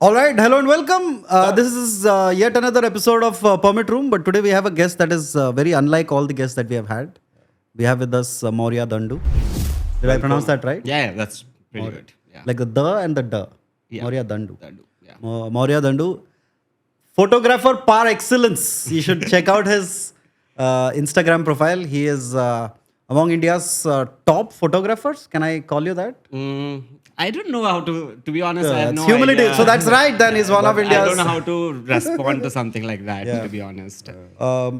All right, hello and welcome. This is yet another episode of Permit Room, but today we have a guest that is very unlike all the guests that we have had. We have with us Mourya Dandu. Did I pronounce that right? Yeah, that's pretty good. Yeah. Like the and the da. Yeah. Mourya Dandu. Yeah. Mourya Dandu, photographer par excellence. You should check out his Instagram profile. He is among India's top photographers. Can I call you that? I don't know how to be honest, I have That's no humility. idea. So that's right. Then he's one of I India's. don't know how to respond to something like that, to be honest.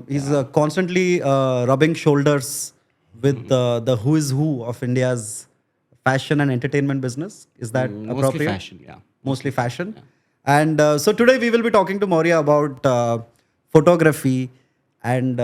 He's constantly rubbing shoulders with the who is who of India's fashion and entertainment business. Is that appropriate? Mostly fashion, yeah. Mostly fashion. And so today we will be talking to Mourya about photography and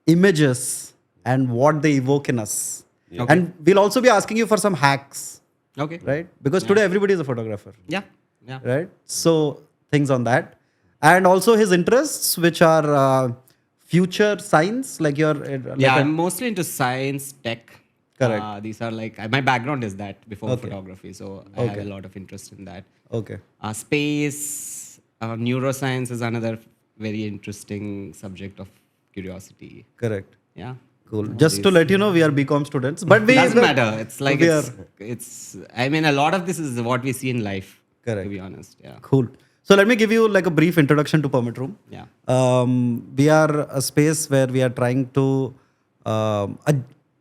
images and what they evoke in us. Okay. And we'll also be asking you for some hacks, Okay. right? Because today everybody is a photographer. Yeah. Yeah. Right? So things on that. And also his interests, which are future science, like your... Yeah, I'm mostly into science, tech. Correct. These are like, my background is that before photography. So I have a lot of interest in that. Okay. Space, neuroscience is another very interesting subject of curiosity. Correct. Yeah. Cool. Just to let you know, we are BCom students. But we... Doesn't matter. It's like, we it's, I mean, a lot of this is what we see in life. Correct. To be honest. Yeah. Cool. So let me give you like a brief introduction to Permit Room. Yeah. We are a space where we are trying to...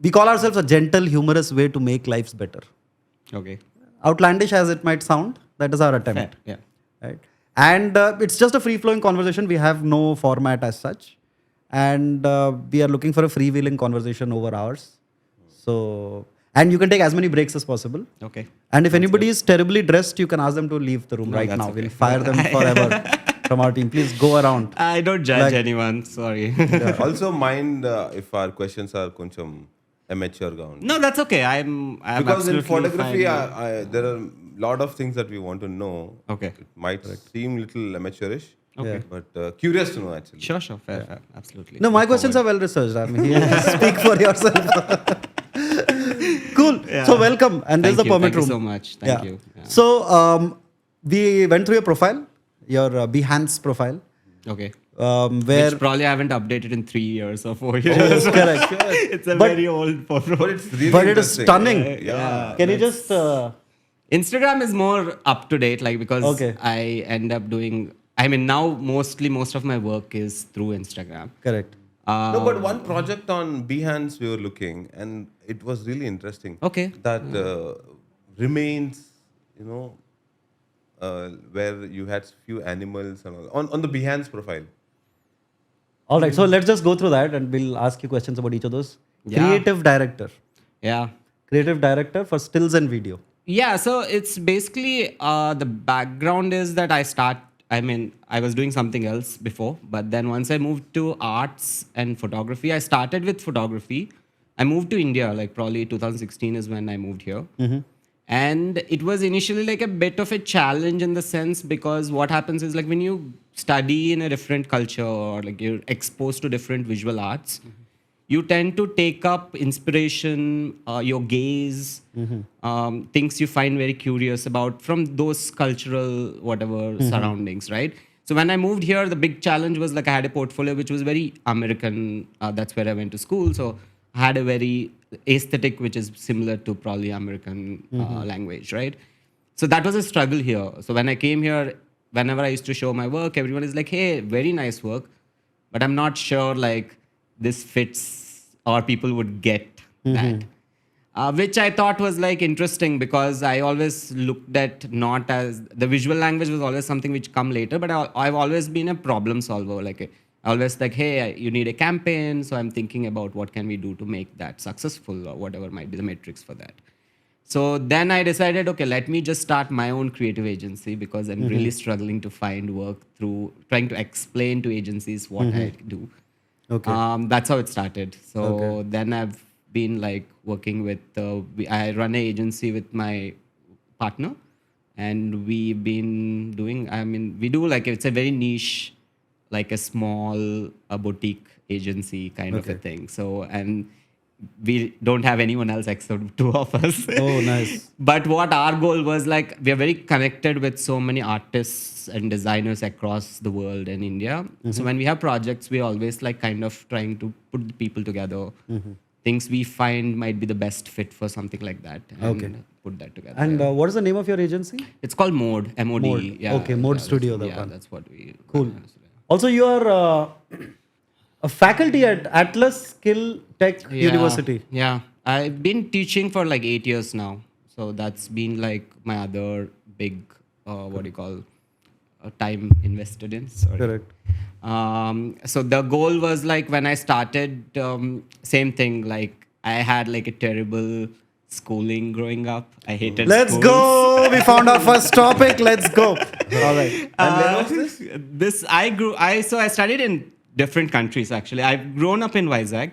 we call ourselves a gentle, humorous way to make lives better. Okay. Outlandish as it might sound, that is our attempt. Yeah. Right? And it's just a free-flowing conversation. We have no format as such. And we are looking for a freewheeling conversation over hours. So, and you can take as many breaks as possible. Okay. And if anybody is terribly dressed, you can ask them to leave the room right now. Okay. We'll fire them forever from our team. Please go around. I don't judge anyone. Sorry. Also mind if our questions are koncham amateur ground. No, that's okay. I'm Because in absolutely photography, fine. there are a lot of things that we want to know. Okay. It might seem little amateurish. Okay. But curious to know actually. Sure. Fair. Absolutely. No, my questions are well researched. I mean, speak for yourself. Cool. Yeah. So welcome. And this is the Permit Room. Thank you so much. Thank you. Yeah. So we went through your profile, your Behance profile. Okay. Where Which probably I haven't updated in 3 years or 4 years. Yes, correct. It's a very old photo. But it's really But it is interesting. stunning. Yeah. Can you just Instagram is more up to date, like because Okay. I end up doing. I mean, now most of my work is through Instagram. correct? No, but one project on Behance we were looking, and it was really interesting. Okay. That remains, where you had few animals and all on the Behance profile. All right. So let's just go through that, and we'll ask you questions about each of those. Yeah. Creative director. Yeah. Creative director for stills and video. Yeah, so it's basically the background is that I was doing something else before, but then once I moved to arts and photography, I started with photography. I moved to India, like probably 2016 is when I moved here. And it was initially like a bit of a challenge in the sense because what happens is like when you study in a different culture or like you're exposed to different visual arts, you tend to take up inspiration, your gaze, things you find very curious about from those cultural surroundings, right? So when I moved here, the big challenge was like I had a portfolio which was very American. That's where I went to school. So I had a very aesthetic which is similar to probably American language, right? So that was a struggle here. So when I came here, whenever I used to show my work, everyone is like, hey, very nice work. But I'm not sure like this fits or people would get that. Which I thought was like interesting because I always looked at not as the visual language was always something which come later, but I've always been a problem solver. Like I always like, hey, you need a campaign. So I'm thinking about what can we do to make that successful or whatever might be the metrics for that. So then I decided, okay, let me just start my own creative agency because I'm really struggling to find work through trying to explain to agencies what I do. Okay. That's how it started. So then I've been like working with, I run an agency with my partner and we've been doing, we do like, it's a very niche, like a small boutique agency kind of a thing. So, and we don't have anyone else except two of us. Oh, nice. But what our goal was, like, we are very connected with so many artists and designers across the world and India. So when we have projects, we always like kind of trying to put the people together. Things we find might be the best fit for something like that, and put that together. And what is the name of your agency? It's called Mode, MOD. Mode. Yeah, Okay, Mode Studio, that Yeah, one. that's what we. Cool. Also, you are a faculty at Atlas Skill Tech University. Yeah, I've been teaching for like 8 years now. So that's been like my other big, what do you call, time invested in. Sorry. Correct. So the goal was like when I started, same thing. Like I had like a terrible schooling growing up. I hated. Let's schools. go. We found our first topic. Let's go. All right. And where was this? This so I studied in different countries actually. I've grown up in Vizag,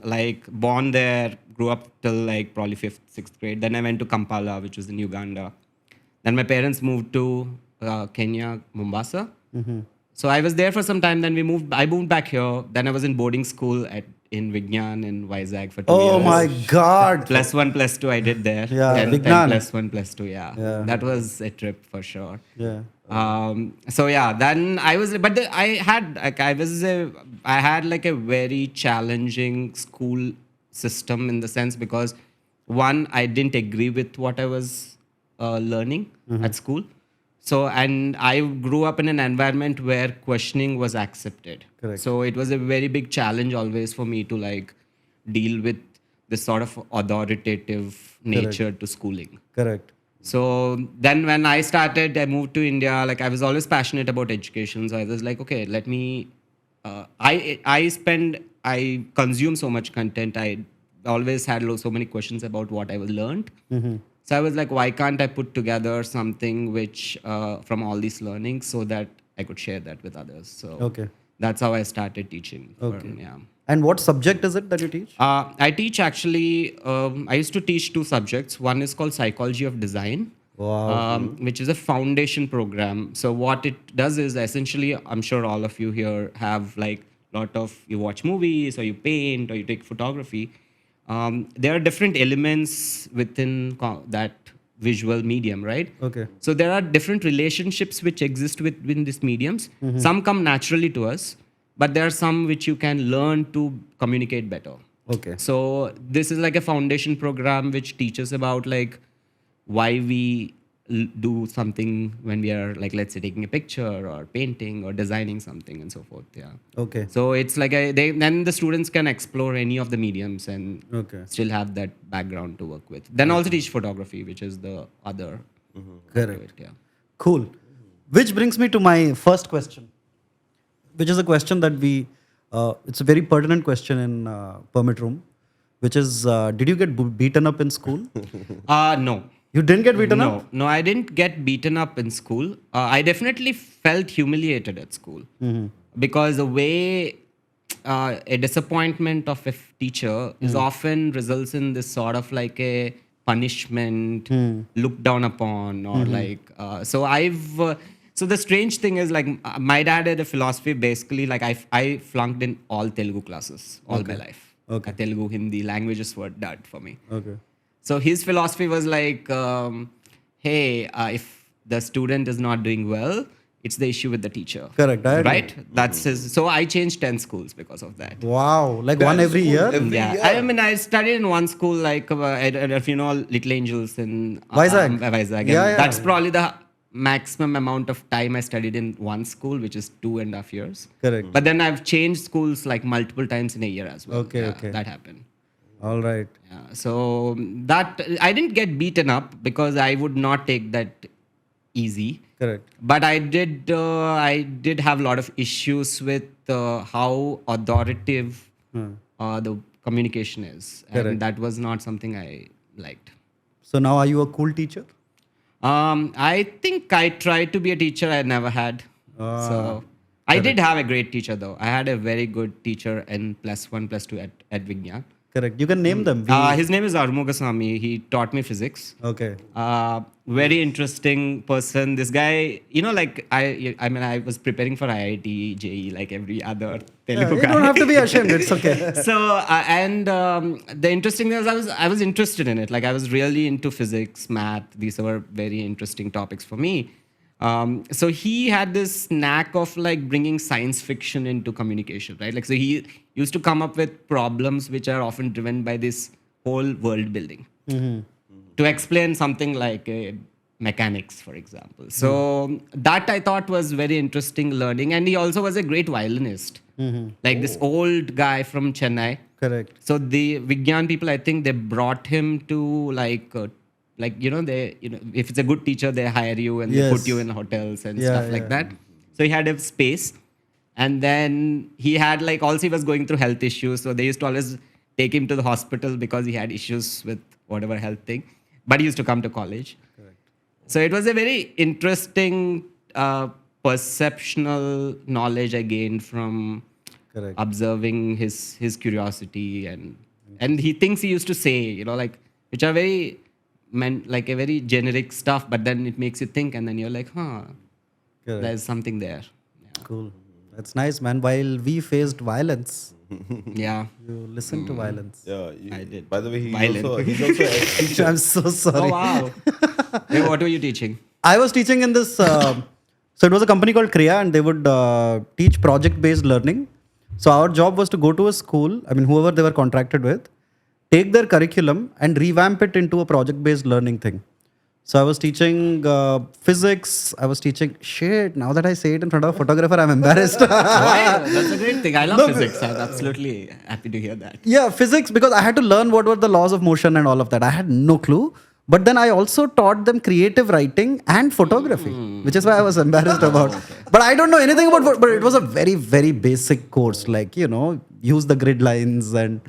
like born there, grew up till like probably 5th, 6th grade. Then I went to Kampala, which was in Uganda. Then my parents moved to Kenya, Mombasa. So I was there for some time. Then I moved back here. Then I was in boarding school in Vignan in Vizag for 2 years. Oh my God. +1, +2 I did there. Yeah, 10 Vignan. +1, +2, yeah. That was a trip for sure. Yeah. So yeah, then I was, but I had like a very challenging school system in the sense because one, I didn't agree with what I was learning at school. So, and I grew up in an environment where questioning was accepted. Correct. So it was a very big challenge always for me to like deal with this sort of authoritative nature to schooling. Correct. So then when I started, I moved to India. Like I was always passionate about education. So I was like, okay, let me, I consume so much content. I always had so many questions about what I was learned. So I was like, why can't I put together something which from all these learnings so that I could share that with others. So that's how I started teaching. Yeah. And what subject is it that you teach? I teach actually, I used to teach 2 subjects. One is called Psychology of Design, which is a foundation program. So what it does is essentially, I'm sure all of you here have like you watch movies or you paint or you take photography. There are different elements within that visual medium, right? Okay. So there are different relationships which exist within these mediums. Some come naturally to us, but there are some which you can learn to communicate better. Okay. So this is like a foundation program which teaches about like why we do something when we are like, let's say, taking a picture or painting or designing something and so forth. Yeah. Okay. So it's like then the students can explore any of the mediums and still have that background to work with. Then also teach photography, which is the other. Correct. Yeah. Cool. Which brings me to my first question, which is a question that it's a very pertinent question in Permit Room, which is, did you get beaten up in school? No. You didn't get beaten up? No, I didn't get beaten up in school. I definitely felt humiliated at school because the way a disappointment of a teacher is often results in this sort of like a punishment, looked down upon, or like so the strange thing is like my dad had a philosophy basically like I flunked in all Telugu classes all my life. Telugu, Hindi languages were dud for me. So his philosophy was like, hey, if the student is not doing well, it's the issue with the teacher. Correct. Right? That's his. So I changed 10 schools because of that. Wow. Like one every year? Yeah. I mean, I studied in one school, like, I don't know if you know Little Angels in Vizag. Vizag. Yeah. That's probably the maximum amount of time I studied in one school, which is 2.5 years. Correct. But then I've changed schools like multiple times in a year as well. Okay. That happened. All right. Yeah, so that I didn't get beaten up because I would not take that easy. Correct. But I did have a lot of issues with how authoritative the communication is, and that was not something I liked. So now are you a cool teacher? I think I tried to be a teacher I never had. So I did have a great teacher though. I had a very good teacher in +1, +2 at Vignan. Correct. You can name them. His name is Armugasamy. He taught me physics. Okay. Very interesting person. This guy, like I mean, I was preparing for IIT, JEE, like every other Telugu You guy. don't have to be ashamed. It's okay. So the interesting thing is I was interested in it. Like I was really into physics, math. These were very interesting topics for me. So he had this knack of like bringing science fiction into communication, right? Like so he used to come up with problems which are often driven by this whole world building to explain something like mechanics, for example. So that I thought was very interesting learning, and he also was a great violinist, like this old guy from Chennai. Correct. So the Vigyan people, I think they brought him to if it's a good teacher, they hire you and they Yes. put you in hotels and Yeah, stuff like yeah. that. So he had a space, and then he had like also he was going through health issues. So they used to always take him to the hospital because he had issues with whatever health thing. But he used to come to college. Correct. So it was a very interesting perceptional knowledge I gained from Correct. observing his curiosity and he things he used to say, like which are very like a very generic stuff, but then it makes you think, and then you're like, Correct. there's something there. Cool. That's nice, man. While we faced violence, Yeah. you listened to violence. Yeah, I did. By the way, he's Violent. also a teacher. I'm so sorry. Oh wow. Hey, what were you teaching? I was teaching in this. So it was a company called Kriya, and they would teach project-based learning. So our job was to go to a school. I mean, whoever they were contracted with, take their curriculum and revamp it into a project-based learning thing. So I was teaching physics. I was teaching shit. Now that I say it in front of a photographer, I'm embarrassed. Why? That's a great thing. I love physics. I'm absolutely happy to hear that. Yeah, physics, because I had to learn what were the laws of motion and all of that. I had no clue. But then I also taught them creative writing and photography, which is why I was embarrassed about. But I don't know anything about, but it was a very, very basic course. Like, use the grid lines and,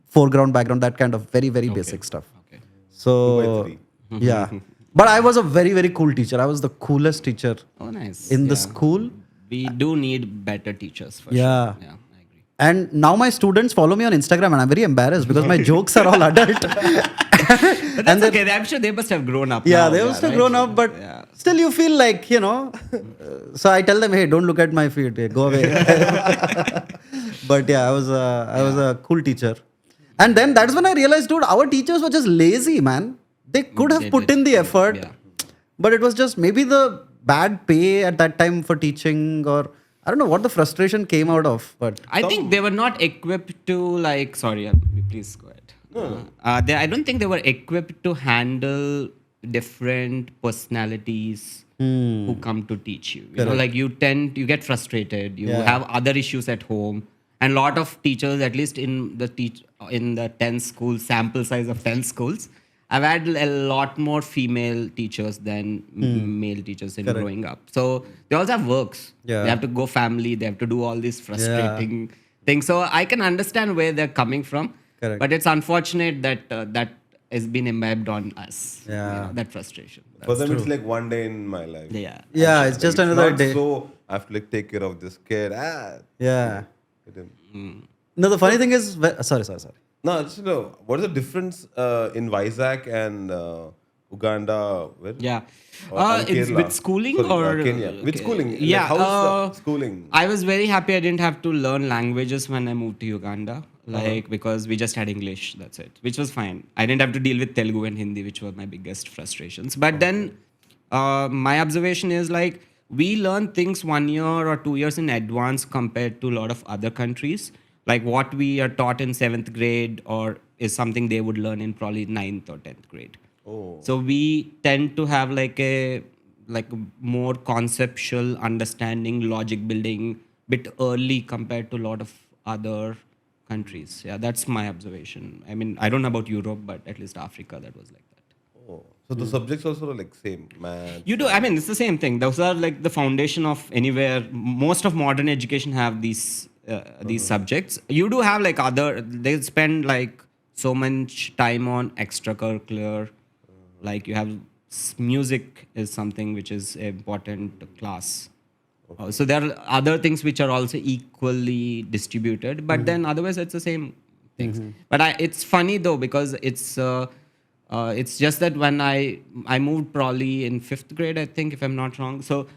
foreground, background, that kind of very, very basic stuff. Okay. So, 2 by 3. yeah. But I was a very, very cool teacher. I was the coolest teacher Oh, nice. in the Yeah. school. We do need better teachers for Yeah. sure. Yeah, I agree. And now my students follow me on Instagram, and I'm very embarrassed because my jokes are all adult. But that's okay. I'm sure they must have grown up. Yeah, now, they must have right? grown up, but Yeah. still you feel like, so I tell them, hey, don't look at my feet, hey, go away. But yeah, I was a cool teacher. And then that's when I realized, dude, our teachers were just lazy, man. They could have They put did. in the effort, Yeah. but it was just maybe the bad pay at that time for teaching, or I don't know what the frustration came out of, but I think they were not equipped to like. Sorry, please go ahead. I don't think they were equipped to handle different personalities who come to teach you. You know, like you get frustrated. You Yeah. have other issues at home, and a lot of teachers, at least in the 10 schools sample size of 10 schools, I've had a lot more female teachers than male teachers in growing up. So they also have works. Yeah. They have to go family. They have to do all these frustrating things. So I can understand where they're coming from. Correct. But it's unfortunate that that has been imbibed on us. Yeah. That frustration. For them, it's like one day in my life. Yeah. yeah, it's just Like, another not day. So I have to like take care of this kid. Yeah. Get him. No, the funny thing is, sorry. No, just what is the difference in Vizag and Uganda? Where? Yeah. Or It's Kerala? with schooling Sorry, or Kenya. With schooling. Like, Yeah. how's the schooling? I was very happy I didn't have to learn languages when I moved to Uganda. Like because we just had English, that's it, which was fine. I didn't have to deal with Telugu and Hindi, which were my biggest frustrations. But then my observation is like we learn things 1 year or 2 years in advance compared to a lot of other countries. Like what we are taught in 7th grade or is something they would learn in probably 9th or 10th grade. Oh. So we tend to have like a more conceptual understanding, logic building bit early compared to a lot of other countries. Yeah, that's my observation. I mean, I don't know about Europe, but at least Africa, that was like that. Oh. So the subjects also are like same, math. You do. I mean, it's the same thing. Those are like the foundation of anywhere. Most of modern education have these subjects. You do have like other. They spend like so much time on extracurricular. Like you have music is something which is an important class. So there are other things which are also equally distributed, but then otherwise it's the same things. But it's funny though, because it's just that when I moved probably in 5th grade, I think, if I'm not wrong. So,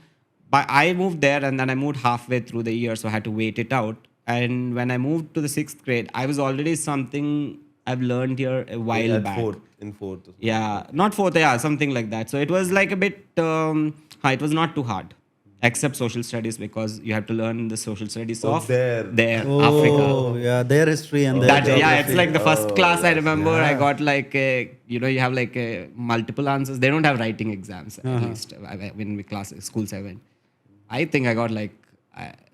but I moved there, and then I moved halfway through the year, so I had to wait it out. And when I moved to the 6th grade, I was already something I've learned here a while At back. fourth, in fourth. Or something. Yeah, not 4th, yeah, something like that. So it was like a bit, it was not too hard, except social studies, because you have to learn the social studies of there. Africa. Oh, yeah, their history and their That, yeah, geography. it's like the first class I remember. I got like you have like multiple answers. They don't have writing exams at least when we school 7. I think I got like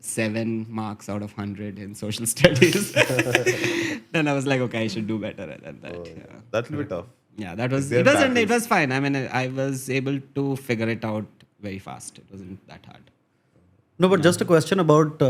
7 marks out of 100 in social studies. Then I was like, okay, I should do better than that. Yeah. That will be tough. Yeah, that was Their it. Wasn't battles. It was fine. I mean, I was able to figure it out very fast. It wasn't that hard. No, but just a question about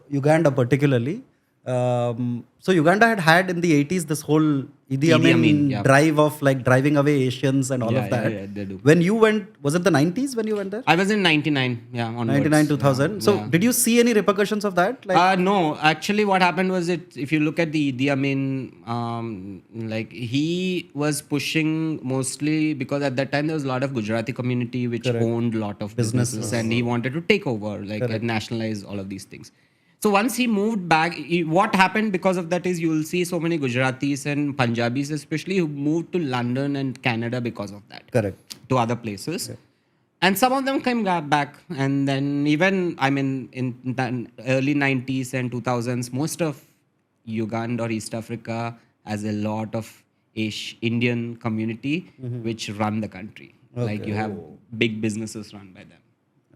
Uganda particularly. So Uganda had in the 80s this whole Idi Amin yeah. drive of like driving away Asians and all Yeah, of that. yeah, they do. When you went, was it the 90s when you went there? I was in 99. Yeah, onwards. 99, 2000. Yeah, So yeah. did you see any repercussions of that? Like, No, actually, what happened was if you look at the Idi Amin, like he was pushing mostly because at that time there was a lot of Gujarati community which owned a lot of businesses, and he wanted to take over, like and nationalize all of these things. So once he moved back, what happened because of that is you will see so many Gujaratis and Punjabis especially who moved to London and Canada because of that. correct. To other places. And some of them came back. And then even, I mean, in the early 90s and 2000s, most of Uganda or East Africa has a lot of Indian community which run the country. Like you have big businesses run by them.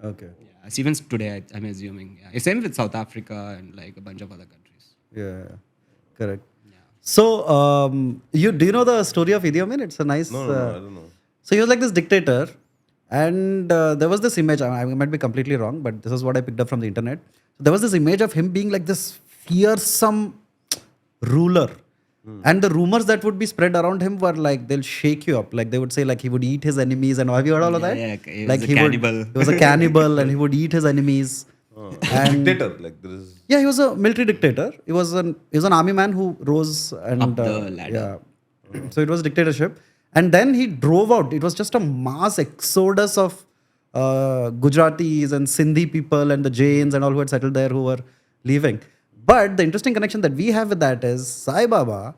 Okay. Yeah, so even today, I'm assuming. Yeah. Same with South Africa and like a bunch of other countries. Yeah, correct. So, do you know the story of Idi Amin? It's a nice. No, I don't know. So he was like this dictator, and there was this image. I might be completely wrong, but this is what I picked up from the internet. So there was this image of him being like this fearsome ruler, and the rumors that would be spread around him were like they'll shake you up. Like they would say like he would eat his enemies, and have you heard all of that? Yeah, he was like a he cannibal. He was a cannibal, and he would eat his enemies. And Dictator, like there is. yeah, he was a military dictator. He was an army man who rose and Up the ladder. Yeah, so it was dictatorship, and then he drove out. It was just a mass exodus of Gujaratis and Sindhi people and the Jains and all who had settled there who were leaving. But the interesting connection that we have with that is Sai Baba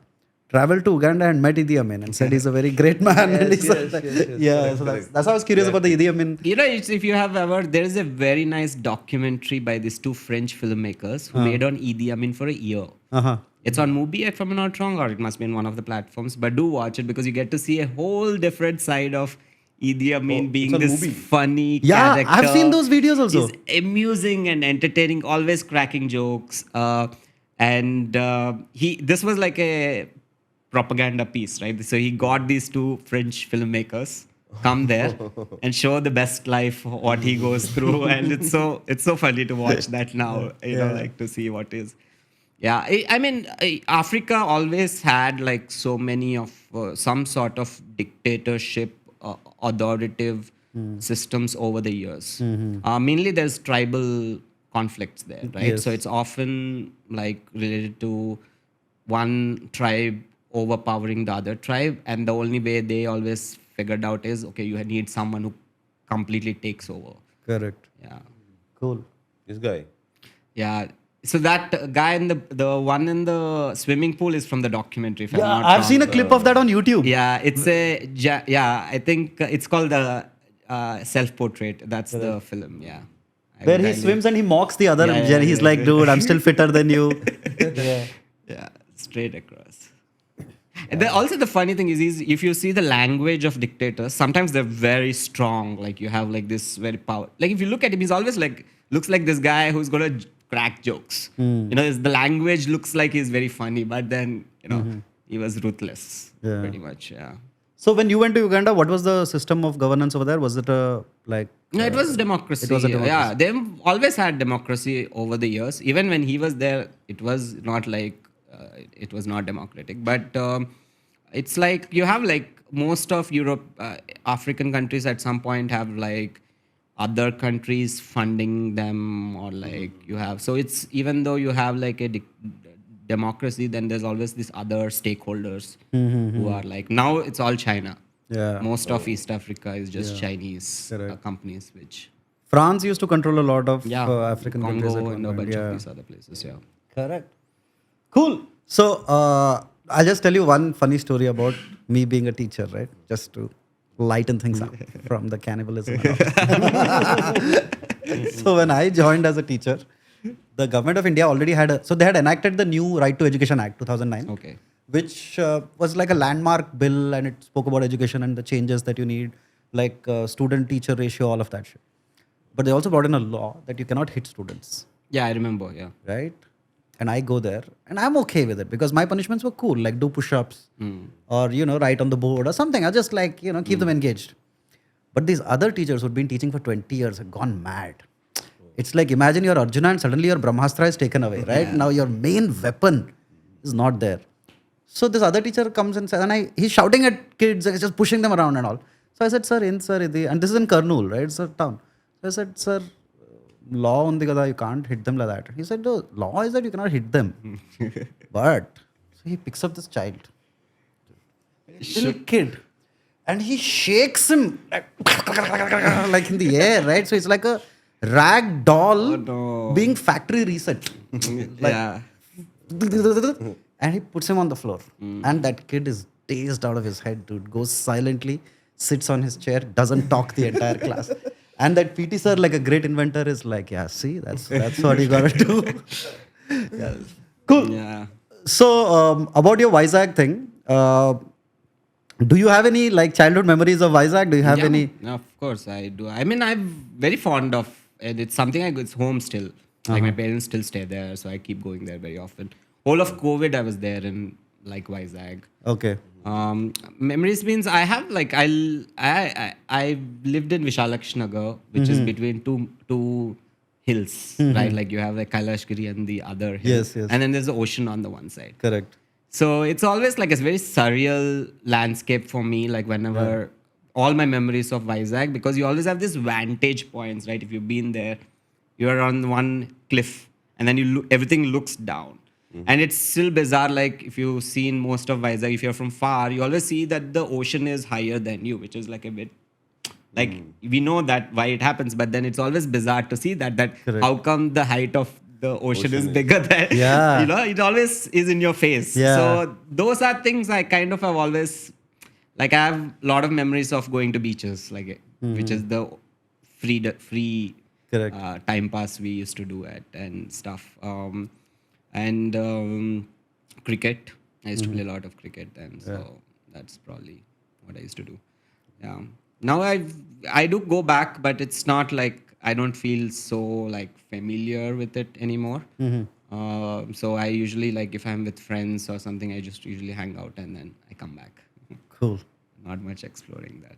traveled to Uganda and met Idi Amin and said he's a very great man. And he said, yeah, so that's why I was curious about the Idi Amin. You know, if you have ever, there is a very nice documentary by these 2 French filmmakers who made on Idi Amin for a year. Uh-huh. It's on Mubi, if I'm not wrong, or it must be in one of the platforms. But do watch it because you get to see a whole different side of Idi Amin being on this Mubi. funny Yeah, character. I've seen those videos also. He's amusing and entertaining, always cracking jokes. This was like a propaganda piece, right? So he got these 2 French filmmakers come there and show the best life, what he goes through, and it's so funny to watch that now. You know, like to see what is. Yeah, I mean, Africa always had like so many of some sort of dictatorship, authoritative systems over the years. Mainly, there's tribal conflicts there, right? Yes. So it's often like related to one tribe overpowering the other tribe, and the only way they always figured out is okay, you need someone who completely takes over. Correct. Yeah. Cool. This guy. Yeah. So that guy in the one in the swimming pool is from the documentary. If I'm Yeah, not I've wrong. seen a clip of that on YouTube. Yeah, it's I think it's called the self-portrait. That's the film. Yeah. Where he swims and he mocks the other. Yeah, He's like, dude, I'm still fitter than you. Yeah. Yeah, straight across. And also the funny thing is if you see the language of dictators, sometimes they're very strong. Like you have like this very power. Like if you look at him, he's always like looks like this guy who's gonna crack jokes. You know, the language looks like he's very funny, but then he was ruthless, pretty much. Yeah. So when you went to Uganda, what was the system of governance over there? Was it like? No, it was democracy. It was a democracy. Yeah, they've always had democracy over the years. Even when he was there, it was not like it was not democratic. But it's like you have like most of Europe, African countries at some point have like other countries funding them or like you have. So it's even though you have like a democracy, then there's always these other stakeholders who are like, now it's all China. Yeah. Most of East Africa is just Chinese Correct. companies, which France used to control a lot of yeah, African countries at Congo one and a point. bunch Yeah. of these other places. Yeah. Correct. Cool. So I'll just tell you one funny story about me being a teacher, right? Just to lighten things up from the cannibalism. And all. So when I joined as a teacher, the government of India already had so they had enacted the new Right to Education Act 2009, Okay. which was like a landmark bill, and it spoke about education and the changes that you need, like student-teacher ratio, all of that shit. But they also brought in a law that you cannot hit students, Yeah, I remember. Yeah. right? And I go there and I'm okay with it because my punishments were cool, like do push-ups or, write on the board or something. I just like, keep them engaged. But these other teachers who'd been teaching for 20 years had gone mad. It's like imagine you're Arjuna and suddenly your Brahmastra is taken away, right? Now your main weapon is not there. So this other teacher comes and says, and he's shouting at kids, he's just pushing them around and all. So I said, sir, and this is in Kurnool, right? It's a town. So I said, sir, law on the gada, you can't hit them like that. He said, the law is that you cannot hit them. But so he picks up this child, little kid, and he shakes him like in the air, right? So it's like a rag doll being factory reset. Yeah. And he puts him on the floor. And that kid is dazed out of his head, dude. Goes silently, sits on his chair, doesn't talk the entire class. And that PT sir, like a great inventor, is like, yeah, see, that's what you gotta do. Yeah. Cool. Yeah. So about your Vizag thing, do you have any like childhood memories of Vizag? Do you have any? Of course, I do. I mean, I'm very fond of it. It's something it's home still. Like my parents still stay there, so I keep going there very often. Whole of COVID, I was there in like Vizag. Okay. Memories means I have like I lived in Vishalaksh Nagar, which is between two hills, right? Like you have like Kailashgiri and the other hill, Yes, yes. and then there's the ocean on the one side. Correct. So it's always like a very surreal landscape for me. Like whenever all my memories of Vizag, because you always have this vantage points, right? If you've been there, you're on one cliff, and then everything looks down. And it's still bizarre, like if you've seen most of Vizag, if you're from far, you always see that the ocean is higher than you, which is like a bit, like we know that why it happens, but then it's always bizarre to see that Correct. how come the height of the ocean is bigger than, Yeah. it always is in your face. Yeah. So those are things I kind of have always, like I have a lot of memories of going to beaches, like which is the free Correct. time pass we used to do it and stuff. And cricket. I used to play a lot of cricket then, so that's probably what I used to do. Yeah. Now I do go back, but it's not like I don't feel so like familiar with it anymore. So I usually like if I'm with friends or something, I just usually hang out and then I come back. Cool. Not much exploring that.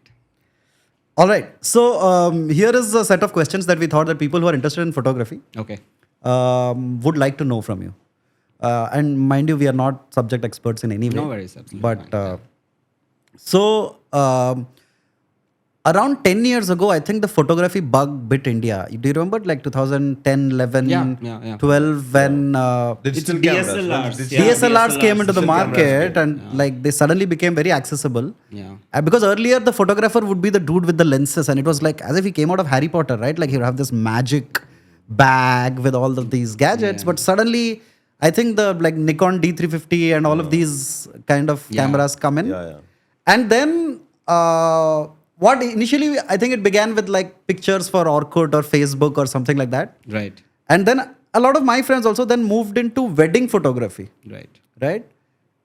All right. So here is a set of questions that we thought that people who are interested in photography Okay. would like to know from you. And mind you, we are not subject experts in any way. No worries, absolutely But fine, so around 10 years ago, I think the photography bug bit India. Do you remember like 2010, 11, Yeah. 12 when Digital It's cameras. DSLRs. Digital- Yeah, DSLRs came into the digital cameras market came. and like they suddenly became very accessible. Yeah. Because earlier the photographer would be the dude with the lenses and it was like as if he came out of Harry Potter, right? Like he'd have this magic bag with all of these gadgets. But suddenly I think the like Nikon D350 and all of these kind of cameras come in. Yeah. And then what initially I think it began with like pictures for Orkut or Facebook or something like that. Right. And then a lot of my friends also then moved into wedding photography. Right?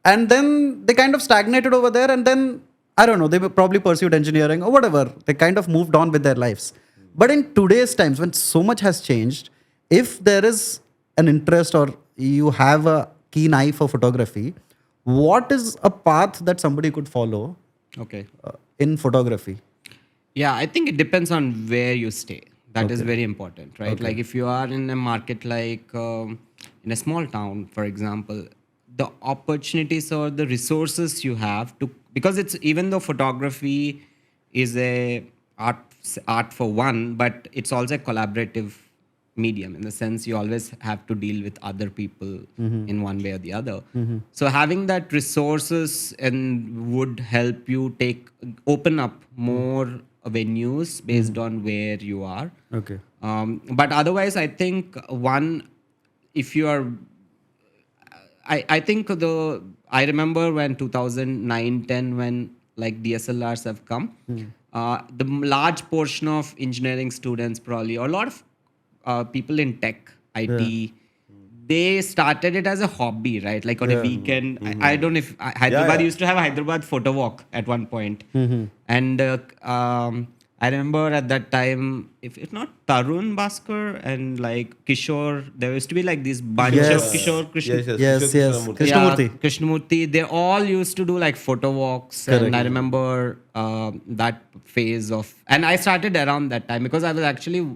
And then they kind of stagnated over there and then, I don't know, they probably pursued engineering or whatever. They kind of moved on with their lives. But in today's times when so much has changed, if there is an interest or you have a keen eye for photography, what is a path that somebody could follow Okay. in photography? Yeah, I think it depends on where you stay. That is very important, right? Like if you are in a market like in a small town, for example, the opportunities or the resources you have to, because it's even though photography is a art for one, but it's also a collaborative medium, in the sense you always have to deal with other people in one way or the other. So having that resources and would help you open up more venues based on where you are. Okay. But otherwise, I think if you are, I think I remember when 2009-10, when like DSLRs have come, the large portion of engineering students probably, or a lot of people in tech, IT, they started it as a hobby, right? Like on a weekend. I don't know if Hyderabad yeah. used to have a Hyderabad photo walk at one point. And I remember at that time, if not Tarun Bhaskar and like Kishore, there used to be like this bunch of Yes. Kishore Krishna. Yes, Yes, Kishore yes. Krishnamurthy. Krishnamurthy. Yeah, Krishnamurthi. They all used to do like photo walks, and I remember that phase of. And I started around that time because I was actually,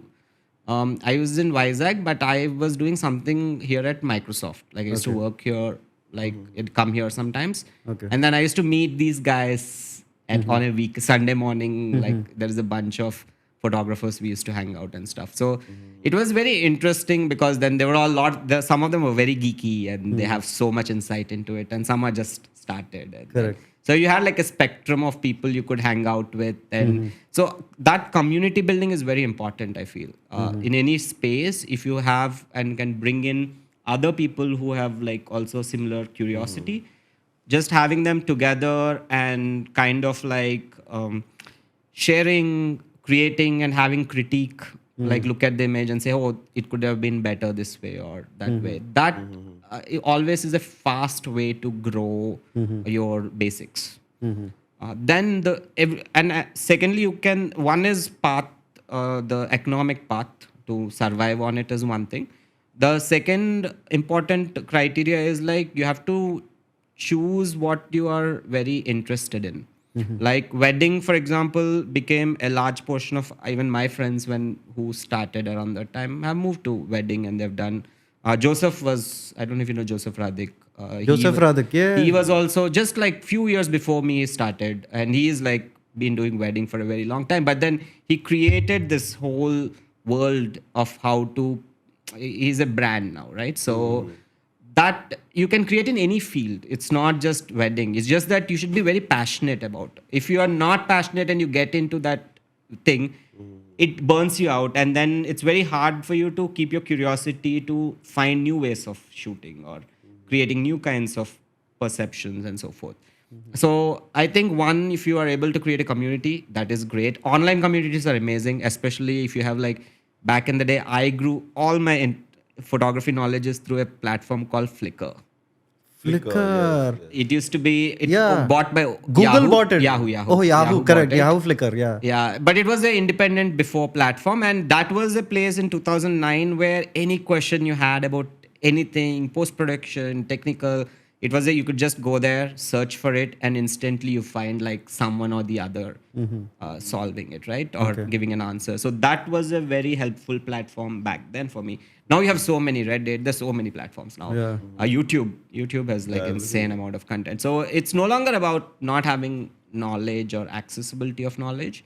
I was in Vizag, but I was doing something here at Microsoft. Like I used to work here, like it'd come here sometimes, Okay. and then I used to meet these guys on a week, Sunday morning. Like there is a bunch of photographers we used to hang out and stuff. So it was very interesting because then there were some of them were very geeky and they have so much insight into it, and some are just started. And Correct. so you had like a spectrum of people you could hang out with, and so that community building is very important. I feel in any space, if you have and can bring in other people who have like also similar curiosity, just having them together and kind of like sharing, creating, and having critique, like look at the image and say, oh, it could have been better this way or that way. That it always is a fast way to grow your basics. Then secondly, one is the economic path to survive on it is one thing. The second important criteria is like you have to choose what you are very interested in. Like wedding, for example, became a large portion of even my friends who started around that time have moved to wedding, and they've done. Joseph was, I don't know if you know Joseph Radik. Joseph Radik, yeah. He was also just like few years before me started, and he's like been doing wedding for a very long time. But then he created this whole world of how to. He's a brand now, right? So that you can create in any field. It's not just wedding. It's just that you should be very passionate about it. If you are not passionate and you get into that thing, it burns you out, and then it's very hard for you to keep your curiosity to find new ways of shooting or creating new kinds of perceptions and so forth. So I think if you are able to create a community, that is great. Online communities are amazing, especially if you have like back in the day, I grew all my photography knowledge is through a platform called Flickr. Flickr. It used to be Yeah. bought by Google Yahoo. bought it. Yahoo. Oh, Yahoo, correct. bought it. Yahoo Flickr, yeah. Yeah, but it was an independent before platform, and that was a place in 2009 where any question you had about anything, post-production, technical, you could just go there, search for it, and instantly you find like someone or the other solving it, right? Or giving an answer. So that was a very helpful platform back then for me. Now you have so many Reddit, there's so many platforms now. Yeah. YouTube has like insane amount of content. So it's no longer about not having knowledge or accessibility of knowledge,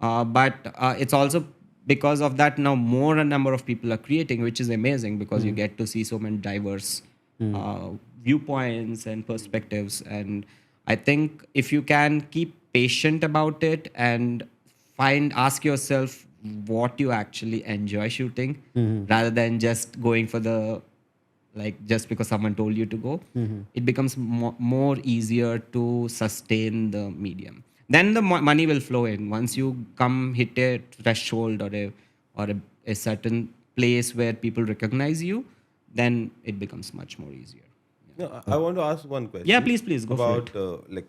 but it's also because of that now more a number of people are creating, which is amazing because you get to see so many diverse viewpoints and perspectives. And I think if you can keep patient about it and ask yourself what you actually enjoy shooting rather than just going for just because someone told you to go, it becomes more easier to sustain the medium. Then the money will flow in once you hit a threshold or a certain place where people recognize you. Then it becomes much more easier. No, I want to ask one question. Yeah, please go for about like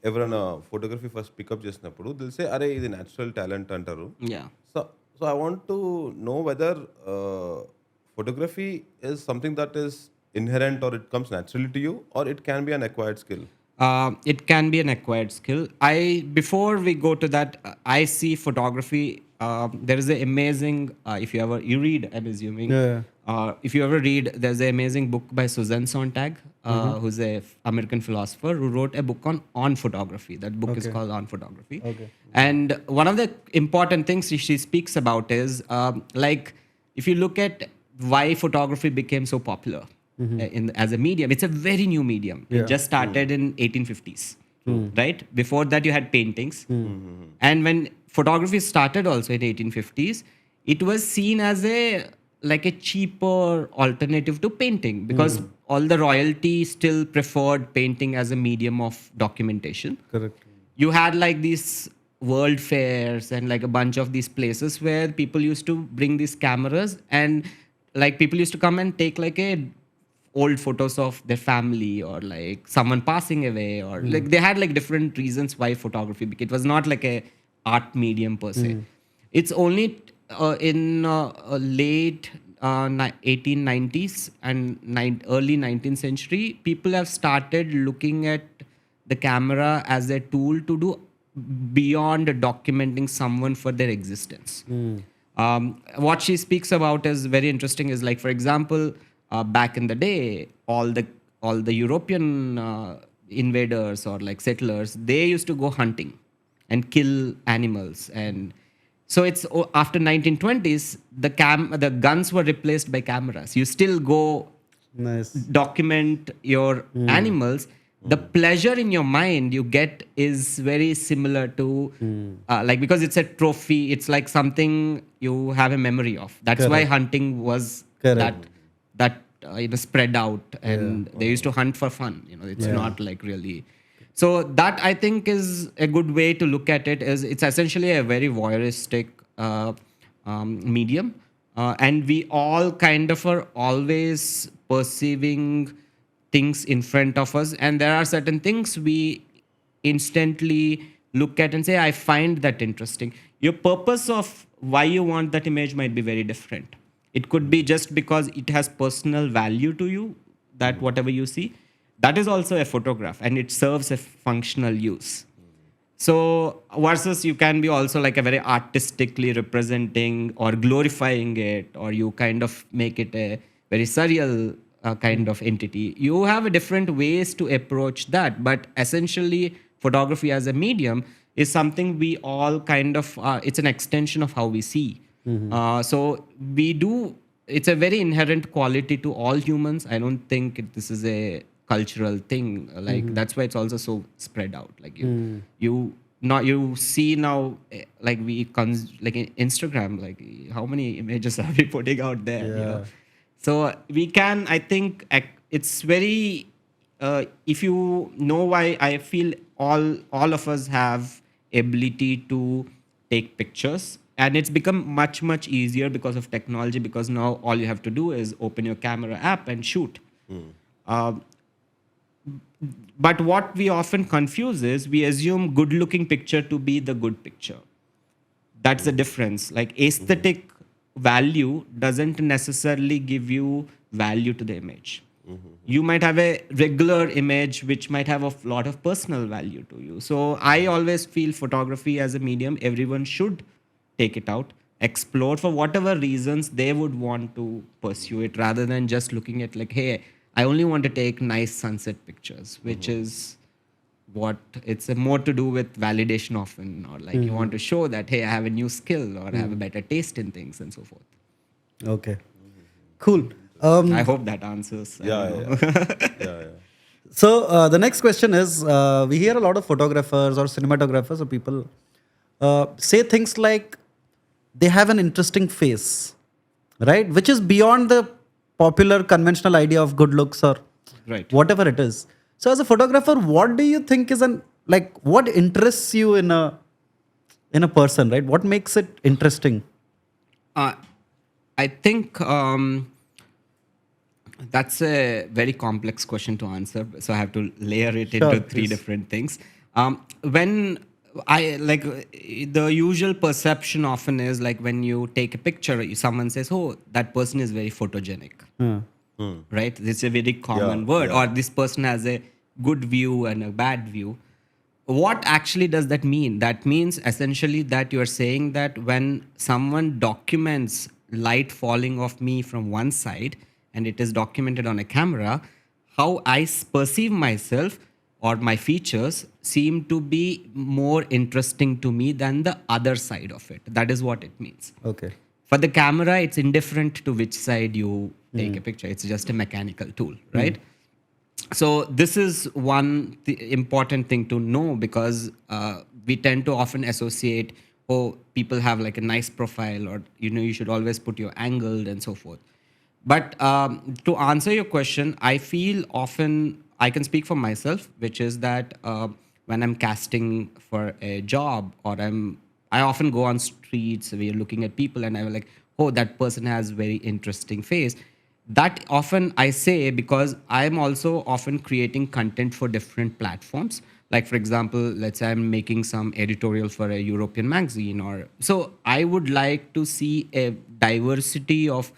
ఎవరైనా photography first pickup చేసినప్పుడు తెలిసే అరే ఇది natural talent అంటారు. Yeah. So I want to know whether photography is something that is inherent or it comes naturally to you, or it can be an acquired skill. It can be an acquired skill. Before we go to that, I see photography. There is an amazing. If you read, I'm assuming. Yeah. If you ever read, there's an amazing book by Susan Sontag, who's a American philosopher who wrote a book on photography. That book is called On Photography. Okay. And one of the important things she speaks about is like if you look at why photography became so popular as a medium, it's a very new medium. It just started in 1850s, right? Before that, you had paintings. And when photography started also in 1850s, it was seen as a like a cheaper alternative to painting because all the royalty still preferred painting as a medium of documentation. Correct. You had like these world fairs and like a bunch of these places where people used to bring these cameras, and like people used to come and take like a old photos of their family or like someone passing away, or like they had like different reasons why photography became. It was not like a art medium per se. It's only in late 1890s and early 19th century, people have started looking at the camera as a tool to do beyond documenting someone for their existence. What she speaks about is very interesting. Is like, for example, back in the day, all the European invaders or like settlers, they used to go hunting and kill animals. And so it's after 1920s, the guns were replaced by cameras. You still go Nice. document your animals. The pleasure in your mind you get is very similar to like, because it's a trophy, it's like something you have a memory of. That's why hunting was Correct. that spread out, and they used to hunt for fun. It's not like really. So that, I think, is a good way to look at it. Is it's essentially a very voyeuristic medium, and we all kind of are always perceiving things in front of us, and there are certain things we instantly look at and say, I find that interesting. Your purpose of why you want that image might be very different. It could be just because it has personal value to you, that whatever you see, that is also a photograph, and it serves a functional use. So versus you can be also like a very artistically representing or glorifying it, or you kind of make it a very surreal kind of entity. You have a different ways to approach that, but essentially photography as a medium is something we all kind of, it's an extension of how we see. So we do, it's a very inherent quality to all humans. I don't think this is a cultural thing. Like that's why it's also so spread out. Like you see now, like like in Instagram, like how many images are we putting out there? So we can, I think, it's very. If you know why, I feel all of us have ability to take pictures, and it's become much easier because of technology. Because now all you have to do is open your camera app and shoot. But what we often confuse is we assume good-looking picture to be the good picture. That's the difference. Like aesthetic value doesn't necessarily give you value to the image. You might have a regular image which might have a lot of personal value to you. So I always feel photography as a medium, everyone should take it out, explore for whatever reasons they would want to pursue it, rather than just looking at like, hey, I only want to take nice sunset pictures, which is what it's more to do with validation often, or like you want to show that, hey, I have a new skill, or I have a better taste in things, and so forth. Okay. Cool. I hope that answers. I don't know. So the next question is, we hear a lot of photographers or cinematographers or people say things like they have an interesting face, right? Which is beyond the popular conventional idea of good looks or Right. whatever it is. So as a photographer, what do you think is what interests you in a person, right? What makes it interesting? I think that's a very complex question to answer. So I have to layer it Sure, into three please. different things. When I like the usual perception often is like when you take a picture, someone says, "Oh, that person is very photogenic." Right? It's a very common word. Or this person has a good view and a bad view. What actually does that mean? That means essentially that you're saying that when someone documents light falling off me from one side and it is documented on a camera, how I perceive myself or my features seem to be more interesting to me than the other side of it. That is what it means. Okay. For the camera, it's indifferent to which side you take a picture. It's just a mechanical tool, right? So this is one important thing to know, because we tend to often associate, oh, people have like a nice profile, or you should always put your angled and so forth. But to answer your question, I feel often I can speak for myself, which is that when I'm casting for a job, or I often go on streets where you're looking at people and I'm like, oh, that person has very interesting face. That often I say because I'm also often creating content for different platforms. Like, for example, let's say I'm making some editorial for a European magazine, or so I would like to see a diversity of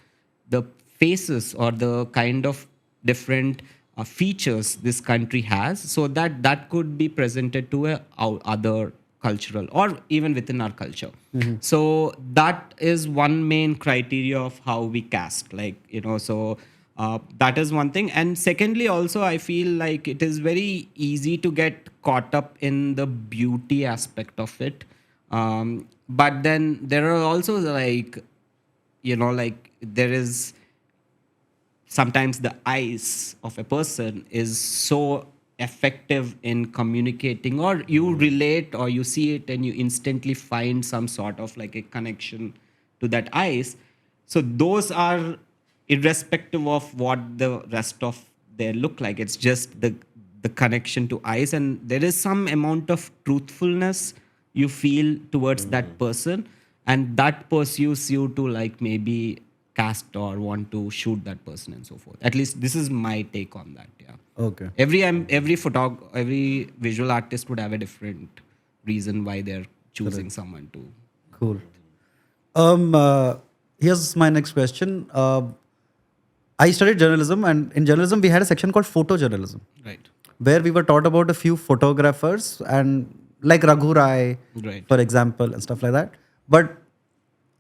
the faces or the kind of different features this country has, so that that could be presented to our other cultural or even within our culture. So that is one main criteria of how we cast, like, so that is one thing. And secondly, also, I feel like it is very easy to get caught up in the beauty aspect of it. But then there are also, like, like, there is sometimes the eyes of a person is so effective in communicating, or you relate, or you see it and you instantly find some sort of like a connection to that eyes. So those are irrespective of what the rest of they look like. It's just the connection to eyes, and there is some amount of truthfulness you feel towards that person, and that pursues you to, like, maybe cast or want to shoot that person and so forth. At least this is my take on that. Yeah. Okay. Every visual artist would have a different reason why they're choosing someone to. Cool. Here's my next question. I studied journalism, and in journalism we had a section called photojournalism, Right. where we were taught about a few photographers, and like Raghu Rai, Right. for example, and stuff like that. But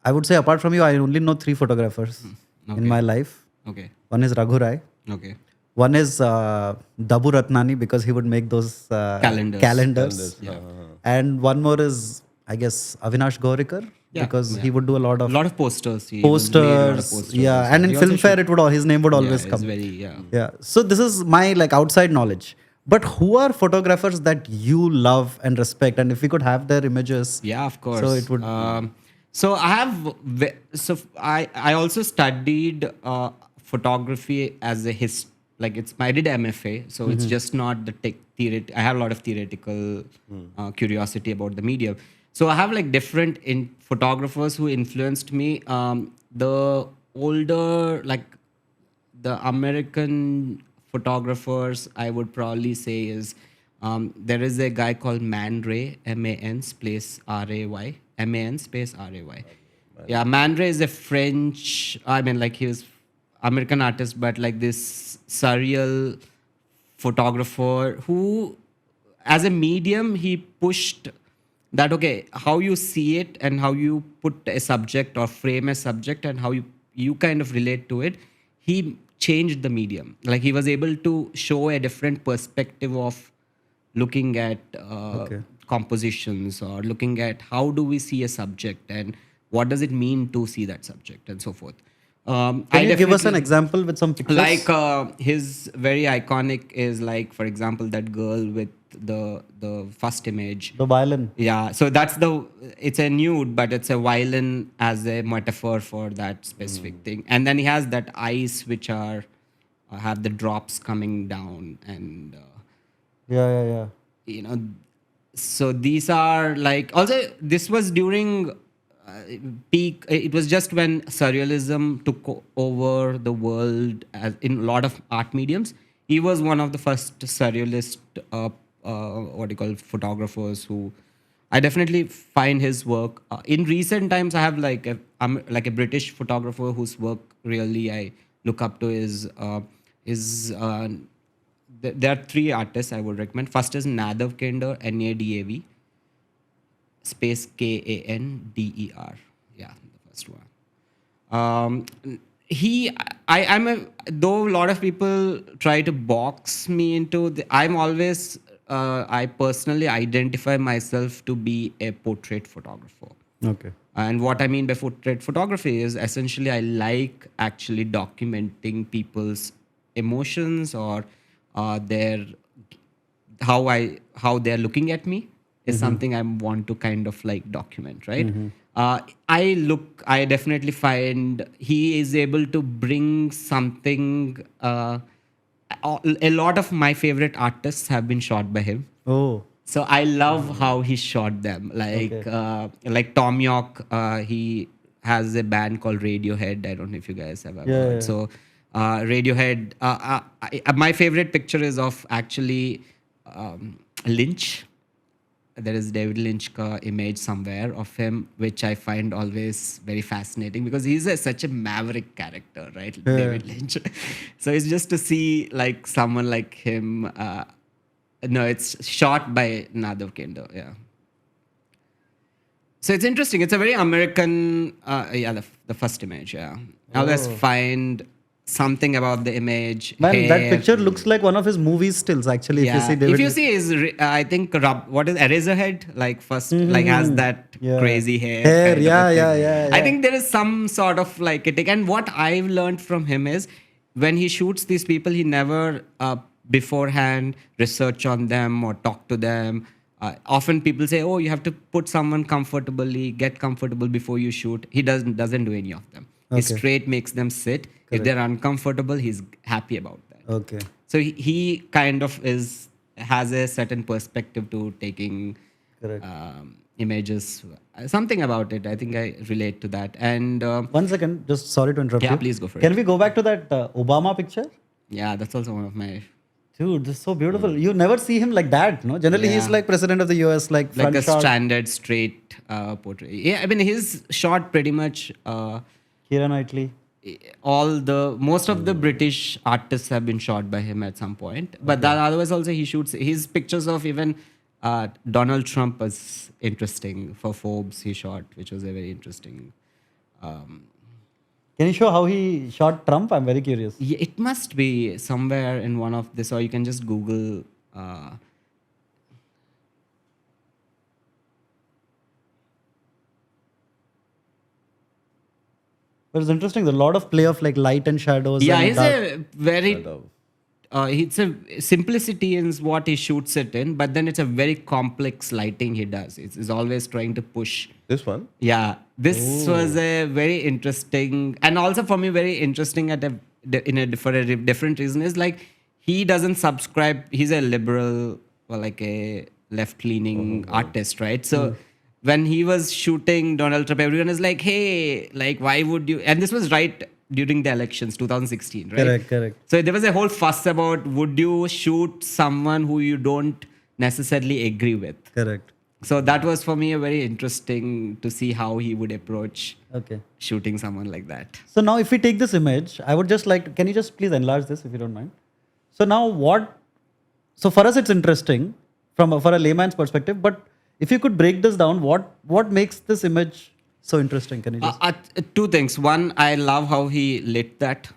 I would say, apart from you, I only know 3 photographers Okay. in my life. Okay. One is Raghu Rai. Okay. One is Dabu Ratnani, because he would make those calendars. Yeah. And one more is, I guess, Avinash Gorikar, Yeah, because yeah. he would do a lot A of lot of posters. He was made a lot of posters. posters Yeah, also. and in He also Filmfare, shoot- his name would always yeah, come. It's very, yeah. Yeah. So this is my like outside knowledge. But who are photographers that you love and respect? And if we could have their images, Yeah, of course. So it would. So I have. I also studied photography as a like, it's I did MFA, so it's just not the theory. I have a lot of theoretical curiosity about the medium. So I have like different photographers who influenced me. The older, like, the American photographers, I would probably say is there is a guy called Man Ray, MAN space RAY, MAN space RAY. Yeah, Man Ray is a French, I mean, like, he was American artist, but like this surreal photographer who, as a medium, he pushed that, okay, how you see it and how you put a subject or frame a subject and how you kind of relate to it. He changed the medium. Like, he was able to show a different perspective of looking at compositions, or looking at how do we see a subject and what does it mean to see that subject and so forth. Can you give us an example with some pictures? Like, his very iconic is, like, for example, that girl with the first image. The violin. Yeah, so it's a nude, but it's a violin as a metaphor for that specific thing. And then he has that eyes which are have the drops coming down, and Yeah. so these are like, also this was during peak. It was just when surrealism took over the world, as in a lot of art mediums. He was one of the first surrealist what do you call, photographers who I definitely find his work. In recent times, I have like a British photographer whose work really I look up to there are 3 artists I would recommend. First is Nadav Kender, NADAV space KANDER. Yeah, the first one. I'm a, though a lot of people try to box me into I'm always I personally identify myself to be a portrait photographer. Okay. And what I mean by portrait photography is essentially I like actually documenting people's emotions or their how they're looking at me is something I want to kind of like document, right? I definitely find he is able to bring something. A lot of my favorite artists have been shot by him. Oh. So I love how he shot them. Okay. Like Tom York, he has a band called Radiohead. I don't know if you guys have ever Yeah, heard. yeah. So Radiohead. My favorite picture is of actually Lynch. There is David Lynch image somewhere of him, which I find always very fascinating because he's such a maverick character, right? Yeah. David Lynch. So it's just to see like someone like him. No, it's shot by Nadav Kendo. Yeah. So it's interesting. It's a very American. The first image. Yeah. I always find something about the image. Man, that hair. picture looks like one of his movie stills. Actually, if you see David. If you see his, I think what is Eraserhead like first like has that Yeah. crazy hair. Hair, kind of a yeah, thing. yeah. I think there is some sort of like a and what I've learned from him is when he shoots these people, he never beforehand research on them or talk to them. Often people say, "Oh, you have to put someone comfortably, get comfortable before you shoot." He doesn't do any of them. He Okay. straight makes them sit. If they're uncomfortable, he's happy about that. Okay. So he kind of has a certain perspective to taking Correct. images. Something about it. I think I relate to that. And 1 second, just sorry to interrupt Yeah, you. please go for Can it. we go back to that Obama picture? yeah, that's also one of my Dude, this is so beautiful. You never see him like that, no? Generally, he's Yeah. like president of the US, like like front a shot. standard straight portrait. Yeah, I mean his shot pretty much. Keira Knightley. Most of the British artists have been shot by him at some point. But that otherwise also he shoots his pictures of even Donald Trump was interesting for Forbes. He shot, which was a very interesting. Can you show how he shot Trump? I'm very curious. Yeah, it must be somewhere in one of this, or you can just Google. But it's interesting. There's a lot of play of like light and shadows. Yeah, and he's dark. a very. It's a simplicity in what he shoots it in, but then it's a very complex lighting he does. It's always trying to push. This one? Yeah, this was a very interesting, and also for me very interesting for a different reason is like he doesn't subscribe. He's a liberal or like a left-leaning artist, right? So when he was shooting Donald Trump, everyone is like, "Hey, like why would you?" And this was right during the elections, 2016, right? Correct. So there was a whole fuss about would you shoot someone who you don't necessarily agree with. Correct. So that was for me a very interesting to see how he would approach Okay. shooting someone like that. So now if we take this image, I would just like, can you just please enlarge this if you don't mind? So now so for us it's interesting for a layman's perspective, but if you could break this down, what makes this image so interesting? Can you just? Two things. One, I love how he lit that.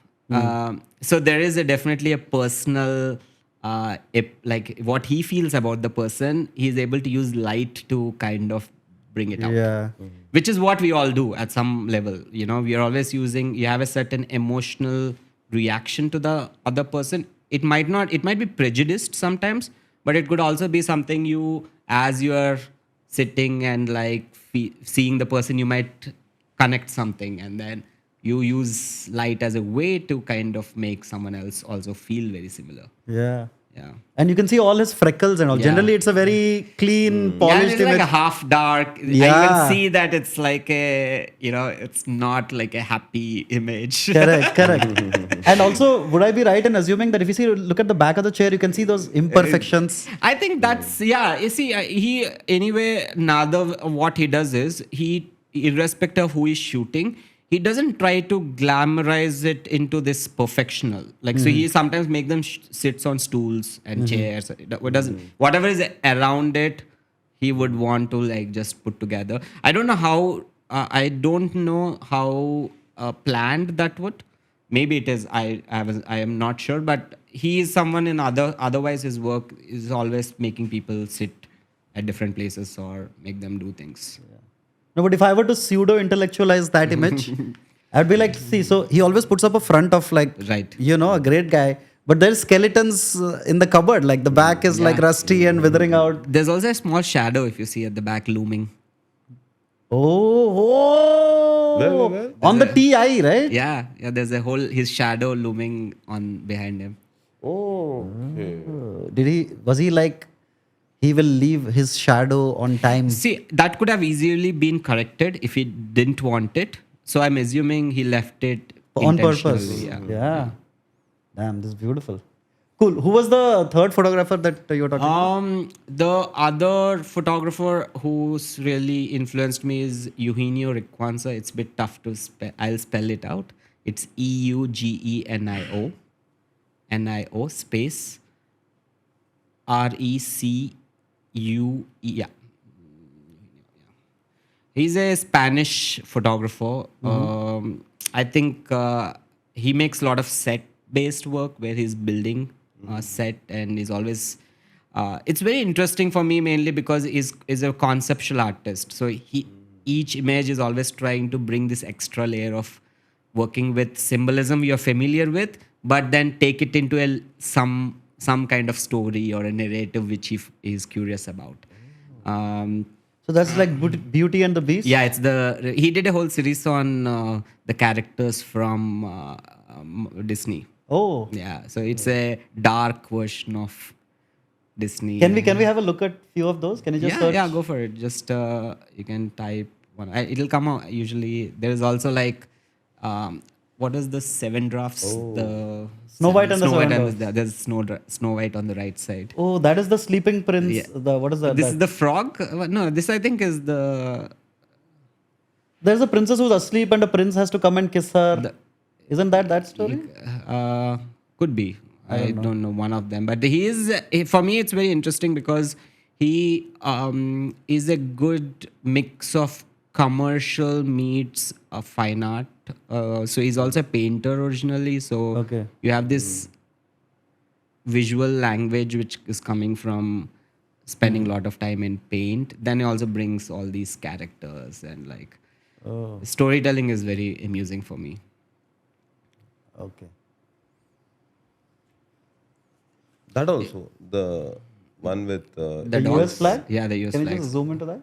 So there is definitely a personal, like what he feels about the person. He's able to use light to kind of bring it out. Yeah. Which is what we all do at some level. You know, we are always you have a certain emotional reaction to the other person. It might be prejudiced sometimes, but it could also be something as you are sitting and like seeing the person, you might connect something, and then you use light as a way to kind of make someone else also feel very similar. Yeah. Yeah. And you can see all his freckles and all. Yeah. Generally, it's a very clean, Yeah, polished it's image. like a half dark. Yeah. I even see that it's like it's not like a happy image. Correct. And also, would I be right in assuming that if you look at the back of the chair, you can see those imperfections? I think that's, yeah. You see, Nadav, what he does is irrespective of who he's shooting, he doesn't try to glamorize it into this perfectional. Like, so he sometimes make them sits on stools and chairs. It doesn't, whatever is around it, he would want to like just put together. I don't know how planned that would. Maybe it is. I am not sure, but he is someone otherwise his work is always making people sit at different places or make them do things. No, but if I were to pseudo intellectualize that image, I'd be like, see, so he always puts up a front of like, Right. a great guy, but there's skeletons in the cupboard. Like the back is like Yeah. rusty and withering out. There's also a small shadow if you see at the back looming. Where? On the TI, right? Yeah, there's a whole his shadow looming on behind him. Was he like, he will leave his shadow on time? See, that could have easily been corrected if he didn't want it. So I'm assuming he left it On purpose. intentionally, Yeah. Damn, this is beautiful. Cool. Who was the third photographer that you were talking about? The other photographer who's really influenced me is Eugenio Ricquanza. It's a bit tough to spell. I'll spell it out. It's EUGENIO. NIO space RECUE. Yeah. He's a Spanish photographer. I think he makes a lot of set-based work where he's building a set, and he's always. It's very interesting for me mainly because he's a conceptual artist. So each image is always trying to bring this extra layer of working with symbolism you're familiar with, but then take it into some kind of story or a narrative which he is curious about. So that's like Beauty and the Beast? Yeah, he did a whole series on the characters from Disney. Oh. Yeah, so it's a dark version of Disney. Can we have a look at few of those? Can you just search? Yeah, go for it. Just you can type one. It'll come out usually. There is also like what is the 7 drafts? The Snow White and the Seven Dwarfs. There's Snow White on the right side. Oh, that is the Sleeping Prince. Yeah. What is that? This is the frog. No, this I think is the. There's a princess who's asleep and a prince has to come and kiss her. Isn't that story? Could be. I don't know one of them, but for me it's very interesting because he is a good mix of commercial meets fine art. So he's also a painter originally. So you have this visual language which is coming from spending a lot of time in paint. Then he also brings all these characters and like storytelling is very amusing for me. Okay. That also, the one with The The dogs. US flag? Yeah, the US Can you flag. just zoom into that?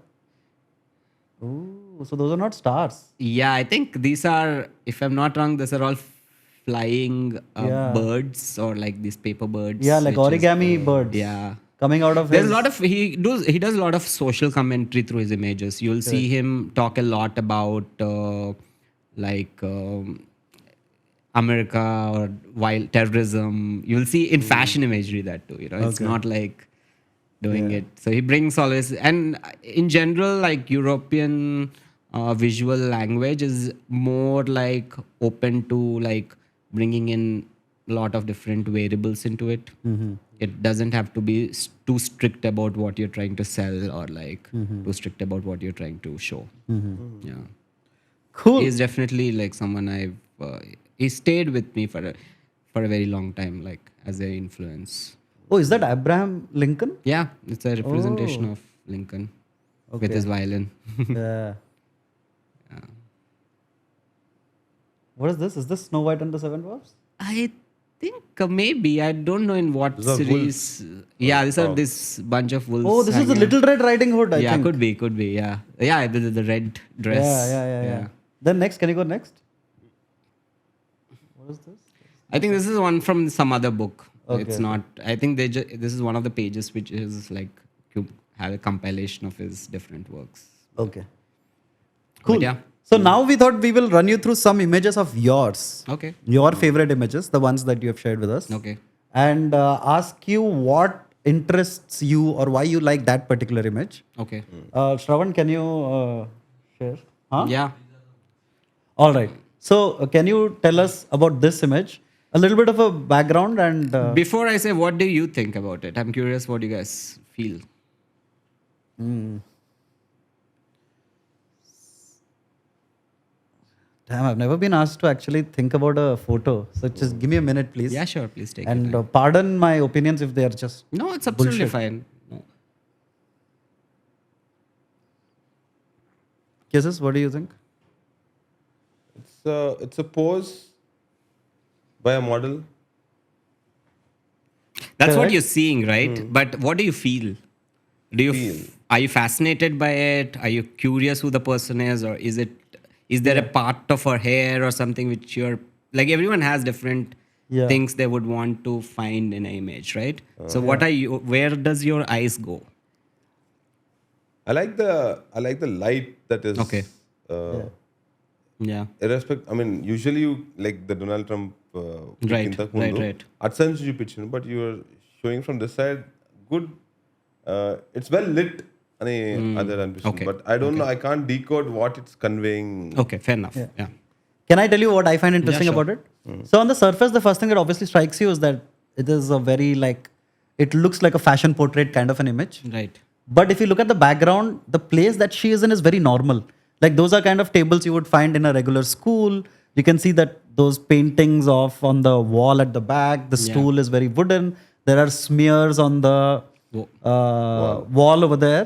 Oh, so those are not stars. Yeah, I think these are, if I'm not wrong, these are all flying birds or like these paper birds. Yeah, like which is- origami birds. Yeah. Coming out of There's his... a lot of he does a lot of social commentary through his images. You'll see him talk a lot about America or wild terrorism. You'll see in fashion imagery that too. It's not like doing it. So he brings always, and in general, like European visual language is more like open to like bringing in a lot of different variables into it. It doesn't have to be too strict about what you're trying to sell or like too strict about what you're trying to show. Yeah. Cool. He's definitely like someone he stayed with me for a very long time, like as an influence. Oh, is that Abraham Lincoln? Yeah, it's a representation of Lincoln with his violin. Yeah. What is this? Is this Snow White and the Seven Dwarfs? I think maybe, I don't know in what These are series. Yeah, these are this bunch of wolves. Oh, this is the Little Red Riding Hood, I Yeah, think. could be. Yeah, the red dress. Yeah. Then next, can you go next? What is this? I think this is one from some other book. It's Okay. not. I think this is one of the pages which is like have a compilation of his different works. Okay. Cool. But yeah. So now we thought we will run you through some images of yours. Okay. Your favorite images, the ones that you have shared with us. Okay. And ask you what interests you or why you like that particular image. Okay. Shravan, can you share? Huh? Yeah. All right. So can you tell us about this image? A little bit of a background and... Before I say, what do you think about it? I'm curious what you guys feel. Damn, I've never been asked to actually think about a photo. So just give me a minute, please. Yeah, sure. Please take your And time. pardon my opinions if they are just... No, it's absolutely bullshit. fine. No. Kisses, what do you think? It's a pose by a model. That's what Correct. you're seeing, right? But what do you feel? Do you Feel. are you fascinated by it? Are you curious who the person is, or is there a part of her hair or something which you're like? Everyone has different Yeah. things they would want to find in an image, right? So what are you? Where does your eyes go? I like the light that is Okay. uh, Yeah. irrespective. I mean, usually you like the Donald Trump Right, ఇంతకు right, ముందు right. అటు side నుంచి చూపించాను, but you're showing from this side good. It's well lit అని అదే అనిపిస్తుంది, okay, but I don't know, I can't decode what it's conveying. Okay. Fair enough. Yeah. Can I tell you what I find interesting sure. about it? So on the surface, the first thing that obviously strikes you is that it is a very like, it looks like a fashion portrait kind of an image. Right. But if you look at the background, the place that she is in is very normal. Like those are kind of tables you would find in a regular school. You can see that those paintings of on the wall at the back. The stool is very wooden. There are smears on the wall over there.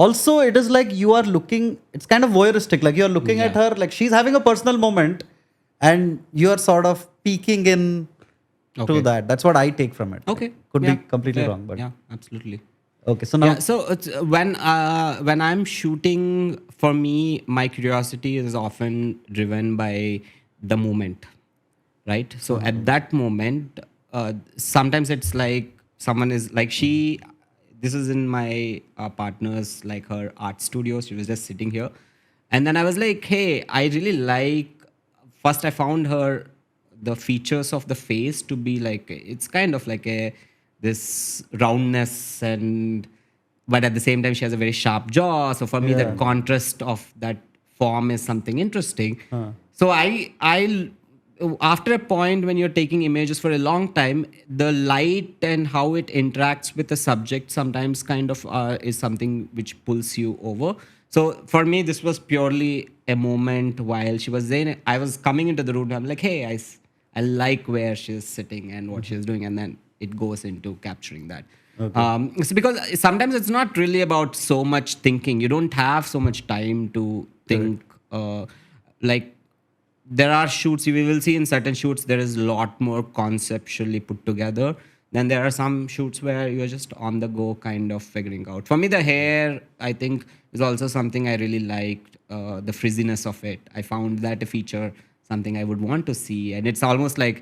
Also, it is like you are looking. It's kind of voyeuristic. Like you are looking at her, like she's having a personal moment, and you are sort of peeking in to Okay. that. That's what I take from it. Okay. Could Yeah. be completely Fair. wrong, but Yeah, absolutely. okay. So now, Yeah, so it's, when I'm shooting, for me, my curiosity is often driven by the moment, right? So at that moment, sometimes it's like someone is like this is in my partner's like her art studio. She was just sitting here, and then I was like, hey, I really like. First, I found her the features of the face to be like it's kind of like this roundness, and but at the same time she has a very sharp jaw. So for me, the contrast of that form is something interesting. So I after a point when you're taking images for a long time, the light and how it interacts with the subject sometimes kind of is something which pulls you over. So for me, this was purely a moment while she was there. I was coming into the room. I'm like, hey, I like where she's sitting and what she's doing, and then it goes into capturing that. It's because sometimes it's not really about so much thinking. You don't have so much time to think. Like there are shoots we will see in certain shoots there is a lot more conceptually put together. Then there are some shoots where you're just on the go kind of figuring out. For me, the hair, I think, is also something I really liked, the frizziness of it. I found that a feature, something I would want to see. And it's almost like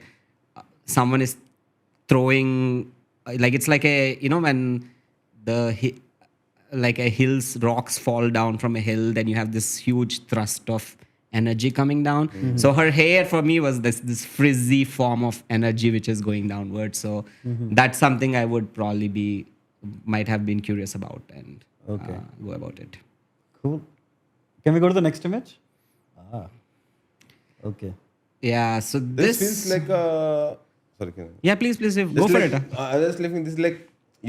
someone is throwing, like it's like a, you know, when like a hill's rocks fall down from a hill, then you have this huge thrust of energy coming down. So her hair for me was this frizzy form of energy which is going downwards. So that's something I would probably might have been curious about and go about it. cool. Can we go to the next image? Okay. Yeah. So This feels like a sorry. yeah, please go This for like, it. I was living this like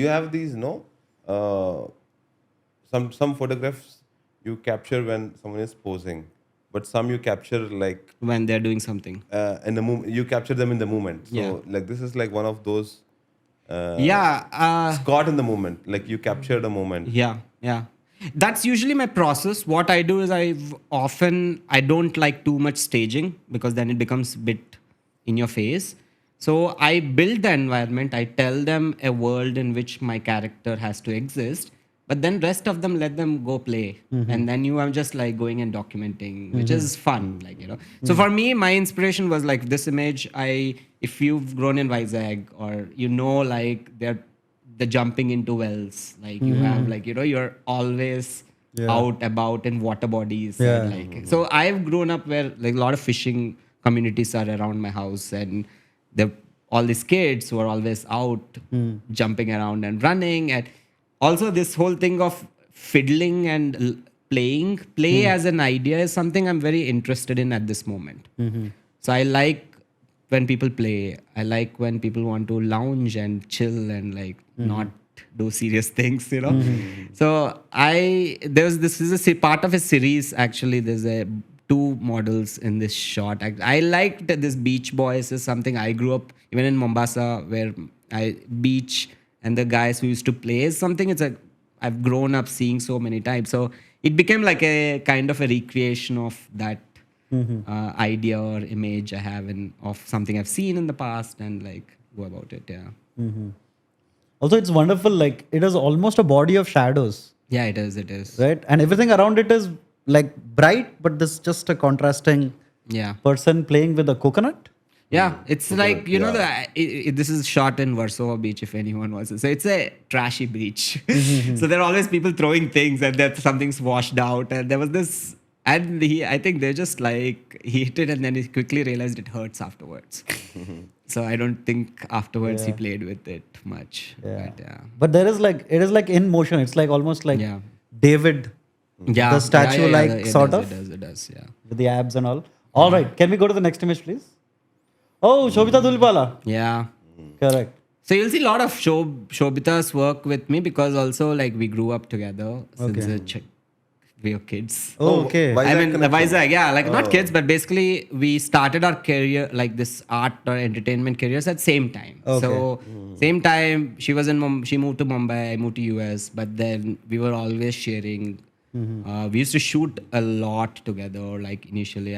you have these some photographs you capture when someone is posing, but some you capture like When they're doing something. in the moment. You capture them in the moment. So Yeah. like this is like one of those Yeah. caught in the moment. Like you capture the moment. Yeah. That's usually my process. What I do is I don't like too much staging because then it becomes a bit in your face. So I build the environment. I tell them a world in which my character has to exist, but then rest of them let them go play. And then you are just like going and documenting, which is fun, like, you know. So for me, my inspiration was like this image. If you've grown in Vizag, or you know, like the jumping into wells, like you have, like, you know, you're always out about in water bodies. Yeah. And like, so I've grown up where like a lot of fishing communities are around my house, and all these kids who are always out jumping around and running. And also this whole thing of fiddling and play as an idea is something I'm very interested in at this moment. So I like when people play. I like when people want to lounge and chill and like not do serious things, you know. So this is a part of a series actually. There's two models in this shot. I liked this Beach Boys is something I grew up even in Mombasa, where beach and the guys who used to play is something. I've grown up seeing so many times. So it became like a kind of a recreation of that idea or image I have of something I've seen in the past and like go about it. Yeah. Also, it's wonderful. Like it is almost a body of shadows, Yeah, it is. It is. right? And everything around it is like bright, but there's just a contrasting Yeah. person playing with a coconut. Yeah, it's like you know yeah. this is shot in Warsaw Beach. If anyone wants to, so it's a trashy beach. So there are always people throwing things, and that something's washed out. And there was this, and I think they just like he hit it, and then he quickly realized it hurts afterwards. So I don't think afterwards he played with it much. Yeah. But yeah, But there is like it is like in motion. It's like almost like Yeah. David, yeah, the statue, like it sort does, of It does. Yeah, with the abs and all. All right, can we go to the next image, please? Oh, Sobhita Dhulipala. yeah. Correct. So you'll see a lot of Shobita's work with me because also like we grew up together since we were kids. Oh, okay. Vizag I mean, the connection. Vizag, yeah, like not kids, but basically we started our career, like this art or entertainment careers at same time. Okay. So same time, she was in she moved to Mumbai, I moved to US, but then we were always sharing. We used to shoot a lot together. Like initially,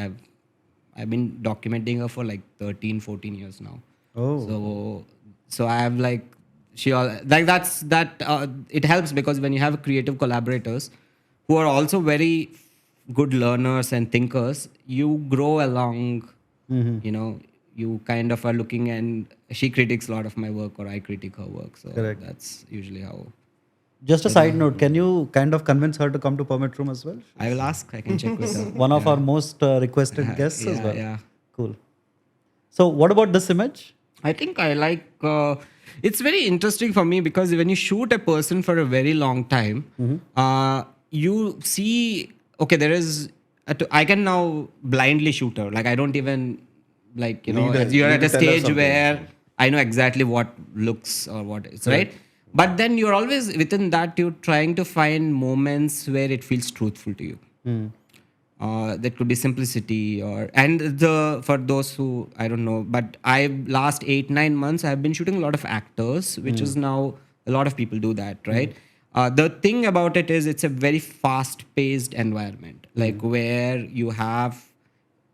I've been documenting her for like 13, 14 years now. Oh. So I have like it helps because when you have creative collaborators who are also very good learners and thinkers, you grow along. You know, you kind of are looking, and she critiques a lot of my work, or I critique her work. So Correct. that's usually how. Just a side note, can you kind of convince her to come to Permit Room as well? I will ask. I can check with her. One of our most requested guests as well. Yeah. Cool. So, what about this image? I think I like. It's very interesting for me because when you shoot a person for a very long time, you see. Okay, there is. I can now blindly shoot her. Like I don't even like you're at a need to tell us stage something. where I know exactly what looks or what is right. But then you're always within that. You're trying to find moments where it feels truthful to you. That could be simplicity for those who I don't know, but last 8-9 months I've been shooting a lot of actors, which is now a lot of people do that, right? The thing about it is it's a very fast-paced environment, like where you have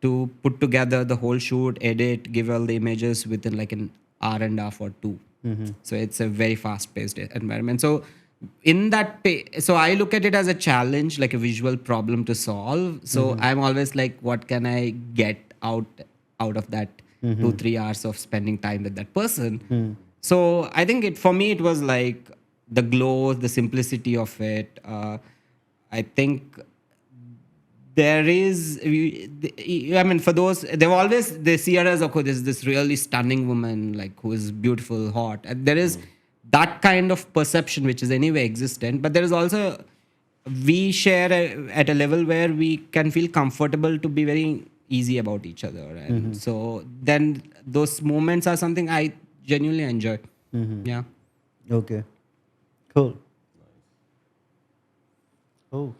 to put together the whole shoot, edit, give all the images within like an hour and a half or two. So it's a very fast-paced environment. So in that so I look at it as a challenge, like a visual problem to solve. So I'm always like, what can I get out of that 2-3 hours of spending time with that person? So I think for me it was like the glow, the simplicity of it. I think there is, I mean, for those, they see her as, okay, there's this really stunning woman, like who is beautiful, hot. And there is that kind of perception, which is anyway existent. But there is also, we share at a level where we can feel comfortable to be very easy about each other. And so then those moments are something I genuinely enjoy. Yeah. Okay. Cool. Oh.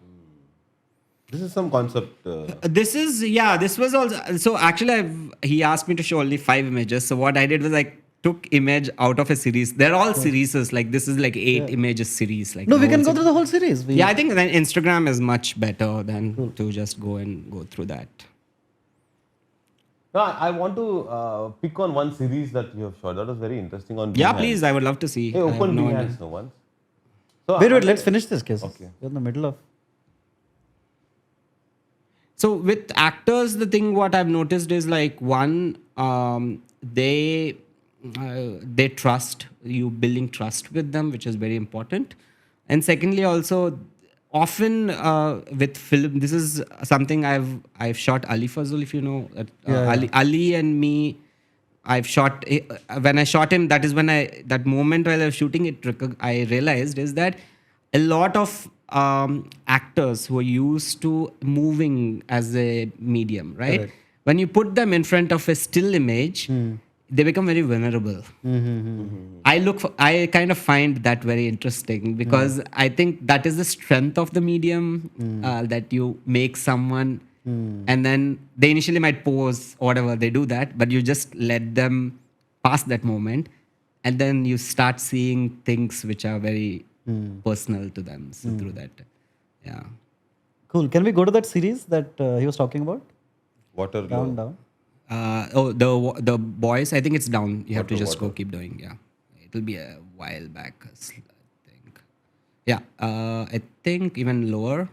This is some concept. This was also, so actually he asked me to show only 5 images. So what I did was I took image out of a series. They're all series, like this is like 8 images series. Like No, the we whole can go series. through the whole series. Yeah, I think then Instagram is much better than to just go through that. No, I want to pick on one series that you have shot. That was very interesting on. Yeah, Behance. please, I would love to see. Hey, I have open no Behance idea. no once. So Wait, let's finish this case. Okay. We're in the middle of. So with actors, the thing what I've noticed is like one, they trust you, building trust with them, which is very important. And secondly, also often with film, this is something I've shot Ali Fazul, if you know Ali and me. I've shot when I shot him. That is when that moment while I was shooting it, I realized is that a lot of actors who are used to moving as a medium, right? Correct. When you put them in front of a still image, they become very vulnerable. I kind of find that very interesting because I think that is the strength of the medium, that you make someone and then they initially might pose or whatever, they do that, but you just let them pass that moment and then you start seeing things which are very personal to them. So through that, yeah. Cool. Can we go to that series that he was talking about? Waterloo. Down. The boys, I think it's down. You have to just go keep doing. Yeah, it'll be a while back. I think. Yeah, I think even lower.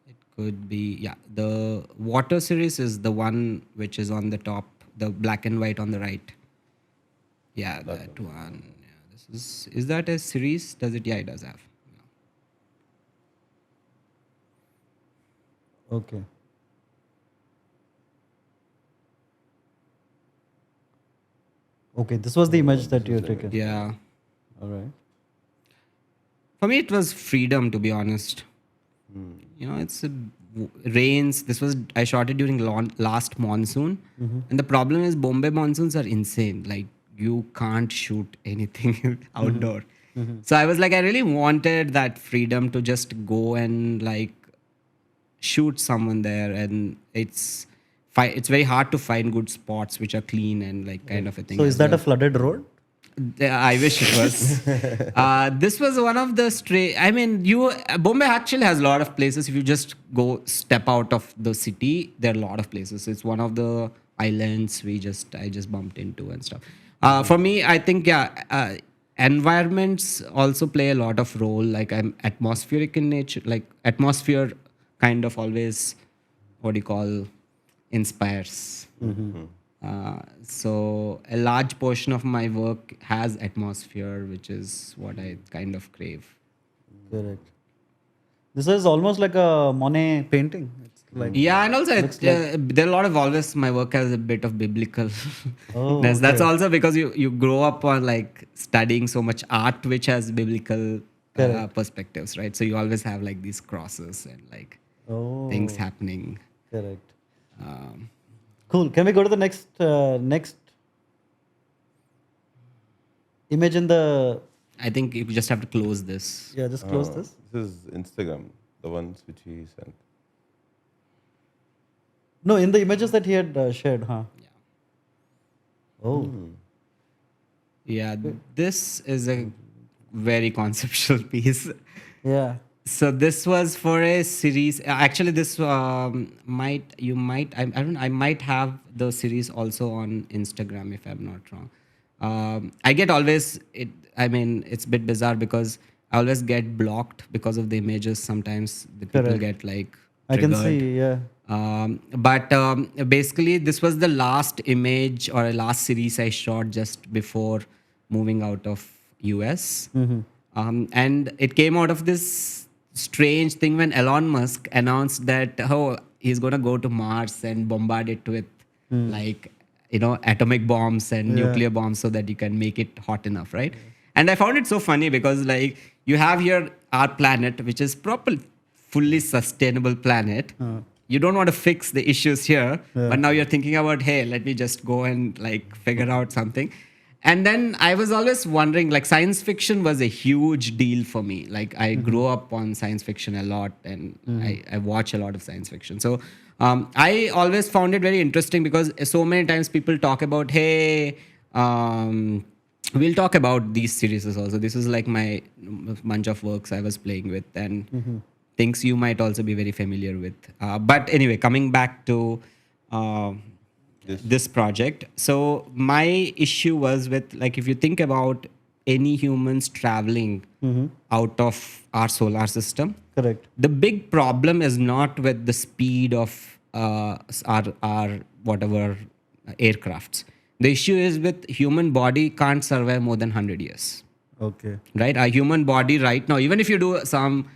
It could be. Yeah, the water series is the one which is on the top. The black and white on the right. Yeah, that one. Yeah, this is that a series? Does it? Yeah, it does have. Okay. Okay, this was the image that you had taken. Yeah. All right. For me, it was freedom, to be honest. You know, rains. This was I shot it during last monsoon, and the problem is Bombay monsoons are insane. Like you can't shoot anything outdoor. So I was like, I really wanted that freedom to just go and like shoot someone there, and it's very hard to find good spots which are clean and like kind of a thing. So is as that well. a flooded road? I wish it was. This was one of the I mean, Bombay actually has a lot of places. If you just go step out of the city, there are a lot of places. It's one of the islands I just bumped into and stuff. For me, I think environments also play a lot of role. Like I'm atmospheric in nature. Like atmosphere kind of always, what do you call, inspires. So a large portion of my work has atmosphere, which is what I kind of crave. Correct. This is almost like a Monet painting. It's like Yeah, and also there are a lot of always my work has a bit of biblical. Oh, That's also because you grow up on like studying so much art which has biblical perspectives, right? So you always have like these crosses and like things happening. Correct. Cool. Can we go to the next image in the? I think you just have to close this. Yeah, just close this. This is Instagram, the ones which he sent. No, in the images that he had shared, huh? Yeah. Oh. Yeah, this is a very conceptual piece. Yeah. So this was for a series. Actually, this I might have the series also on Instagram if I'm not wrong. I get always it. I mean, it's a bit bizarre because I always get blocked because of the images. Sometimes the people get like I can triggered. see. Yeah. But basically, this was the last image or a last series I shot just before moving out of US. And it came out of this strange thing when Elon Musk announced that he's going to go to Mars and bombard it with like, you know, atomic bombs and nuclear bombs so that you can make it hot enough, right? And I found it so funny because like you have here our planet, which is fully sustainable planet. You don't want to fix the issues here, but now you're thinking about, hey, let me just go and like figure out something. And then I was always wondering, like science fiction was a huge deal for me. Like I grew up on science fiction a lot, and I watch a lot of science fiction. So I always found it very interesting because so many times people talk about, hey, we'll talk about these series also. This is like my bunch of works I was playing with, and things you might also be very familiar with. But anyway, coming back to this project. So my issue was with, like, if you think about any humans traveling out of our solar system, Correct. the big problem is not with the speed of our whatever aircrafts. The issue is with human body can't survive more than 100 years. Okay. Right? Our human body right now, even if you do some,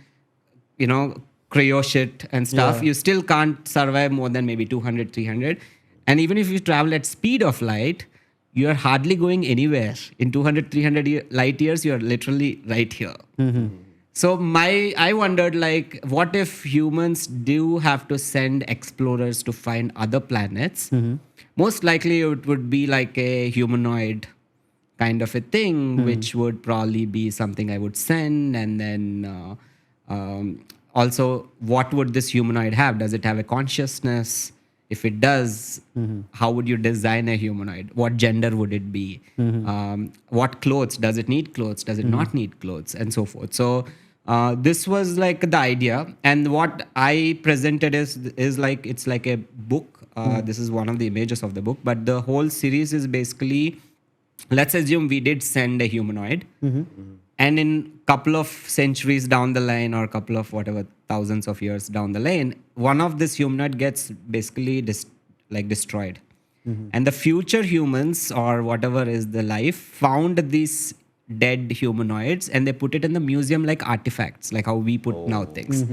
you know, cryo shit and stuff, you still can't survive more than maybe 200, 300. And even if you travel at speed of light, you are hardly going anywhere. In 200, 300 light years, you are literally right here. So I wondered, like, what if humans do have to send explorers to find other planets? Most likely it would be like a humanoid kind of a thing, which would probably be something I would send. And then also, what would this humanoid have? Does it have a consciousness? If it does, how would you design a humanoid? What gender would it be? What clothes? Does it need clothes? Does it not need clothes? And so forth. So This was like the idea, and what I presented is like it's like a book. This is one of the images of the book, but the whole series is basically, let's assume we did send a humanoid, and in couple of centuries down the line, or couple of whatever thousands of years down the lane, one of this humanoid gets basically destroyed. And the future humans or whatever is the life found these dead humanoids, and they put it in the museum like artifacts, like how we put now things.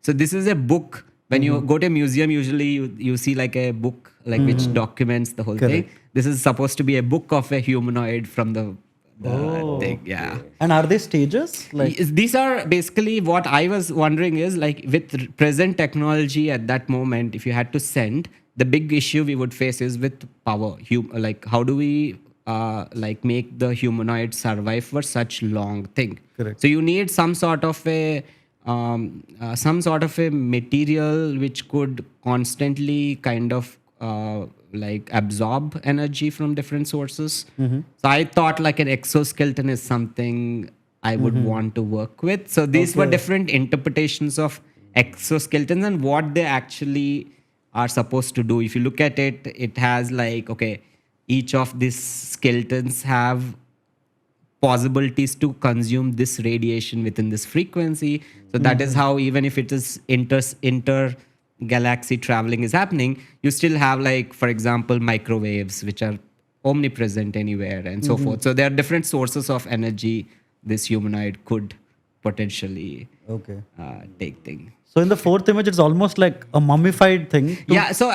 So this is a book. When you go to a museum, usually you see like a book like which documents the whole thing. This is supposed to be a book of a humanoid from the thing. Yeah. And are they stages? Like These are basically what I was wondering is like with present technology at that moment, if you had to send, the big issue we would face is with power. Like how do we like make the humanoid survive for such long thing? Correct. So you need some sort of a material which could constantly kind of like absorb energy from different sources. So I thought like an exoskeleton is something I would want to work with. So these were different interpretations of exoskeletons and what they actually are supposed to do. If you look at it, it has like, okay, each of these skeletons have possibilities to consume this radiation within this frequency. So that is how, even if it is inter galaxy traveling is happening, you still have like, for example, microwaves, which are omnipresent anywhere and so forth. So there are different sources of energy this humanoid could potentially take thing. So in the fourth image, it's almost like a mummified thing. Yeah. So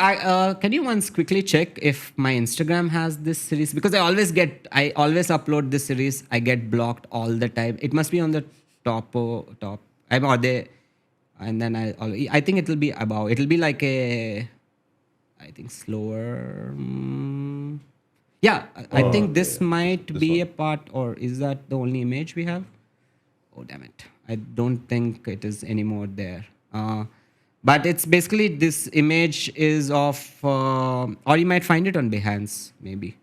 can you once quickly check if my Instagram has this series? Because I always upload this series. I get blocked all the time. It must be on the top. Or they, and then I think it'll be above. It'll be like I think slower. Yeah. I think this might be a part, or is that the only image we have? Oh, damn it. I don't think it is anymore there. But it's basically this image is of, or you might find it on Behance, maybe.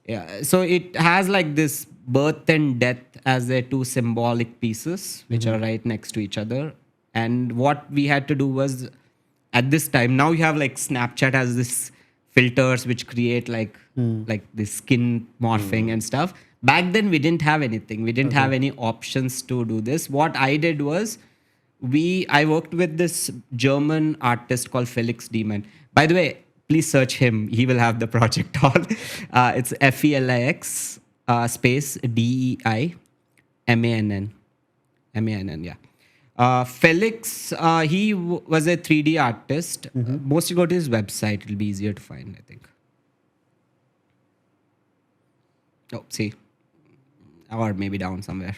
Yeah. So it has like this birth and death as the two symbolic pieces, which are right next to each other. And what we had to do was, at this time, now you have like Snapchat has this filters which create like this skin morphing and stuff. Back then we didn't have anything. We didn't have any options to do this. What I did was, I worked with this German artist called Felix Diemann. By the way, please search him. He will have the project on. It's Felix space DEIMANN. MANN, yeah. Felix, he was a 3D artist. Mostly go to his website. It'll be easier to find, I think. Oh, see. Or maybe down somewhere.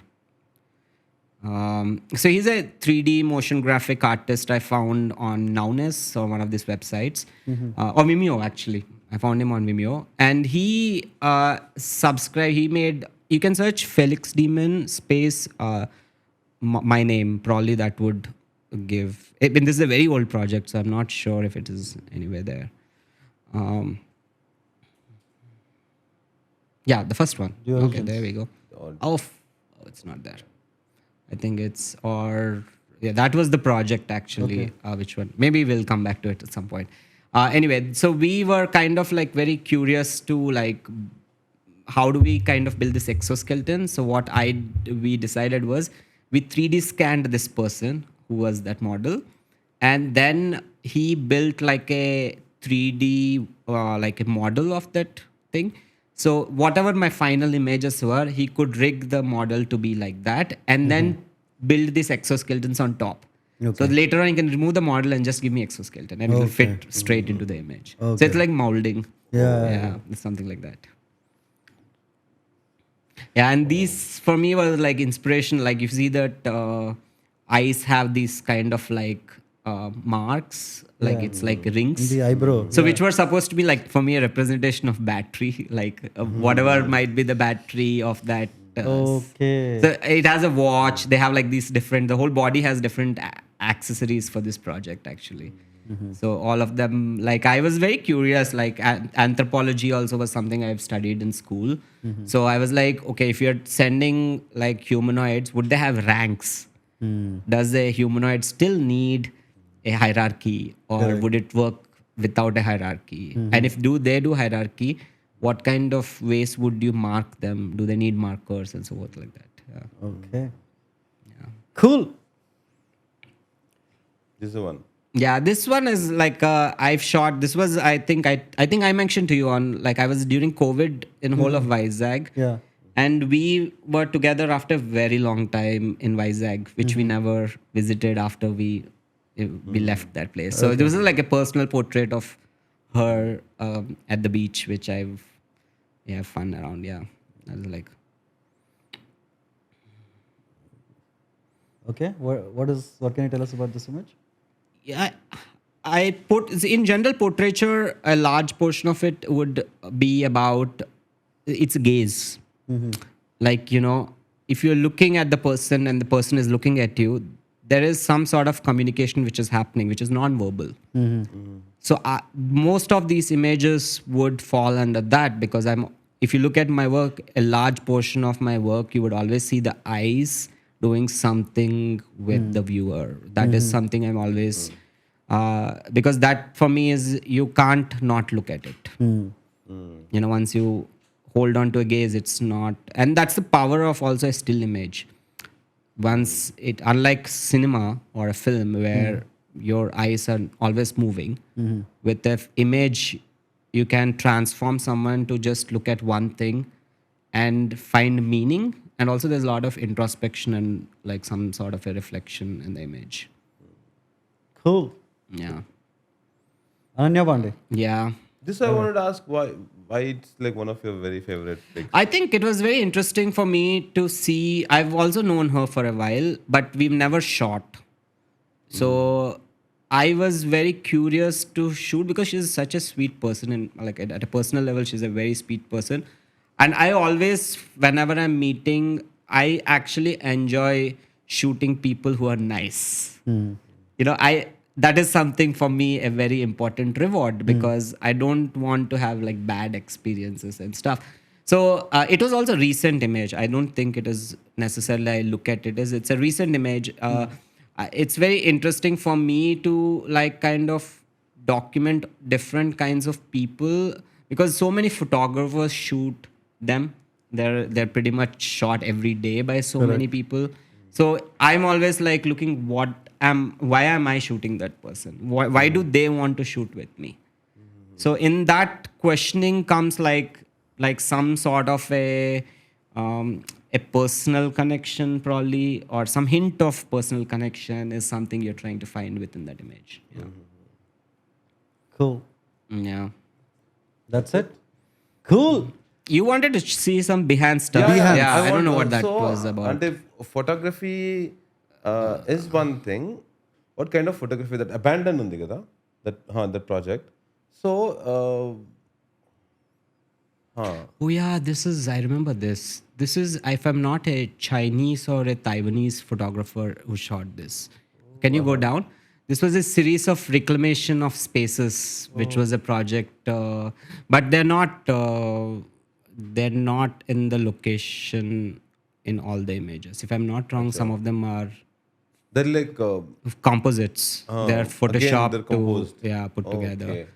So he's a 3D motion graphic artist I found on Nowness, or one of these websites, or Vimeo actually. I found him on Vimeo, and he he made. You can search Felix Demon space my name. Probably that would give. I mean, this is a very old project, so I'm not sure if it is anywhere there. Yeah, the first one. Okay, there we go. Oh, it's not there. I think it's, or yeah, that was the project actually. Which one? Maybe we'll come back to it at some point. Anyway, so we were kind of like very curious to like, how do we kind of build this exoskeleton? So what we decided was, we 3D scanned this person who was that model, and then he built like a 3D like a model of that thing. So whatever my final images were, he could rig the model to be like that, and then build these exoskeletons on top. So later on, you can remove the model and just give me exoskeleton, and it will fit straight into the image. So it's like molding. Yeah, it's something like that. Yeah, and these for me was like inspiration. Like you see that eyes have these kind of like marks, like it's like rings. The eyebrow. So which were supposed to be like, for me, a representation of battery, like whatever might be the battery of that. So it has a watch. They have like these different, the whole body has different accessories for this project actually. So all of them, like I was very curious, like anthropology also was something I've studied in school. So I was like, okay, if you're sending like humanoids, would they have ranks? Does a humanoid still need a hierarchy, or would it work without a hierarchy? And if they do hierarchy, what kind of ways would you mark them? Do they need markers and so forth like that? Yeah. Okay. Cool. This is the one. Yeah, this one is like I've shot. This was I think I mentioned to you on, like, I was during COVID in whole of Vizag. Yeah. And we were together after a very long time in Vizag, which we never visited after we left that place. So this was like a personal portrait of her at the beach, which I've fun around. Yeah, I was like, Okay. What can you tell us about this image? yeah, I put in general portraiture, a large portion of it would be about its gaze. Like, if you're looking at the person and the person is looking at you, there is some sort of communication which is happening, which is non-verbal. So most of these images would fall under that, because if you look at my work, a large portion of my work, you would always see the eyes doing something with the viewer. That is something I'm always, because that for me is, you can't not look at it. Once you hold on to a gaze, it's not, and that's the power of also a still image. Once unlike cinema or a film where your eyes are always moving, with the image, you can transform someone to just look at one thing and find meaning. And also there's a lot of introspection and like some sort of a reflection in the image. Cool. Yeah. Ananya Pandey. Yeah. This I wanted to ask why it's like one of your very favorite picks. I think it was very interesting for me to see. I've also known her for a while, but we've never shot. So I was very curious to shoot, because she's such a sweet person, and like at a personal level, she's a very sweet person. And I always, whenever I'm meeting, I actually enjoy shooting people who are nice. That is something for me, a very important reward, because I don't want to have like bad experiences and stuff. So it was also a recent image. I don't think it is necessarily, I look at it as it's a recent image. It's very interesting for me to like kind of document different kinds of people, because so many photographers shoot them. They're pretty much shot every day by so many people. So I'm always like looking, why am I shooting that person? Why do they want to shoot with me? So in that questioning comes like some sort of a personal connection, probably, or some hint of personal connection is something you're trying to find within that image. Yeah. Cool. Yeah. That's it. Cool. You wanted to see some behind stuff. Yeah, I don't know what that so, was about. And if photography is one thing, what kind of photography? That abandoned undi kada, that project. So, Oh yeah, I remember this. This is, if I'm not a Chinese or a Taiwanese photographer who shot this. Can you go down? This was a series of reclamation of spaces, which was a project, but they're not in the location in all the images. If I'm not wrong, some of them are they're like composites. They're photoshopped they're composed. put together. Okay.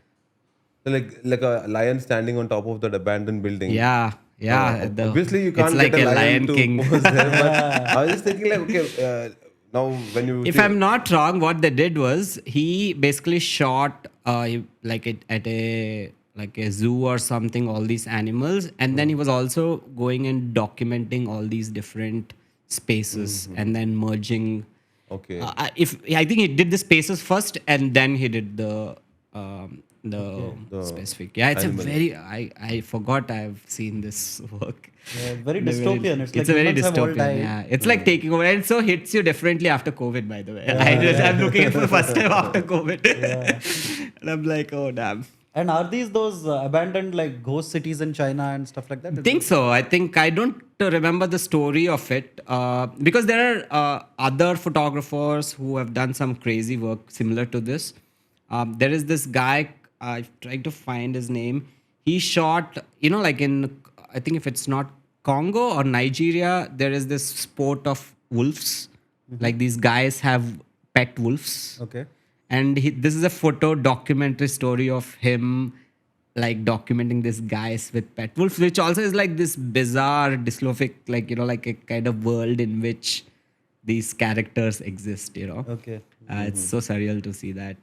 They're like a lion standing on top of that abandoned building. Yeah. Obviously, you can't it's like get a lion Lion to King. pose there. But I was just thinking, like, okay, now when you If I'm not wrong, what they did was he basically shot like at a zoo or something, all these animals, and then he was also going and documenting all these different spaces and then merging. okay, I think he did the spaces first and then he did the specific. Yeah, it's animal. a very I forgot I've seen this work. Very dystopian. It's like a very humans have all dystopian. died. Yeah, it's like taking over, and so hits you differently after COVID. By the way, I'm looking at it for the first time after COVID, and I'm like, oh damn. And are these those abandoned like ghost cities in China and stuff like that? I think so. I think I don't remember the story of it because there are other photographers who have done some crazy work similar to this. There is this guy, I'm trying to find his name. He shot, like in, I think if it's not Congo or Nigeria, there is this sport of wolves. Like these guys have pet wolves. Okay. And this is a photo documentary story of him like documenting these guys with pet wolves, which also is like this bizarre dystopic, like like a kind of world in which these characters exist. Okay. It's so surreal to see that.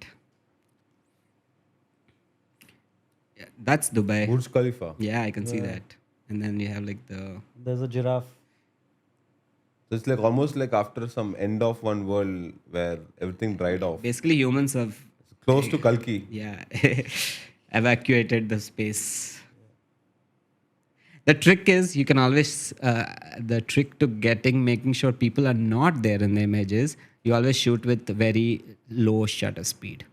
Yeah, that's Dubai. Burj Khalifa. Yeah, I can see that. And then you have like the There's a giraffe. So it's like almost like after some end of one world where everything dried off. basically humans have Close to Kalki. evacuated the space. The trick is you can always the trick to making sure people are not there in the images. You always shoot with very low shutter speed.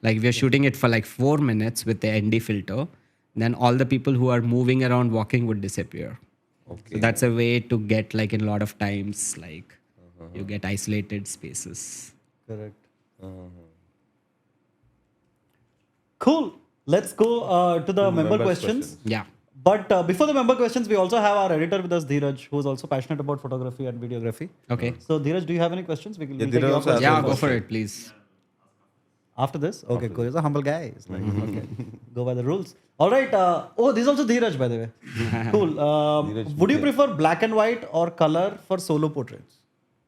Like if you're shooting it for like 4 minutes with the ND filter, then all the people who are moving around walking would disappear. Okay. So that's a way to get like in a lot of times like you get isolated spaces. Correct. Cool. Let's go to the member members' questions. Yeah. But before the member questions, we also have our editor with us, Dheeraj, who is also passionate about photography and videography. Okay. So, Dheeraj, do you have any questions? We'll take Dheeraj your also has questions Yeah, a go first. for it, please. After this? Okay, cool. He's a humble guy. It's like, okay. Go by the rules. All right. Oh, this is also Dheeraj, by the way. Cool. Would you prefer black and white or color for solo portraits?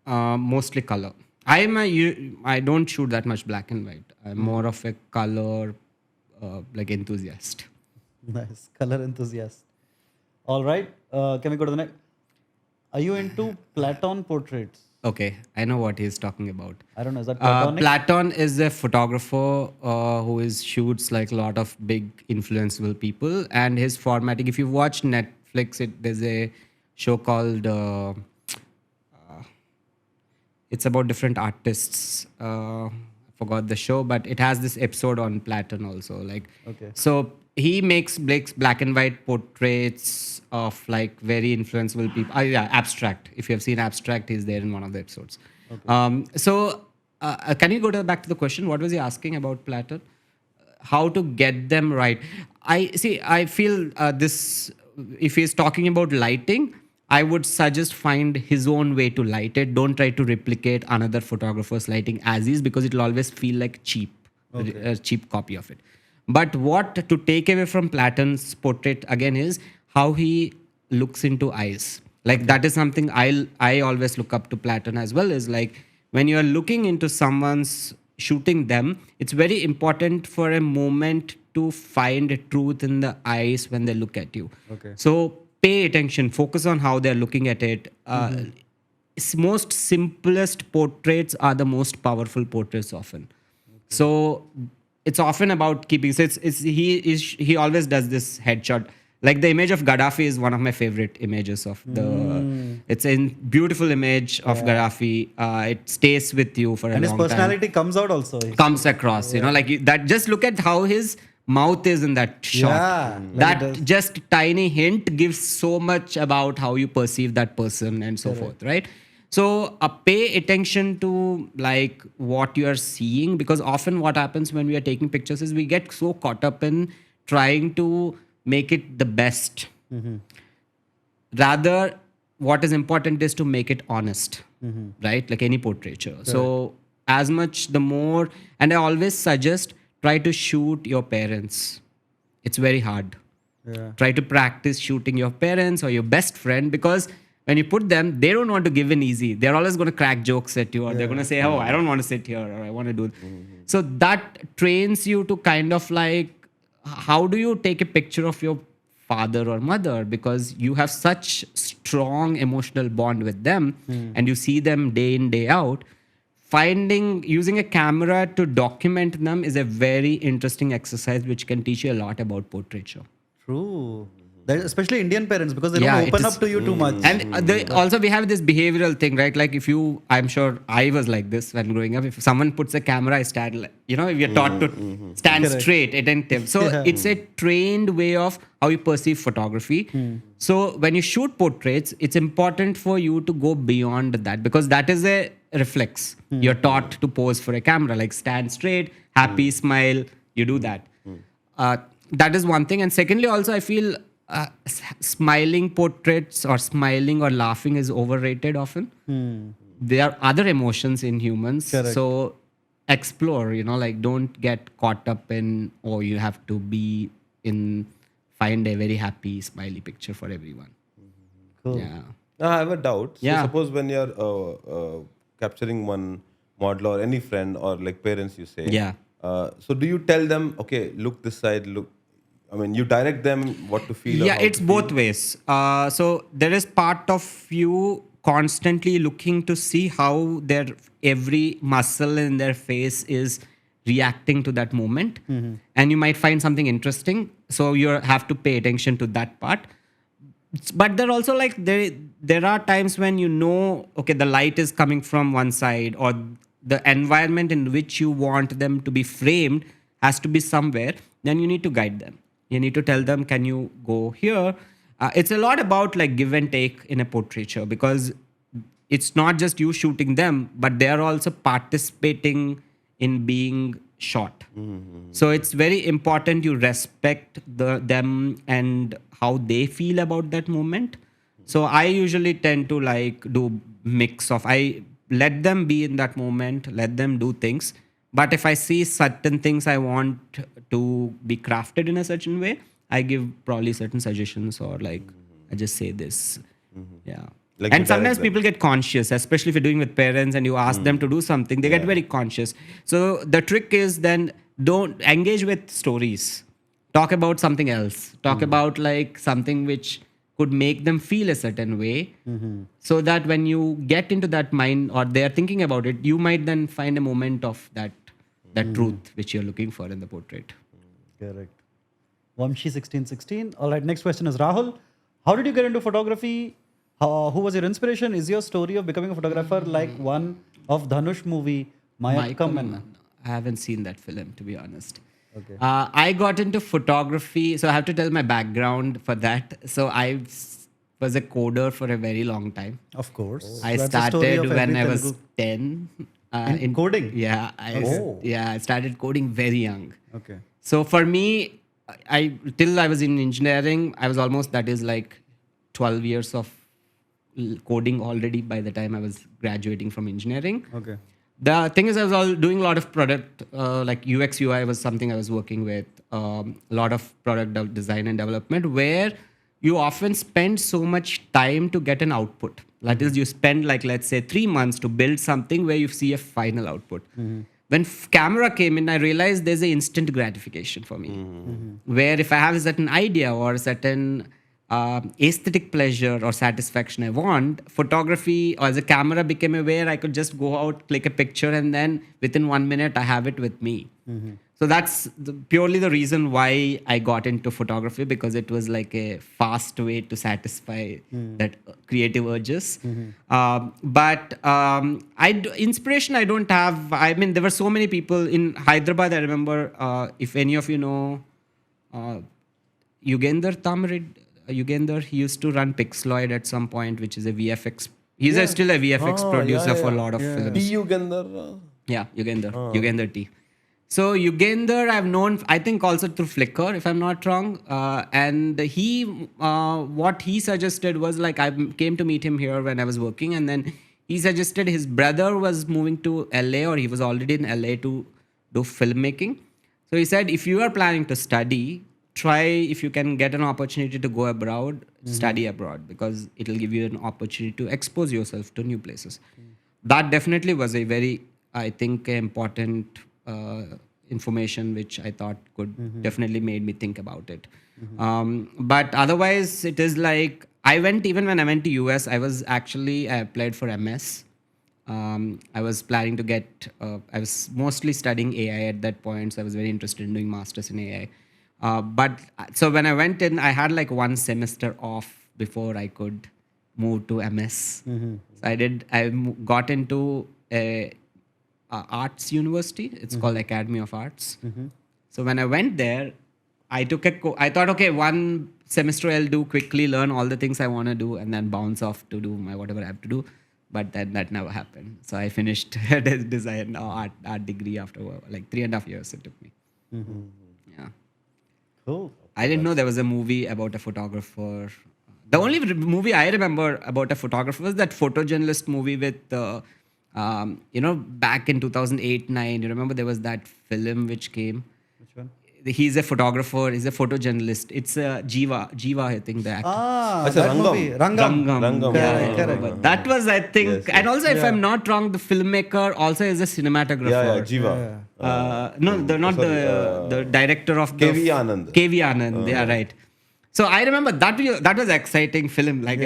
Mostly color. I don't shoot that much black and white. I'm more of a color like enthusiast. Nice. Color enthusiast. All right. Can we go to the next? Are you into Platon portraits? Okay, I know what he's talking about. I don't know. Is that Platonic? Platon is a photographer who shoots like a lot of big influential people, and his formatting. If you watch Netflix, there's a show called it's about different artists. I forgot the show, but it has this episode on Platon also. Like, Okay. so he makes black and white portraits of like very influential people. Yeah, abstract. If you have seen abstract, he's there in one of the episodes. So can you go back to the question? What was he asking about Platon? How to get them right? I feel this. If he's talking about lighting, I would suggest find his own way to light it. Don't try to replicate another photographer's lighting as is, because it'll always feel like a cheap copy of it. But what to take away from Platon's portrait again is how he looks into eyes. Like that is something I always look up to Platon as well, is like when you are looking into someone's shooting them, it's very important for a moment to find a truth in the eyes when they look at you. Okay. So pay attention, focus on how they're looking at it. Most simplest portraits are the most powerful portraits often. So it's often about keeping. So he always does this headshot. Like the image of Gaddafi is one of my favorite images of the. It's a beautiful image of Gaddafi. It stays with you for a And his long time. personality comes out also. Comes across, that. Just look at how his mouth is in that shot. Yeah, like it That does. just tiny hint gives so much about how you perceive that person and so forth, right? So pay attention to like what you are seeing, because often what happens when we are taking pictures is we get so caught up in trying to make it the best. Rather, what is important is to make it honest, right? Like any portraiture. So as much the more, and I always suggest try to shoot your parents. It's very hard. Yeah. Try to practice shooting your parents or your best friend, because when you put them, they don't want to give in easy. They're always going to crack jokes at you, or they're going to say, oh, I don't want to sit here, or I want to do. So that trains you to kind of like, how do you take a picture of your father or mother? Because you have such strong emotional bond with them and you see them day in, day out. Using a camera to document them is a very interesting exercise which can teach you a lot about portraiture. True. Especially Indian parents, because they Yeah, don't open it up is- to you too much. And also we have this behavioral thing, right? Like I'm sure I was like this when growing up. If someone puts a camera, I stand like, we are taught to stand straight, attentive. So it's a trained way of how you perceive photography. So when you shoot portraits, it's important for you to go beyond that, because that is reflex. You're taught to pose for a camera, like stand straight, happy, smile. You do that. That is one thing. And secondly, also I feel smiling portraits or smiling or laughing is overrated often. There are other emotions in humans. Correct. So explore, like don't get caught up in, oh, you have to be in, find a very happy, smiley picture for everyone. Cool. Yeah. I have a doubt. So Yeah. suppose when you're capturing one model or any friend or like parents, you say. Yeah. So do you tell them, okay, look this side, look. I mean, you direct them what to feel. or Yeah, how it's to both feel? ways. So there is part of you constantly looking to see how their every muscle in their face is reacting to that moment, and you might find something interesting. So you have to pay attention to that part. But there also like there are times when okay, the light is coming from one side, or the environment in which you want them to be framed has to be somewhere. Then you need to guide them. You need to tell them, can you go here? It's a lot about like give and take in a portraiture, because it's not just you shooting them, but they are also participating in being shot. So it's very important you respect them and how they feel about that moment. So I usually tend to like do mix of, I let them be in that moment, let them do things. But if I see certain things I want to be crafted in a certain way, I give probably certain suggestions, or like I just say this. Yeah. Like you And sometimes direct them. people get conscious, especially if you're doing with parents and you ask them to do something, they get very conscious. So the trick is then don't engage with stories. Talk about something else. Talk about like something which could make them feel a certain way, so that when you get into that mind or they're thinking about it, you might then find a moment of that truth which you're looking for in the portrait. Correct. Vamshi 1616. All right. Next question is Rahul. How did you get into photography? Who was your inspiration? Is your story of becoming a photographer like one of Dhanush movie Mayakam? I haven't seen that film, to be honest. Okay. I got into photography, so I have to tell my background for that. So I was a coder for a very long time. Of course. I That's the story started of when every I was Telugu. 10. In coding? Yeah, I started coding very young. Okay. So for me, till I was in engineering, I was almost, that is like 12 years of coding already by the time I was graduating from engineering. Okay. The thing is, I was doing a lot of product, like UX, UI was something I was working with, a lot of product design and development, where you often spend so much time to get an output. That is, you spend like, let's say 3 months to build something where you see a final output. When camera came in, I realized there's an instant gratification for me, where if I have a certain idea or a certain aesthetic pleasure or satisfaction I want, photography or as a camera became a way I could just go out, click a picture, and then within 1 minute I have it with me. So that's purely the reason why I got into photography, because it was like a fast way to satisfy that creative urges. Inspiration I don't have. I mean, there were so many people in Hyderabad. I remember, if any of you know Uganda Tamrid. Uganda, he used to run Pixeloid at some point, which is a VFX. He's still a VFX producer for a lot of films. T. Uganda. Yeah, Uganda T. So Uganda, I've known, I think also through Flickr, if I'm not wrong. And he, what he suggested was like, I came to meet him here when I was working, and then he suggested his brother was moving to LA, or he was already in LA to do filmmaking. So he said, if you are planning to study, try if you can get an opportunity to go abroad, study abroad, because it will give you an opportunity to expose yourself to new places. That definitely was a very, I think, important information which I thought could definitely made me think about it. But otherwise, it is like, even when I went to US, I applied for MS. I was planning to get, I was mostly studying AI at that point, so I was very interested in doing masters in AI. So when I went in, I had like 1 semester off before I could move to MS. So I got into a arts university. It's called Academy of Arts. So when I went there, I took I thought, okay, 1 semester I'll do quickly, learn all the things I want to do, and then bounce off to do whatever I have to do. but then that never happened. So I finished design art degree after like 3.5 years it took me. Yeah. Cool. I didn't know there was a movie about a photographer. The only movie I remember about a photographer was that photojournalist movie with, back in 2008-9. You remember there was that film which came? Which one? He's a photographer. He's a photojournalist. It's Jiva, I think the actor. That Rangam. movie. Rangam. Rangam. Correct. That was, I think, Yes, and also, if Yeah. I'm not wrong, the filmmaker also is a cinematographer. Jiva. No, the director of the KV Anand. KV Anand, yeah, right. So I remember that was exciting film. Like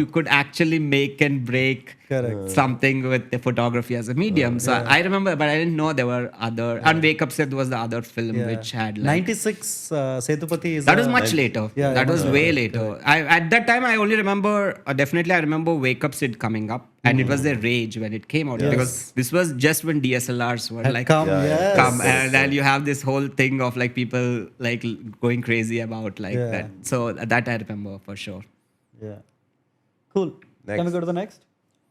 you could actually make and break Correct. something with the photography as a medium. So I remember, but I didn't know there were other. And Wake Up Sid was the other film which had like 96 Setupati is that was a- much later. Yeah, that yeah. was way later. At that time, I only remember, definitely I remember Wake Up Sid coming up. And it was a rage when it came out. Yes. Because this was just when DSLRs were Had like come, yes. come. And then you have this whole thing of like people like going crazy about like Yeah. that. So that I remember for sure. Yeah. Cool. Can we Next. go to the next?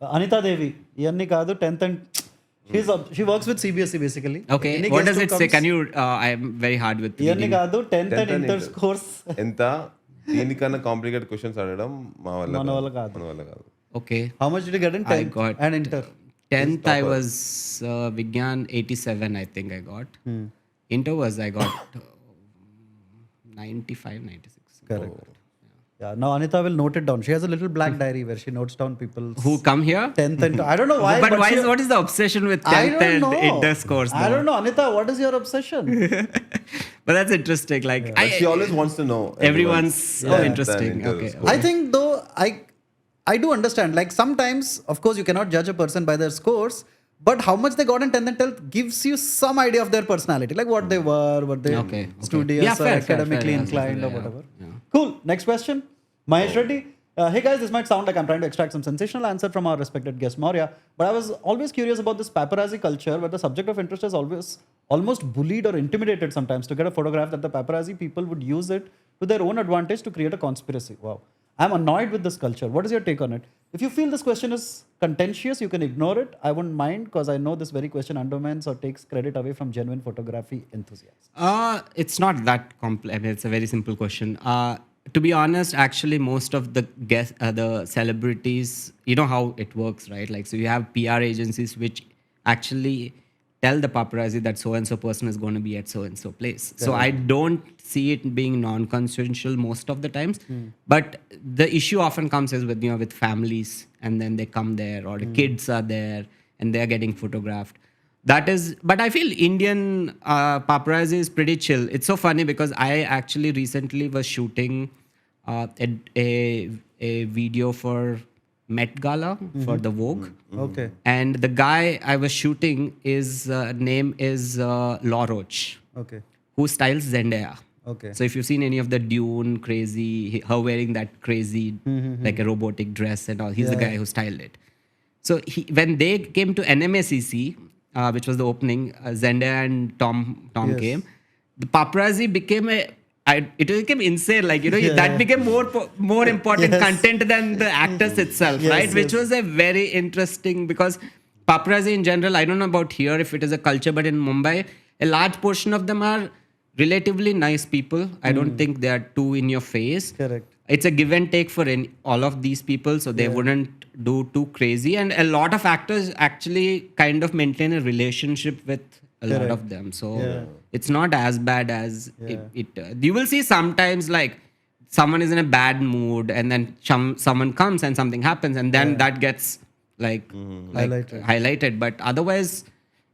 Anita Devi. Iyanni kaadu 10th and she works with CBSE basically. Okay. Any What guest does who it say? comes- Can you, I'm very hard with Iyanni reading. kaadu 10th and 10th and inter inter. course. ఎంత దీనికన్నా complicated questions అడగడం మన వల్ల కాదు. మన వల్ల కాదు. Okay. How much did you get in I 10th got and inter? 10th I was Vigyan 87 I think I got. Inter was I got 95, 96. Correct. Yeah. Now Anita will note it down. She has a little black diary where she notes down people's Who come here? 10th and I don't know why. but why she- what is the obsession with I 10th don't and know. inter scores? I don't know. Anita, what is your obsession? But that's interesting. Like But she always wants to know everyone's so tenth and interesting. inter Okay. score. I think though I do understand. Like sometimes, of course, you cannot judge a person by their scores, but how much they got in 10th and 12th gives you some idea of their personality, like what they were they Okay. studious Yeah, or fair, academically yeah, inclined or yeah, whatever. yeah. Cool. Next question. Mahesh Reddy. Hey guys, this might sound like I'm trying to extract some sensational answer from our respected guest Mourya, but I was always curious about this paparazzi culture where the subject of interest is always almost bullied or intimidated sometimes to get a photograph that the paparazzi people would use it to their own advantage to create a conspiracy. Wow. I'm annoyed with this culture. What is your take on it? If you feel this question is contentious, you can ignore it. I wouldn't mind because I know this very question undermines or takes credit away from genuine photography enthusiasts. It's not that complex. I mean, it's a very simple question. To be honest, actually, most of the the celebrities, you know how it works, right? Like, so you have PR agencies which actually tell the paparazzi that so and so person is going to be at so and so place. So I don't see it being non-consensual most of the times. But the issue often comes is with with families, and then they come there, or the kids are there, and they are getting photographed. That is, but I feel Indian paparazzi is pretty chill. It's so funny because I actually recently was shooting a video for Met Gala for the Vogue. Okay. And the guy I was shooting is name is Law Roach, Okay. who styles Zendaya. Okay. So if you've seen any of the Dune crazy, her wearing that crazy like a robotic dress and all, he's the guy who styled it. So when they came to NMACC, which was the opening, Zendaya and Tom Yes. came. The paparazzi became it became insane. Like that became more important Yes. content than the actors itself, Yes, right? Which yes. was a very interesting because paparazzi in general, I don't know about here if it is a culture, but in Mumbai, a large portion of them are relatively nice people. I don't think they are too in your face. Correct. It's a give and take for all of these people, so they wouldn't do too crazy. And a lot of actors actually kind of maintain a relationship with a lot of them. So it's not as bad as it you will see sometimes like someone is in a bad mood and then someone comes and something happens and then that gets like highlighted. But otherwise,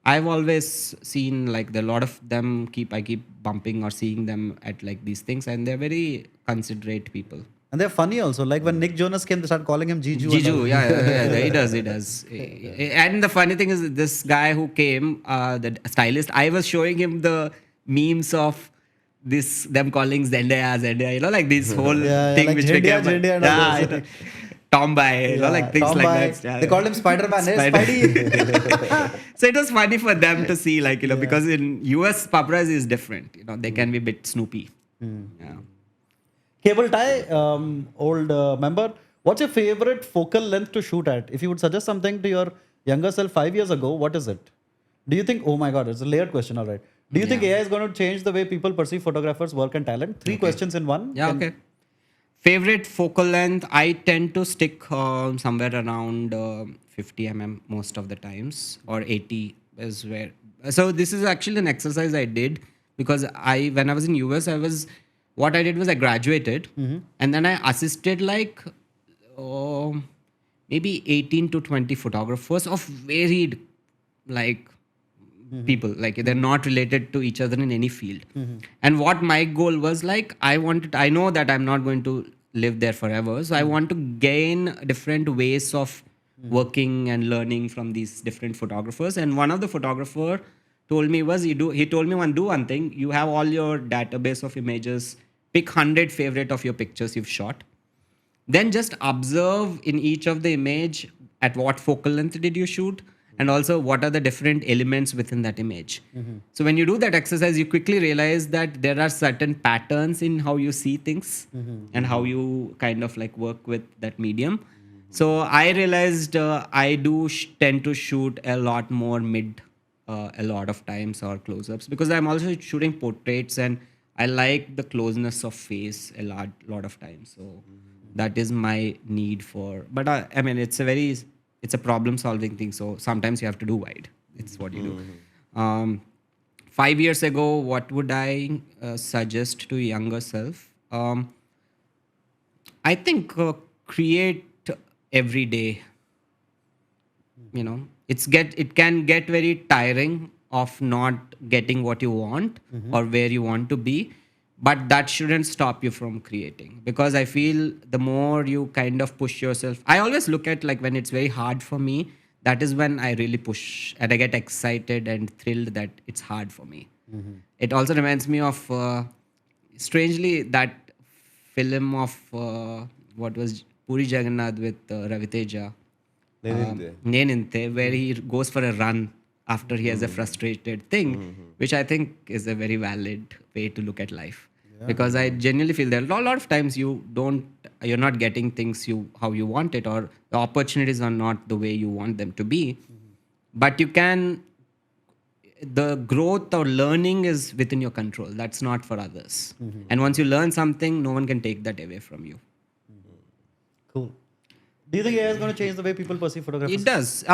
I've always seen like a lot of them I keep bumping or seeing them at like these things, and they're very considerate people. And they're funny also. Like when Nick Jonas came, they started calling him Jiju. and Jiju, all. yeah, he does. And the funny thing is, this guy who came, the stylist, I was showing him the memes of them calling Zendaya, like this whole thing like which Hriday, became Hriday and all those. Tomboy, like things Tom like Bai. that. Yeah. They called him Spider-Man. Hey, Spider- Spidey. So it was funny for them to see, like, because in US, paparazzi is different. They can be a bit snoopy. Yeah. Cable Tie, old member. What's your favorite focal length to shoot at? If you would suggest something to your younger self 5 years ago, what is it? Do you think, oh my God, it's a layered question, all right. Do you think AI is going to change the way people perceive photographers' work and talent? Three questions in one. Yeah, okay. Favorite focal length, I tend to stick somewhere around 50 most of the times, or 80 is where. So this is actually an exercise I did because when I was in US, what I did was I graduated and then I assisted like maybe 18 to 20 photographers of varied like people, like they're not related to each other in any field. And what my goal was, like, I know that I'm not going to live there forever, so I want to gain different ways of working and learning from these different photographers. And one of the photographer told me was, he told me do one thing: you have all your database of images, pick 100 favorite of your pictures you've shot, then just observe in each of the image at what focal length did you shoot, and also what are the different elements within that image. So when you do that exercise, you quickly realize that there are certain patterns in how you see things and how you kind of like work with that medium. So I realized I do tend to shoot a lot more mid a lot of times, or close-ups, because I'm also shooting portraits and I like the closeness of face a lot of times. So that is my need for, but I mean, it's a problem solving thing. So sometimes you have to do wide. It's what you do. 5 years ago, what would I suggest to younger self? I think create every day. You know, it can get very tiring of not getting what you want or where you want to be, but that shouldn't stop you from creating, because I feel the more you kind of push yourself, I always look at, like, when it's very hard for me, that is when I really push and I get excited and thrilled that it's hard for me. It also reminds me of strangely that film of what was Puri Jagannath with Ravi Teja, Neninte, where he goes for a run after he has a frustrated thing, which I think is a very valid way to look at life. Because I genuinely feel that a lot of times you're not getting things how you want it, or the opportunities are not the way you want them to be. But the growth or learning is within your control. That's not for others. And once you learn something, no one can take that away from you. Cool. Do you think AI is going to change the way people perceive photographers? It does.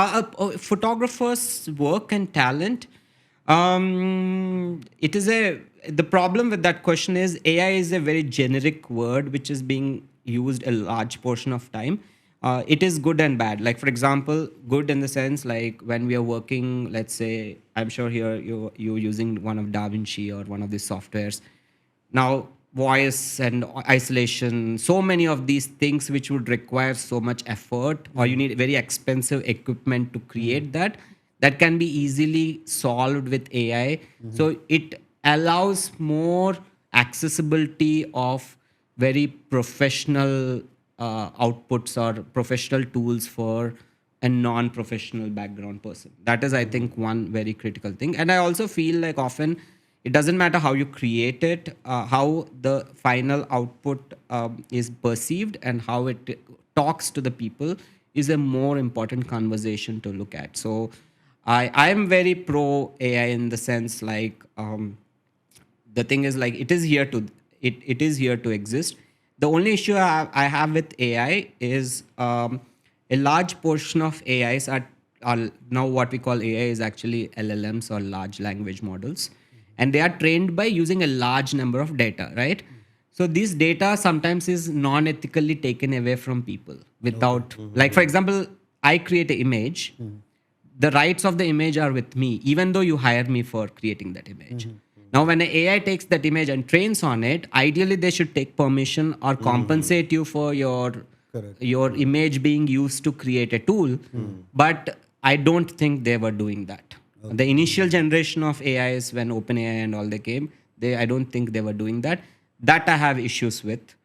Photographers' work and talent. The problem with that question is AI is a very generic word which is being used a large portion of time. It is good and bad. Like, for example, good in the sense, like, when we are working, let's say, I'm sure here you're using one of DaVinci or one of these softwares. Now, voice and isolation, so many of these things which would require so much effort, or you need very expensive equipment to create that can be easily solved with AI. So it allows more accessibility of very professional outputs or professional tools for a non-professional background person. That is, I think, one very critical thing. And I also feel like often it doesn't matter how you create it, how the final output is perceived and how it talks to the people is a more important conversation to look at. So I am very pro AI in the sense, like, the thing is, like, it is here to exist. The only issue I have with AI is a large portion of AIs are now what we call AI is actually LLMs, or large language models. And they are trained by using a large number of data, right? So this data sometimes is non-ethically taken away from people without, like, for example, I create an image. The rights of the image are with me, even though you hire me for creating that image. Now, when an AI takes that image and trains on it, ideally they should take permission or compensate you for your image being used to create a tool. But I don't think they were doing that. The initial generation of AIs, when OpenAI and all they came, I don't think they were doing that. That I have issues with.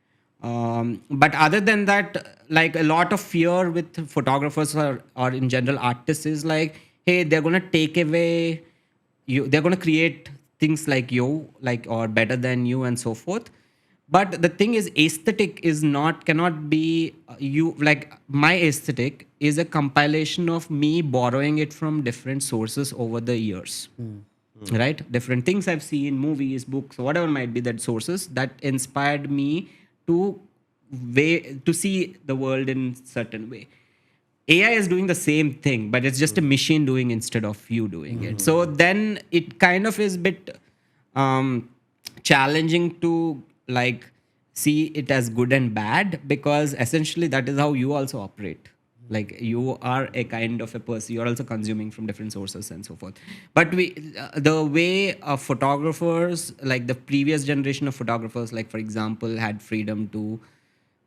But other than that, like, a lot of fear with photographers or in general artists is like, hey, they're going to take away you. They're going to create things like you, like, or better than you, and so forth. But the thing is, aesthetic is not cannot be you like my aesthetic is a compilation of me borrowing it from different sources over the years. Right? Different things I've seen, movies, books, whatever might be that sources that inspired me to to see the world in certain way. AI is doing the same thing, but it's just a machine doing instead of you doing it. So then it kind of is a bit um, challenging to like see it as good and bad because essentially that is how you also operate. Like you are a kind of a person, you're also consuming from different sources and so forth. But the way photographers, like the previous generation of photographers, like for example, had freedom to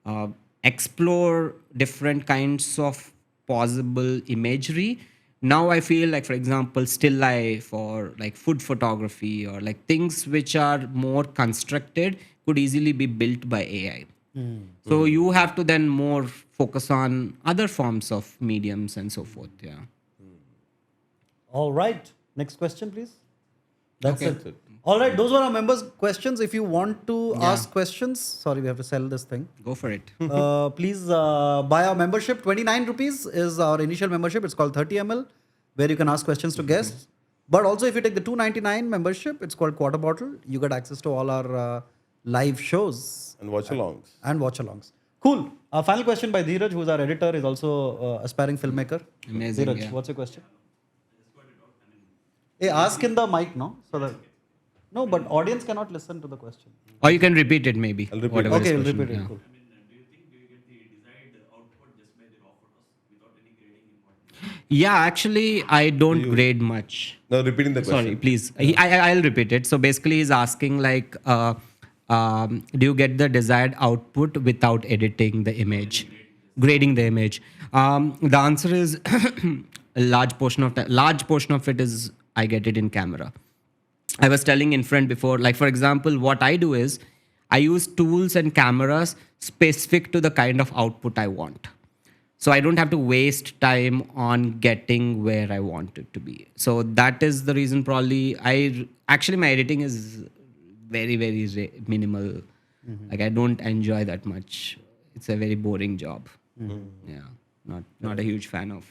uh, explore different kinds of possible imagery. Now I feel like, for example, still life or like food photography or like things which are more constructed could easily be built by AI. So you have to then more focus on other forms of mediums and so forth. Yeah. All right. Next question, please. That's Okay. it. All right. Those were our members' questions. If you want to ask questions, sorry, we have to sell this thing. Go for it. Please buy our membership. 29 rupees is our initial membership. It's called 30 ml, where you can ask questions to guests. But also, if you take the 299 membership, it's called Quarter Bottle. You get access to all our live shows And watch alongs. and watch-alongs. Cool. Final question by Dheeraj, who's our editor, is also aspiring filmmaker. Amazing, Dheeraj, yeah. what's your question? Hey, ask in the mic, no? So that no, but audience cannot listen to the question. Or you can repeat it maybe. I'll repeat it. whatever is Okay, we'll question, repeat it. yeah. Cool. Yeah, actually, I don't grade much. Now repeating the question. Sorry, please. I'll repeat it. So basically, he's asking like, do you get the desired output without editing the image, grading the image? The answer is a large portion of it is I get it in camera. I was telling in front before, like for example, what I do is I use tools and cameras specific to the kind of output I want. So I don't have to waste time on getting where I want it to be. So that is the reason probably actually my editing is very, very minimal. Like I don't enjoy that much. It's a very boring job. Yeah. Not a huge fan of.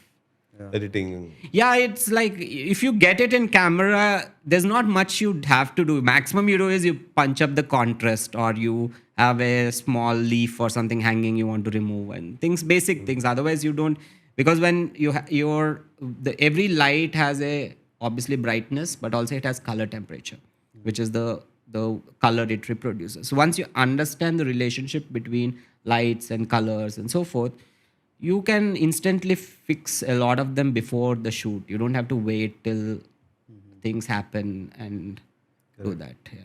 Editing. Yeah, it's like if you get it in camera, there's not much you'd have to do. Maximum you do is you punch up the contrast or you have a small leaf or something hanging you want to remove and basic things. Otherwise you don't, because when every light has a obviously brightness, but also it has color temperature, which is the color it reproduces. So once you understand the relationship between lights and colors and so forth, you can instantly fix a lot of them before the shoot. You don't have to wait till things happen and do that. Yeah.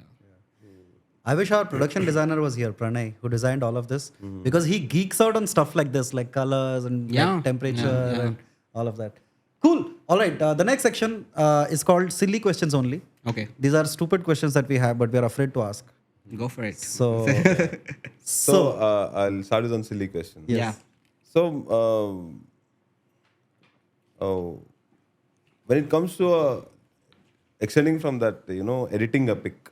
I wish our production designer was here, Pranay, who designed all of this, because he geeks out on stuff like this, like colors and like, temperature and all of that. Cool. All right. The next section is called Silly Questions Only. Okay, These are stupid questions that we have, but we are afraid to ask. go for it. So, So I'll start with one silly question. Yeah. So when it comes to extending from that, editing a pic.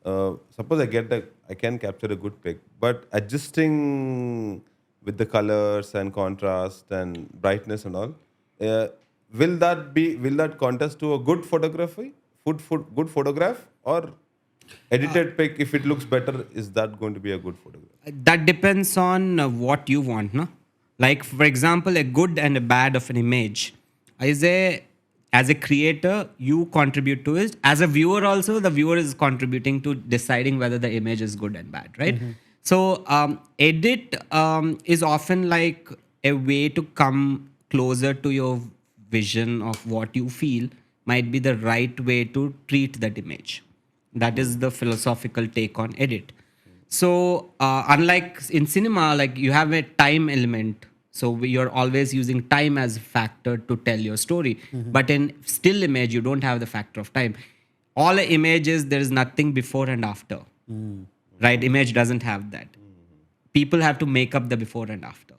Suppose I can capture a good pic, but adjusting with the colors and contrast and brightness and all, will that contest to a good photography, good photograph, or edited pic? If it looks better, is that going to be a good photograph? That depends on what you want, no? Like for example, a good and a bad of an image as a creator, you contribute to it. As a viewer also, the viewer is contributing to deciding whether the image is good and bad, right? So edit is often like a way to come closer to your vision of what you feel might be the right way to treat that image. That is the philosophical take on edit. So unlike in cinema, like you have a time element. So you're always using time as a factor to tell your story. But in still image, you don't have the factor of time. All images, there is nothing before and after. Right? Image doesn't have that. People have to make up the before and after.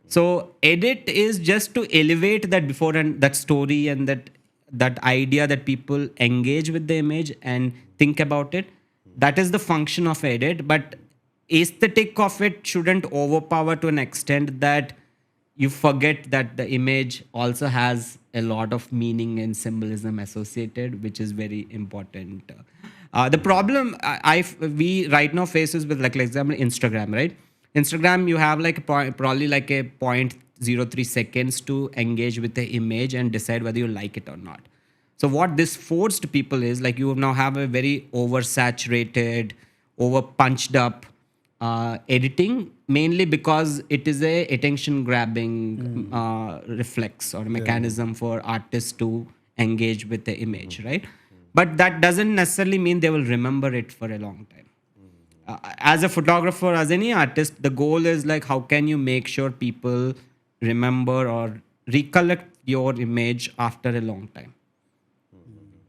So edit is just to elevate that before and that story and that idea that people engage with the image and think about it. That is the function of edit. But aesthetic of it shouldn't overpower to an extent that you forget that the image also has a lot of meaning and symbolism associated, which is very important. The problem we right now faces with, like example, Instagram, right? Instagram, you have like probably like a 0.03 seconds to engage with the image and decide whether you like it or not. So what this forced people is, like, you now have a very oversaturated, over punched up editing, mainly because it is a attention grabbing reflex or mechanism for artists to engage with the image, right? But that doesn't necessarily mean they will remember it for a long time. As a photographer, as any artist, the goal is like, how can you make sure people remember or recollect your image after a long time?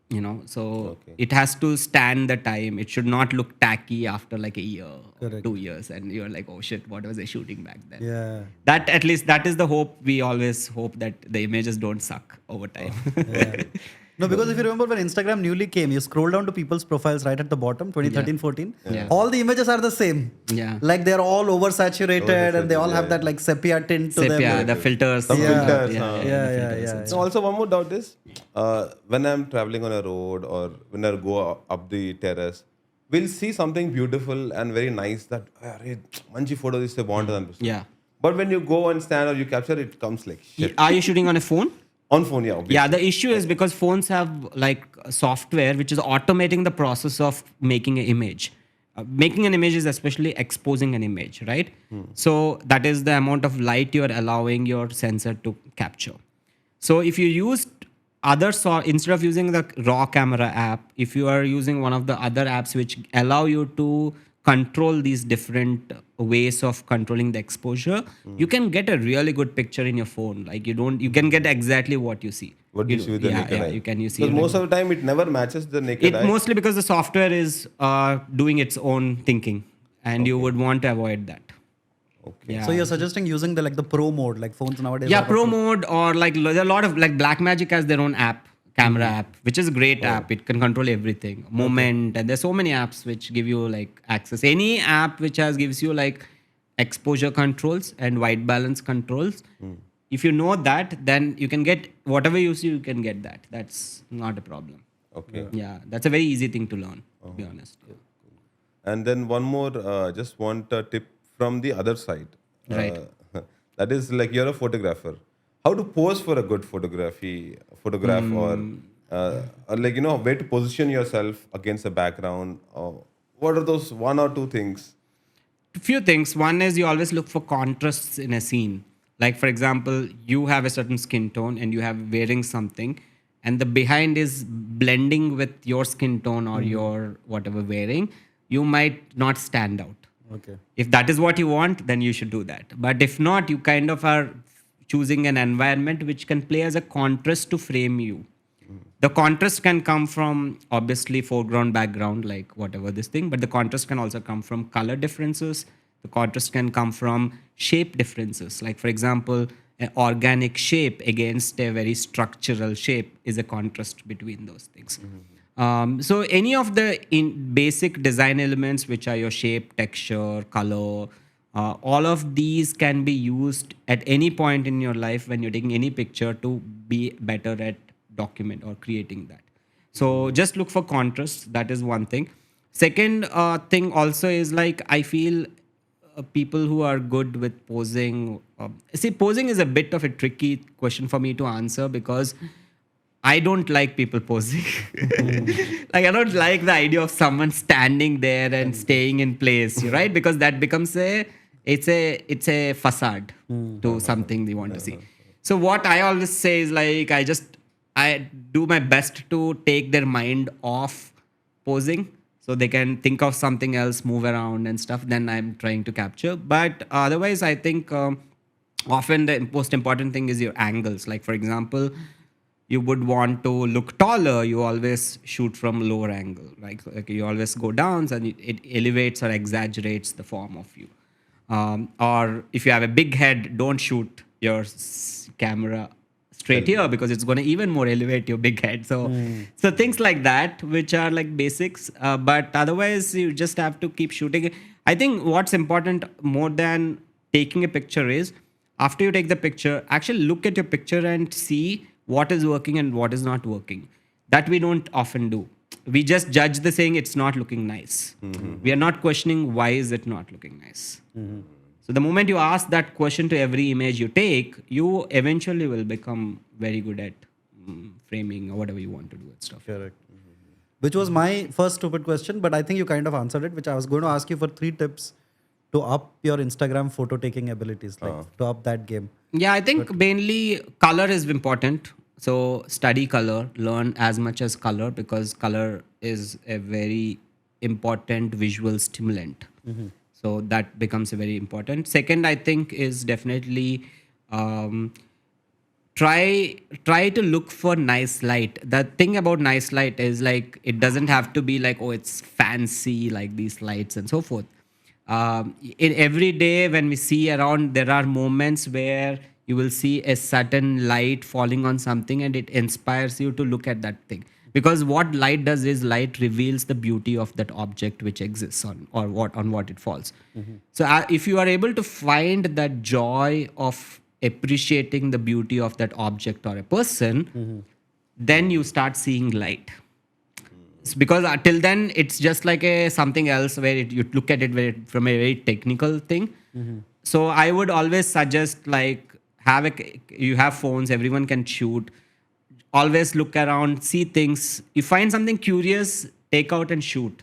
You know, so it has to stand the time. It should not look tacky after like a year, or 2 years, and you're like, oh shit, what was I shooting back then? Yeah. That, at least that is the hope. We always hope that the images don't suck over time. Yeah. No, because if you remember when Instagram newly came, you scroll down to people's profiles right at the bottom, 2013, 14. Yeah. All the images are the same. Yeah. Like they're all oversaturated and they all have that like sepia tint to them. Sepia, the filters. Some filters. Yeah. So also one more doubt is, when I'm traveling on a road or when I go up the terrace, we'll see something beautiful and very nice that, manchi photo is a Yeah. But when you go and stand or you capture, it comes like shit. Are you shooting on a phone? On phone, yeah. Obviously. Yeah, the issue is because phones have like software which is automating the process of making an image. Making an image is especially exposing an image, right? So that is the amount of light you're allowing your sensor to capture. So if you use instead of using the raw camera app, if you are using one of the other apps which allow you to control these different ways of controlling the exposure, you can get a really good picture in your phone. Like you can get exactly what you see. What you see with the naked eye. You see. Because most of the time it never matches the naked eye. Mostly because the software is doing its own thinking, and you would want to avoid that. Okay. Yeah. So you're suggesting using the pro mode, like phones nowadays. Yeah, have a pro mode, or like there are a lot of, like, Blackmagic has their own app, camera app, which is a great app. It can control everything, moment, and there's so many apps which give you like access. Any app which gives you like exposure controls and white balance controls. If you know that, then you can get whatever you see. You can get that. That's not a problem. Okay. Yeah, that's a very easy thing to learn. To be honest. And then one more, just want a tip from the other side. Right. That is like, you're a photographer. How to pose for a good photograph, or like, where to position yourself against the background. What are those one or two things? Few things. One is you always look for contrasts in a scene. Like, for example, you have a certain skin tone and you have wearing something, and the behind is blending with your skin tone or your whatever wearing. You might not stand out. Okay. If that is what you want, then you should do that. But if not, you kind of are choosing an environment which can play as a contrast to frame you. The contrast can come from obviously foreground, background, like whatever this thing, but the contrast can also come from color differences. The contrast can come from shape differences. Like, for example, an organic shape against a very structural shape is a contrast between those things. So any of the basic design elements, which are your shape, texture, color, all of these can be used at any point in your life when you're taking any picture to be better at document or creating that. So just look for contrast. That is one thing. Second thing also is, like, I feel people who are good with posing. Posing is a bit of a tricky question for me to answer because I don't like people posing. Like, I don't like the idea of someone standing there and staying in place, right? Because that becomes it's a facade to something they want to see. So what I always say is, like, I do my best to take their mind off posing so they can think of something else, move around and stuff. Then I'm trying to capture. But otherwise, I think often the most important thing is your angles. Like, for example, you would want to look taller, you always shoot from lower angle. Like you always go down and it elevates or exaggerates the form of you. Or if you have a big head, don't shoot your camera straight here because it's going to even more elevate your big head. So things like that, which are like basics. But otherwise, you just have to keep shooting. I think what's important more than taking a picture is after you take the picture, actually look at your picture and see what is working and what is not working. That we don't often do. We just judge the saying it's not looking nice. We are not questioning why is it not looking nice. So the moment you ask that question to every image you take, you eventually will become very good at framing or whatever you want to do and stuff. Correct. Which was my first stupid question, but I think you kind of answered it, which I was going to ask you for 3 tips to up your Instagram photo taking abilities, like to up that game. Yeah, I think mainly color is important. So study color, learn as much as color because color is a very important visual stimulant. So that becomes a very important. Second, I think is definitely um, try to look for nice light. The thing about nice light is like it doesn't have to be like, oh, it's fancy like these lights and so forth. In every day when we see around, there are moments where you will see a certain light falling on something and it inspires you to look at that thing, because what light does is light reveals the beauty of that object which exists on what it falls. So if you are able to find that joy of appreciating the beauty of that object or a person, then you start seeing light. Because till then it's just like a something else where you look at it from a very technical thing. So I would always suggest like you have phones, everyone can shoot, always look around, see things, you find something curious, take out and shoot.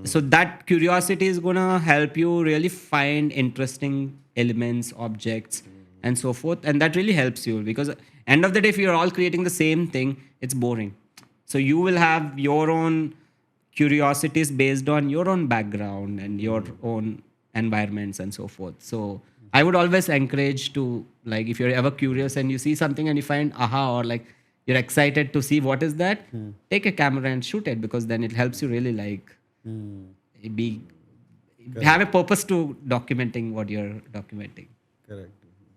So that curiosity is gonna help you really find interesting elements, objects, and so forth, and that really helps you, because end of the day if you're all creating the same thing, it's boring. So you will have your own curiosities based on your own background and your own environments and so forth. So I would always encourage to, like, if you're ever curious and you see something and you find aha, or like you're excited to see what is that, take a camera and shoot it, because then it helps you really like be have a purpose to documenting what you're documenting. Correct.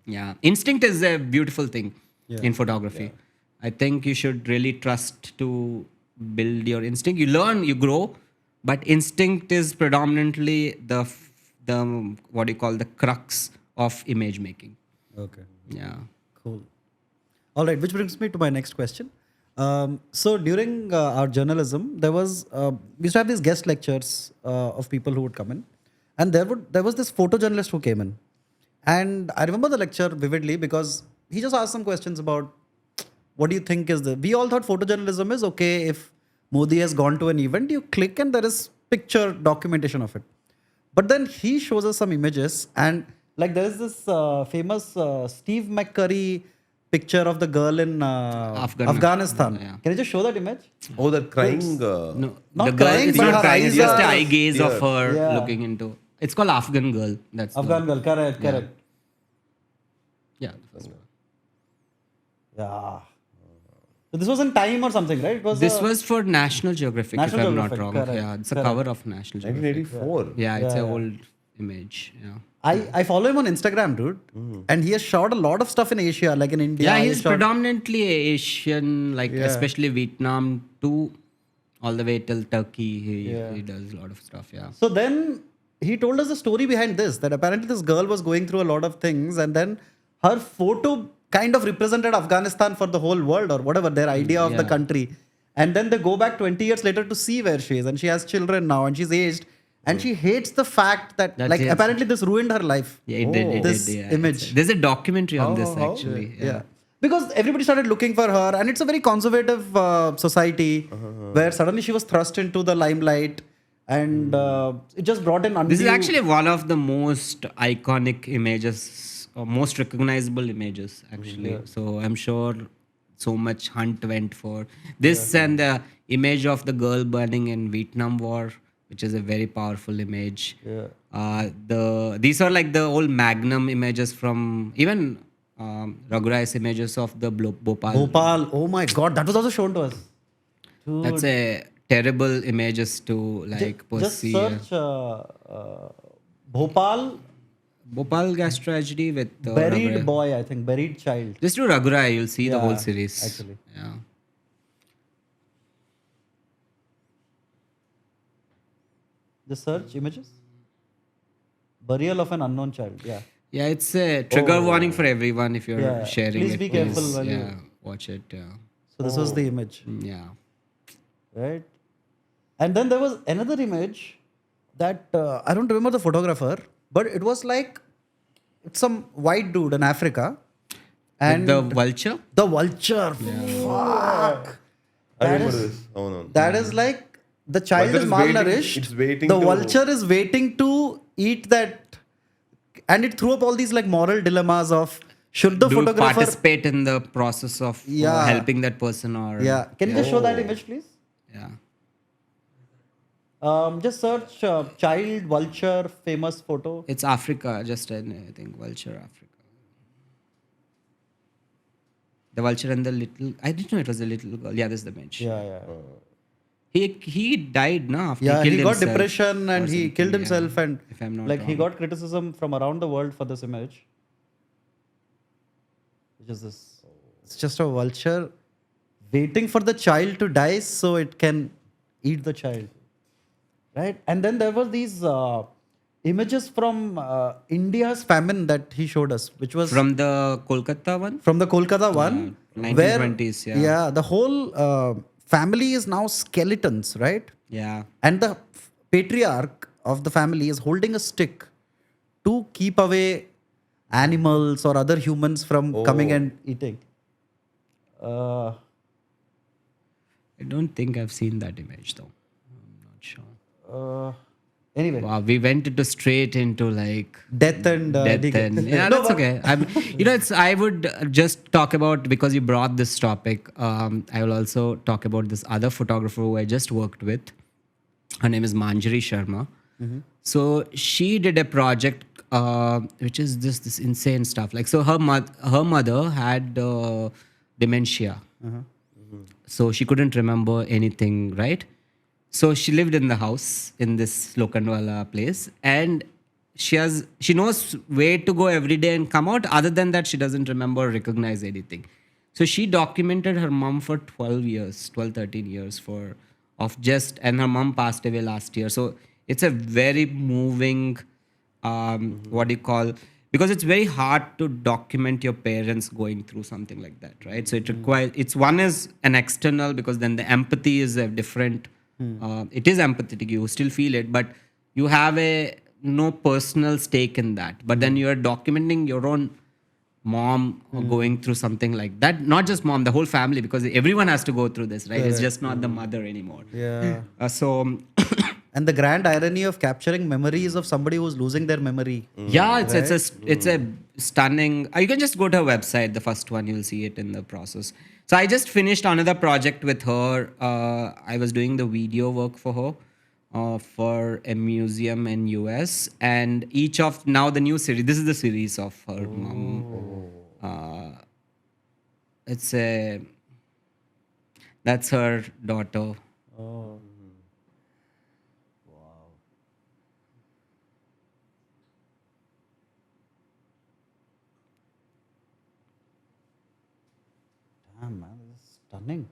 Yeah, instinct is a beautiful thing in photography. I think you should really trust to build your instinct. You learn, you grow, but instinct is predominantly the what do you call, the crux of image making. Okay. Yeah. Cool. All right, which brings me to my next question. So during our journalism, there was we used to have these guest lectures of people who would come in, and there was this photojournalist who came in, and I remember the lecture vividly because he just asked some questions about what do you think is the. We all thought photojournalism is okay if Modi has gone to an event, you click and there is picture documentation of it. But then he shows us some images, and like there is this famous Steve McCurry picture of the girl in Afghanistan. Yeah. Can you just show that image? Oh, that crying. No, Not the girl, crying, it's but not her crying. eyes It's just are- an eye gaze of Yeah. her Yeah. looking into. It's called Afghan girl. That's Afghan girl, correct, correct. Yeah, the first one. Yeah. So this was in Time or something, right? It was This was for National Geographic, National if I'm Geographic, not wrong. correct, Yeah, it's a correct. cover of National Geographic. 1984. Yeah, it's Yeah, an yeah. old image. Yeah. I follow him on Instagram, dude, and he has shot a lot of stuff in Asia, like in India. Yeah, he he's shot- predominantly Asian, like Yeah. especially Vietnam to all the way till Turkey. Yeah. He does a lot of stuff. Yeah. So then he told us the story behind this, that apparently this girl was going through a lot of things, and then her photo kind of represented Afghanistan for the whole world, or whatever their idea of the Yeah. country. And then they go back 20 years later to see where she is, and she has children now, and she's aged, and she hates the fact that That like is- apparently this ruined her life. Yeah, it did. It This did. Yeah. image. There's a documentary on this how? actually. Yeah. Because everybody started looking for her, and it's a very conservative society where suddenly she was thrust into the limelight, and it just brought in This is undue- actually one of the most iconic images, or most recognizable images, actually. So I'm sure so much hunt went for this, and the image of the girl burning in Vietnam War, which is a very powerful image. These are like the old Magnum images from even Raghurai's images of the Bhopal. Bhopal. Oh my God, that was also shown to us. Dude, That's a terrible images to like just pursue. search Bhopal Bhopal gas tragedy with buried Raghurai. boy, I think, buried child. Just do Raghurai, you'll see the Yeah, whole series. actually. Yeah. Just search images. Burial of an unknown child. Yeah. Yeah, it's a trigger warning for everyone if you're Yeah. sharing Please it. be careful while you- yeah, watch it. Yeah. So this was the image, Yeah. right? And then there was another image that I don't remember the photographer, but it was like it's some white dude in Africa, With and the vulture? the vulture. Fuck. I That remember is- this. Oh no. That is like the child Vulture is is waiting- malnourished. it's waiting the to- vulture is waiting to eat that, and it threw up all these like moral dilemmas of should the Do you photographer. participate in the process of Yeah. helping that person or Yeah, can you just show that image, please? yeah. Just search child vulture famous photo. It's Africa, just I think vulture Africa. The vulture and the little I didn't know it was a little girl. Yeah, this is the image. Yeah, yeah. He died now after Yeah, he he killed got himself depression or and he something, killed yeah. himself, and If I'm not like he wrong. got criticism from around the world for this image. Which is this? It's just a vulture waiting for the child to die so it can eat the child, right? And then there were these images from India's famine that he showed us, which was From the Kolkata one? from the Kolkata one, 1920s, where, yeah. the whole family is now skeletons, right? Yeah. And the patriarch of the family is holding a stick to keep away animals or other humans from coming and eating. I don't think I've seen that image though. I'm not sure. Anyway, Wow, we went straight into like death and death decay. and yeah, No, that's but- okay. It's I would just talk about because you brought this topic. I will also talk about this other photographer who I just worked with. Her name is Manjari Sharma. So she did a project which is just this insane stuff. Like so, her mother had dementia, so she couldn't remember anything, right? So she lived in the house in this Lokhandwala place, and she knows where to go every day and come out. Other than that, she doesn't remember or recognize anything. So she documented her mom for 13 years and her mom passed away last year. So it's a very moving, what do you call, because it's very hard to document your parents going through something like that, right? So it requires, one is an external because then the empathy is a different, it is empathetic, you still feel it, but you have no personal stake in that. But then you are documenting your own mom going through something like that. Not just mom, the whole family, because everyone has to go through this, right? It's just not the mother anymore. Yeah. So And the grand irony of capturing memories of somebody who's losing their memory. yeah, it's a stunning. You can just go to her website. The first one, you'll see it in the process. So I just finished another project with her. I was doing the video work for her for a museum in US, and each of now the new series. This is the series of her mom. That's her daughter. Oh. Damn, man, this is stunning.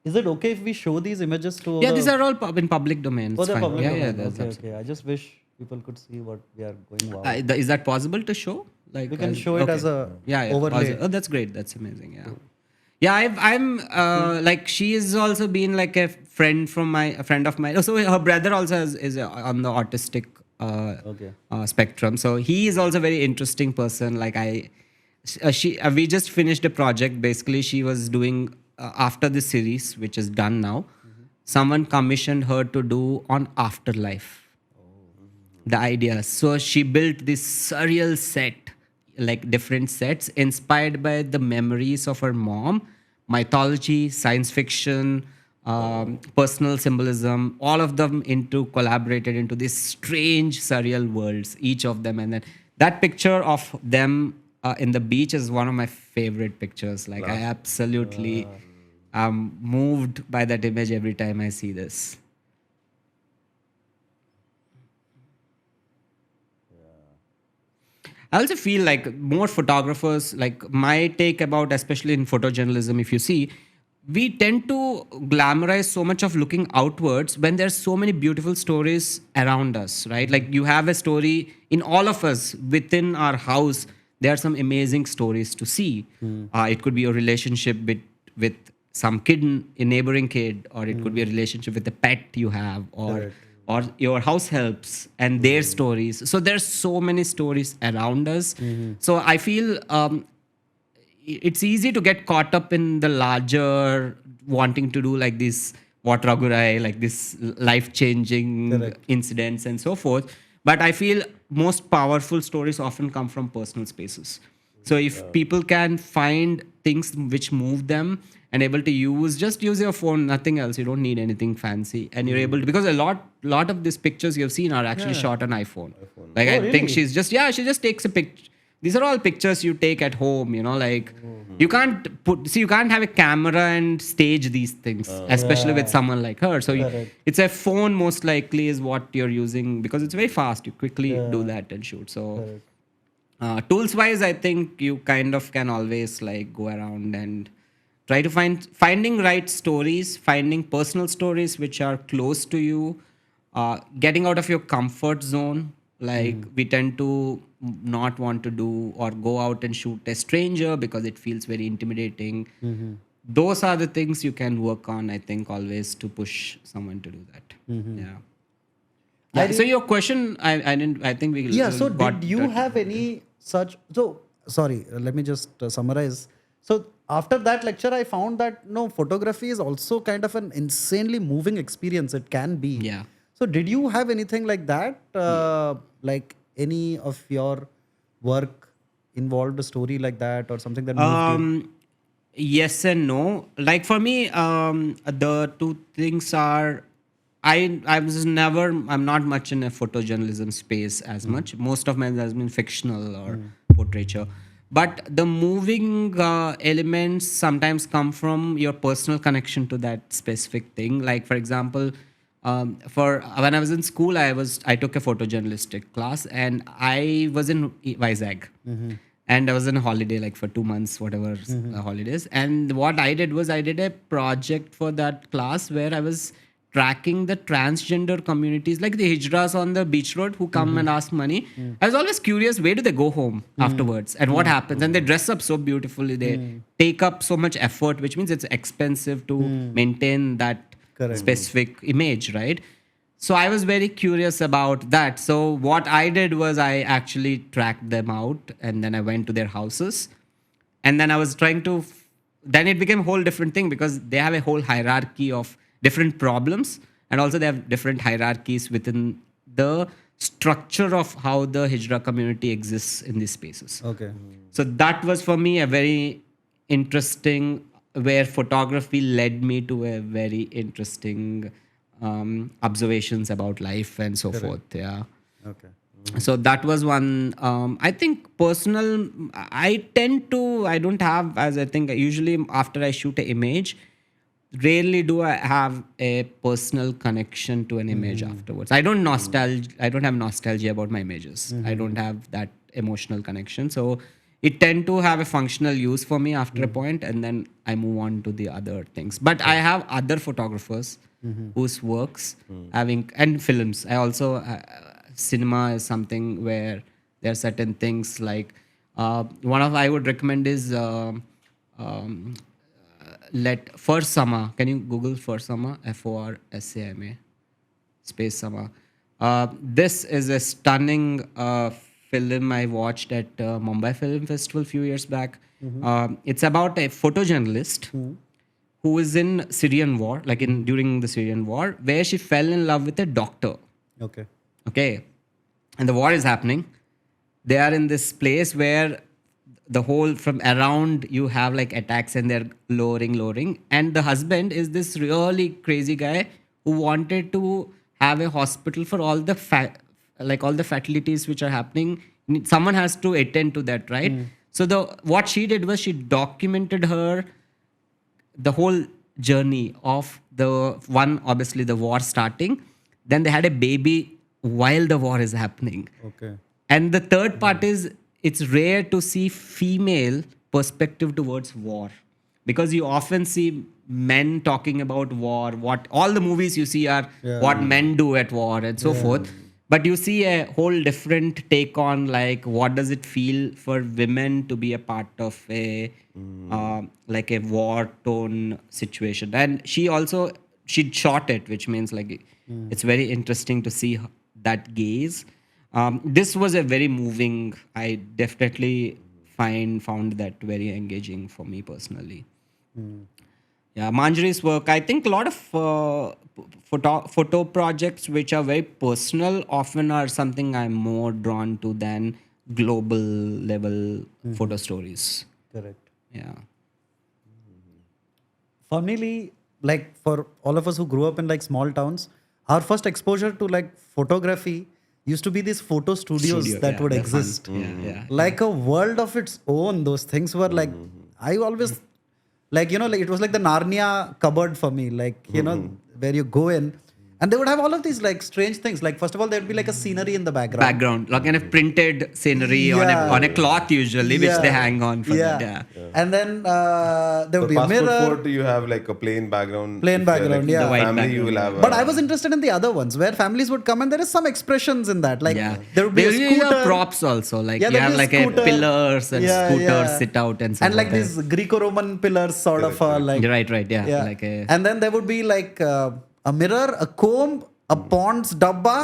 Is it okay if we show these images to Yeah, the... these are all in public domain. Oh, It's they're fine. public Yeah, domain. that's Okay, absolutely. okay. I just wish people could see what we are going. Wow. Is that possible to show? Like We can show it as a overlay. Oh, that's great. That's amazing. Yeah, yeah. I'm like she is also been like a friend of mine. So her brother also is on the autistic spectrum. So he is also a very interesting person. Like we just finished a project. Basically, she was doing after the series, which is done now. Someone commissioned her to do on afterlife. The idea. So she built this surreal set, like different sets inspired by the memories of her mom, mythology, science fiction, personal symbolism, all of them collaborated into these strange surreal worlds, each of them. And then that picture of them in the beach is one of my favorite pictures. Like I absolutely am moved by that image every time I see this. I also feel like more photographers, like my take about, especially in photojournalism, if you see, we tend to glamorize so much of looking outwards when there's so many beautiful stories around us, right? Like you have a story in all of us within our house. There are some amazing stories to see. It could be a relationship with some kid, a neighboring kid, or it could be a relationship with a pet you have, or your house helps and their stories. So there's so many stories around us. So I feel it's easy to get caught up in the larger wanting to do like this what Ragurai, like this life-changing incidents and so forth. But I feel most powerful stories often come from personal spaces. So if people can find things which move them and able to just use your phone, nothing else. You don't need anything fancy, and you're able to, because a lot of these pictures you've seen are actually shot on iPhone. Like I think she just takes a picture. These are all pictures you take at home, like you can't have a camera and stage these things, especially with someone like her. So it's a phone most likely is what you're using, because it's very fast. You quickly do that and shoot. So tools wise, I think you kind of can always like go around and try to finding right stories, finding personal stories which are close to you, getting out of your comfort zone. Like we tend to not want to do or go out and shoot a stranger because it feels very intimidating. Those are the things you can work on, I think, always to push someone to do that. So your question, I think we So got did you have any such? So sorry, let me just summarize. So after that lecture, I found that no, photography is also kind of an insanely moving experience. It can be. Yeah. So did you have anything like that? Like any of your work involved a story like that or something that moved you? Yes and no. Like for me, the two things are, I'm not much in a photojournalism space as much. Most of mine has been fictional or portraiture. But the moving elements sometimes come from your personal connection to that specific thing. Like for example, for when I was in school, I took a photojournalistic class, and I was in Vizag. And I was on a holiday, like for 2 months, whatever holidays. And what I did was I did a project for that class where I was tracking the transgender communities, like the hijras on the beach road who come and ask money. I was always curious, where do they go home afterwards and what happens? And they dress up so beautifully. They take up so much effort, which means it's expensive to maintain that specific image, right? So I was very curious about that. So what I did was I actually tracked them out, and then I went to their houses, and then I was trying to. Then it became a whole different thing because they have a whole hierarchy of different problems, and also they have different hierarchies within the structure of how the Hijra community exists in these spaces. Okay. So that was for me a very interesting, where photography led me to a very interesting observations about life and so forth. Yeah. Okay. So that was one. I think personal. I don't have, as I think usually after I shoot an image, rarely do I have a personal connection to an image afterwards. I don't have nostalgia about my images. I don't have that emotional connection. So it tend to have a functional use for me after a point, and then I move on to the other things. But I have other photographers whose works and films. I also cinema is something where there are certain things like one of I would recommend is let First Summer. Can you Google First Summer? FORSAMA space Summer. This is a stunning film I watched at Mumbai Film Festival a few years back. It's about a photojournalist who is in Syrian war, like during the Syrian war, where she fell in love with a doctor. Okay. And the war is happening. They are in this place where the whole from around you have like attacks, and they're lowering. And the husband is this really crazy guy who wanted to have a hospital for all the all the fatalities which are happening. Someone has to attend to that, right? So what she did was she documented the whole journey of obviously the war starting. Then they had a baby while the war is happening. Okay. And the third part is it's rare to see female perspective towards war, because you often see men talking about war. What all the movies you see are what men do at war and so forth. But you see a whole different take on like what does it feel for women to be a part of a like a war tone situation. And she shot it, which means like it's very interesting to see that gaze. This was a very moving. I definitely found that very engaging for me personally. Yeah, Manjari's work. I think a lot of photo projects which are very personal often are something I'm more drawn to than global level photo stories. Correct. Yeah. Funnily, like for all of us who grew up in like small towns, our first exposure to like photography used to be these photo studios that would they're exist. fun. Yeah. Like a world of its own. Those things were like, I always, like, you know, like it was like the Narnia cupboard for me. Like, you know, where you go in and they would have all of these like strange things. Like, first of all, there'd be like a scenery in the background. Like kind of printed scenery on a cloth usually, which they hang on for that. Yeah. And then there would be a passport mirror. photo, you have like a plain background. Plain If you're, background, like, yeah. the The white family, you will have. But I was interested in the other ones where families would come and there is some expressions in that. Like there would be a Usually scooter. have props also. Like you there'd have be like scooter. a pillars and scooters sit out and so and like forth. these Greco-Roman pillars sort of like Right. Yeah. Like a, and then there would be like a mirror, a comb, a Pond's dabba,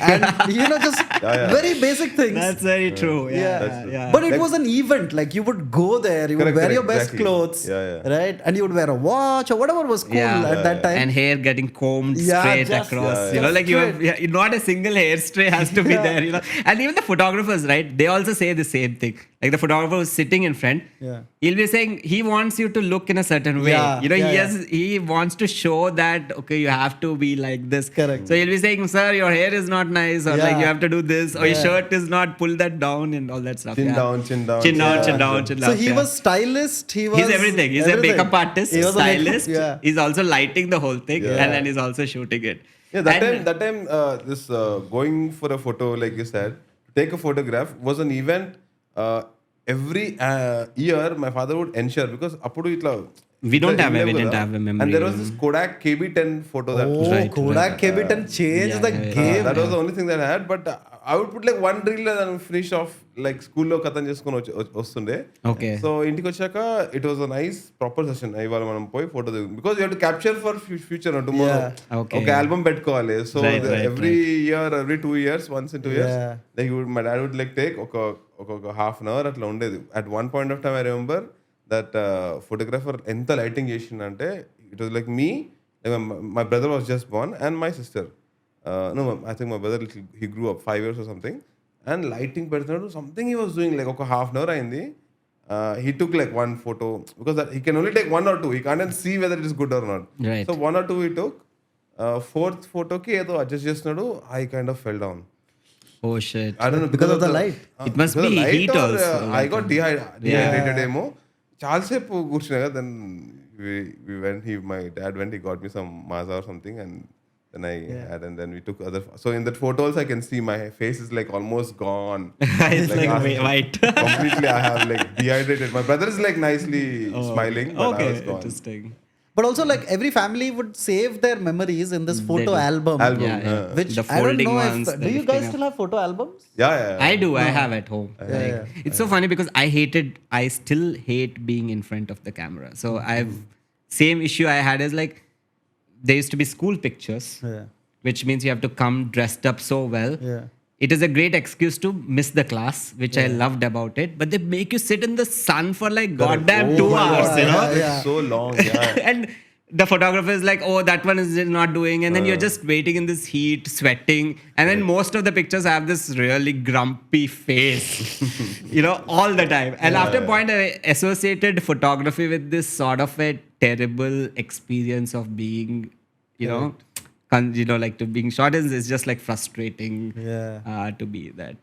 and you know, just very basic things. that's very true. Yeah. But it was an event. Like you would go there, you would wear your best clothes, right? And you would wear a watch or whatever was cool at that time. And hair getting combed Yeah, straight just- across. yeah, Like straight. not a single hairspray has to be there. And even the photographers, right? They also say the same thing. Like the photographer who's sitting in front, he'll be saying he wants you to look in a certain way. He wants to show that okay, you have to be like this. Correct. So he'll be saying, sir, your hair is not nice, or like you have to do this, or your shirt is not, pull that down and all that stuff. Chin down. Chin down. So he was stylist. He's He's everything. He's a makeup artist, He was a stylist. makeup- He's also lighting the whole thing, and then he's also shooting it. Yeah, that time, this going for a photo, like you said, to take a photograph was an event. Every year, my father would ensure because appudu itla. We didn't have a memory. And there was this Kodak KB10 photo that. Kodak KB10 changed the game. That was the only thing that I had, but I would put like one reel and finish off like school lo katan cheskoni ostunde. Okay. So intiki vachaka it was a nice proper session. Ivala manam poi photo because you have to capture for future or tomorrow. Okay. Okay, album pettukovali. So every year, every 2 years, once in 2 years, like my dad would like take oka half an hour atla undedi. At one point of time I remember that photographer enta lighting chesinante, it was like me, like my brother was just born and my sister. No, I think my brother he grew up 5 years or something, and lighting పెడుతున్నాడు something he was doing like ఒక half an hour అయింది. He took like one photo because he can only take one or two. He can't see whether it is good or not. Right. So one or two he took. Fourth photo కి ఏదో adjust చేస్తున్నాడు. I kind of fell down. Oh shit. I don't know Because of the light. It must because be of light heat or, also. I got dehydrated ఏమో. చాలాసేపు కూర్చున్నా కదా. Then we went. My dad went. He got me some maza or something and. Then I had, and then we took other. So in that photos, I can see my face is like almost gone. It's like white. Completely, I have like dehydrated. My brother is like nicely smiling, but I was gone. Interesting. But also, like every family would save their memories in this photo album. Which The I don't folding know ones, if. Do you guys still have photo albums? Yeah. I do. I have at home. It's so funny because I still hate being in front of the camera. So same issue I had is like, there used to be school pictures, which means you have to come dressed up so well. It is a great excuse to miss the class, which I loved about it. But they make you sit in the sun for like goddamn 2 hours, you know? It's so long. Yeah. And the photographer is like, oh, that one is not doing. And then you're just waiting in this heat, sweating. And then most of the pictures have this really grumpy face, you know, all the time. And after a point, I associated photography with this sort of a terrible experience of being, you know, like to being shot is just like frustrating to be that.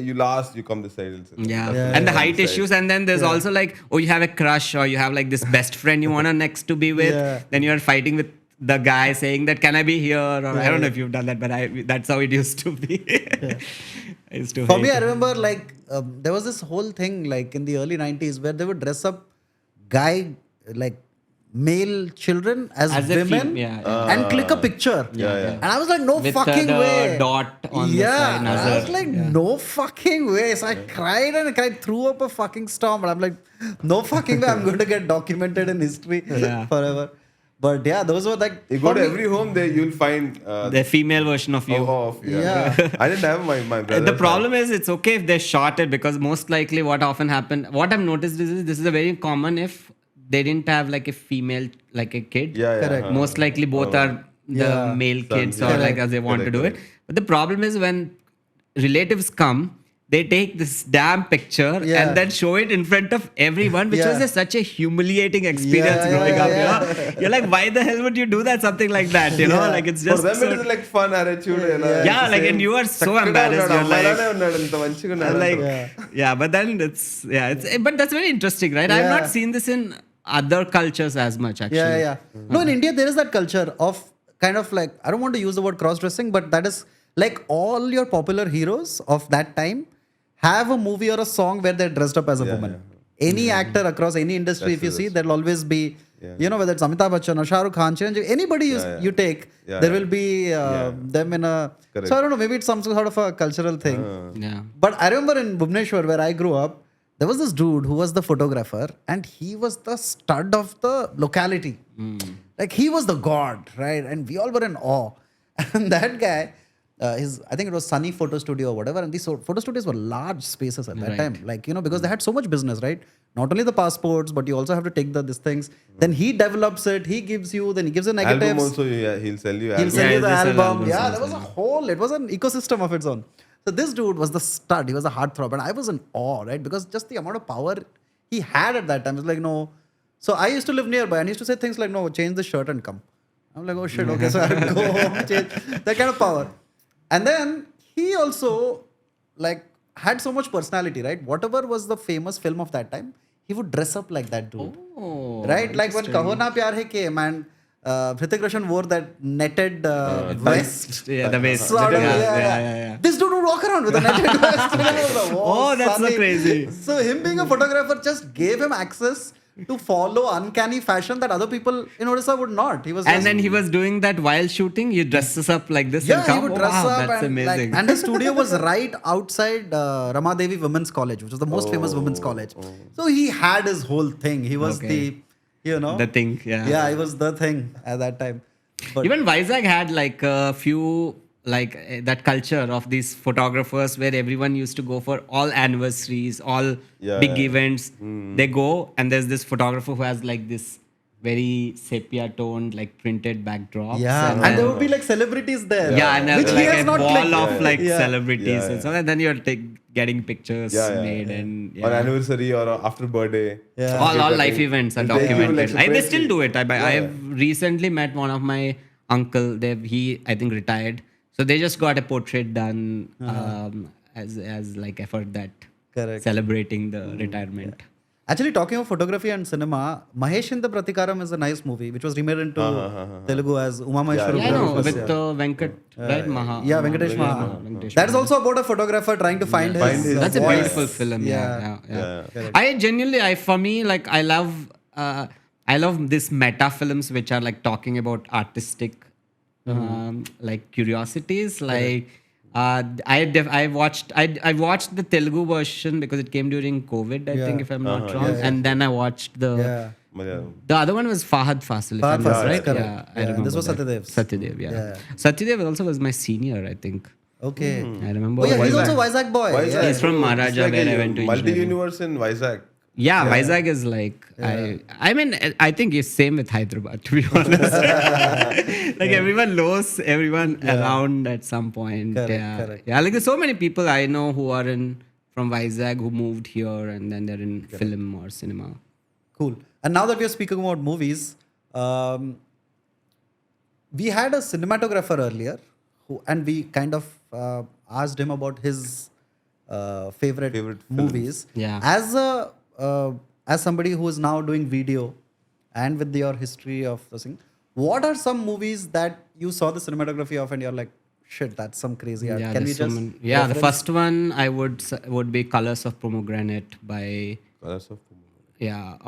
You last, you come this side. And the height issues, and then there's also like, oh, you have a crush or you have like this best friend you want to next to be with. Then you're fighting with the guy saying that, can I be here? Or I don't know if you've done that, but that's how it used to be. I used to For hate me, I it. remember like there was this whole thing like in the early 90s where they would dress up guy like male children as As a women and click a picture. Yeah. And I was like, no With fucking the way. dot on the Yeah. side, And I was Nazar. like, Yeah. no fucking way. So I cried and cried, threw up a fucking storm. And I'm like, no fucking way. I'm going to get documented in history Yeah. forever. But yeah, those were like. You go for to me- every home, there you'll find The female version of you. Yeah. I didn't have my brother. The problem is it's okay if they shot it because most likely what often happened, what I've noticed is this is a very common if they didn't have like a female, like a kid. Yeah, yeah. Correct. Most likely both are the Yeah. male kids yeah. or like Correct. as they want to do Correct, it. But the problem is when relatives come, they take this damn picture Yeah. and then show it in front of everyone, which Yeah. was such a humiliating experience growing up. You know? You're like, why the hell would you do that? Something like that, you know? Yeah. Like it's For just them so, it is like fun attitude. Yeah, like, and you are so embarrassed. You're like, but then but that's very interesting, right? I've Yeah. not seen this in other cultures as much, actually. Yeah. No, in India, there is that culture of kind of like, I don't want to use the word cross dressing, but that is like all your popular heroes of that time have a movie or a song where they're dressed up as a woman. Any actor across any industry, if you see, there'll always be, you know, whether it's Amitabh Bachchan or Shah Rukh Khan, Chiranjeevi, anybody you take, there will be them in a. Correct. So I don't know, maybe it's some sort of a cultural thing. Yeah. But I remember in Bhubaneswar, where I grew up, there was this dude who was the photographer and he was the stud of the locality. Like he was the god, right? And we all were in awe. And that guy, I think it was Sunny Photo Studio or whatever. And these photo studios were large spaces at that time. Like, you know, because they had so much business, right? Not only the passports, but you also have to take these things. Then he develops it, he gives you, then he gives you negatives. Album also, he'll sell you. He'll sell you the he'll sell album. albums Yeah, also, there was a whole, it was an ecosystem of its own. So this dude was the stud. He was a heartthrob. And I was in awe, right? Because just the amount of power he had at that time. It's like, no. So I used to live nearby and he used to say things like, no, change the shirt and come. I'm like, oh shit, okay. So I had to go home, change. That kind of power. And then he also like had so much personality, right? Whatever was the famous film of that time, he would dress up like that dude. Oh, Right? Like when Kaho Na Pyar Hai came and Hrithik Roshan wore that netted vest. Yeah, the waist. Sort of, Yeah. This dude would walk around with a netted vest. And I was like, Oh, that's so Sunny. crazy. So him being a photographer just gave him access to follow uncanny fashion that other people in Odisha would not. He was And just- then he was doing that while shooting. He dresses up like this. yeah, and come. he would Oh, dress wow, up That's and amazing. like, and his studio was right outside Ramadevi Women's College, which was the most famous women's college. So he had his whole thing. He was the, you know, the thing. Yeah. yeah, he was the thing at that time. But Even Vizag had like a few like that culture of these photographers where everyone used to go for all anniversaries, all big events. They go and there's this photographer who has like this very sepia toned like printed backdrops. yeah, and there would be like celebrities there. yeah, and which there's he like has a not wall clicked. of like Yeah. celebrities and so and then you're getting pictures made and On anniversary or after birthday. Yeah. all life events are They give documented. like They separate- still do it. I have recently met one of my uncle. He I think retired, so they just got a portrait done as like effort that Correct. celebrating the retirement. Actually, talking of photography and cinema, Mahesh in the Pratikaram is a nice movie, which was remade into Telugu as Uma Maheshwara. Yeah, I know Guru. with Venkat, right? Maha. Yeah, Venkatesh Maha. Venkatesh That is also about a photographer trying to find his. That's a voice. beautiful film. Yeah. Correct. I genuinely, for me, like I love these meta films which are like talking about artistic, like curiosities. Like I watched the Telugu version because it came during COVID. I think if I'm not wrong, and then I watched the. Yeah. The other one was Fahad Fasil, if Fahad I'm not Fasil, right? correct. Yeah, I Yeah, remember. this was that. Satyadev's. Satyadev, yeah. Yeah. Satyadev also was my senior, I think. Okay. I remember. Oh, yeah, he's Vizag. also Vizag boy. Vizag. Yeah. He's from It's Maharaja, like where a I went to engineering. multi-universe in Vizag. Yeah, Vizag is like I mean I think it's same with Hyderabad to be honest. Like everyone knows everyone around at some point. Correct. Yeah, like there's so many people I know who are from Vizag who moved here and then they're in film or cinema. Cool. And now that we are speaking about movies, we had a cinematographer earlier, and we kind of asked him about his favorite movies. Yeah. As somebody who is now doing video, and with your history of the thing, what are some movies that you saw the cinematography of, and you're like, Shit, that's some crazy art. Yeah, Can we there's so just many. Yeah, the reference- first one I would be Colors of Pomegranate by Colors of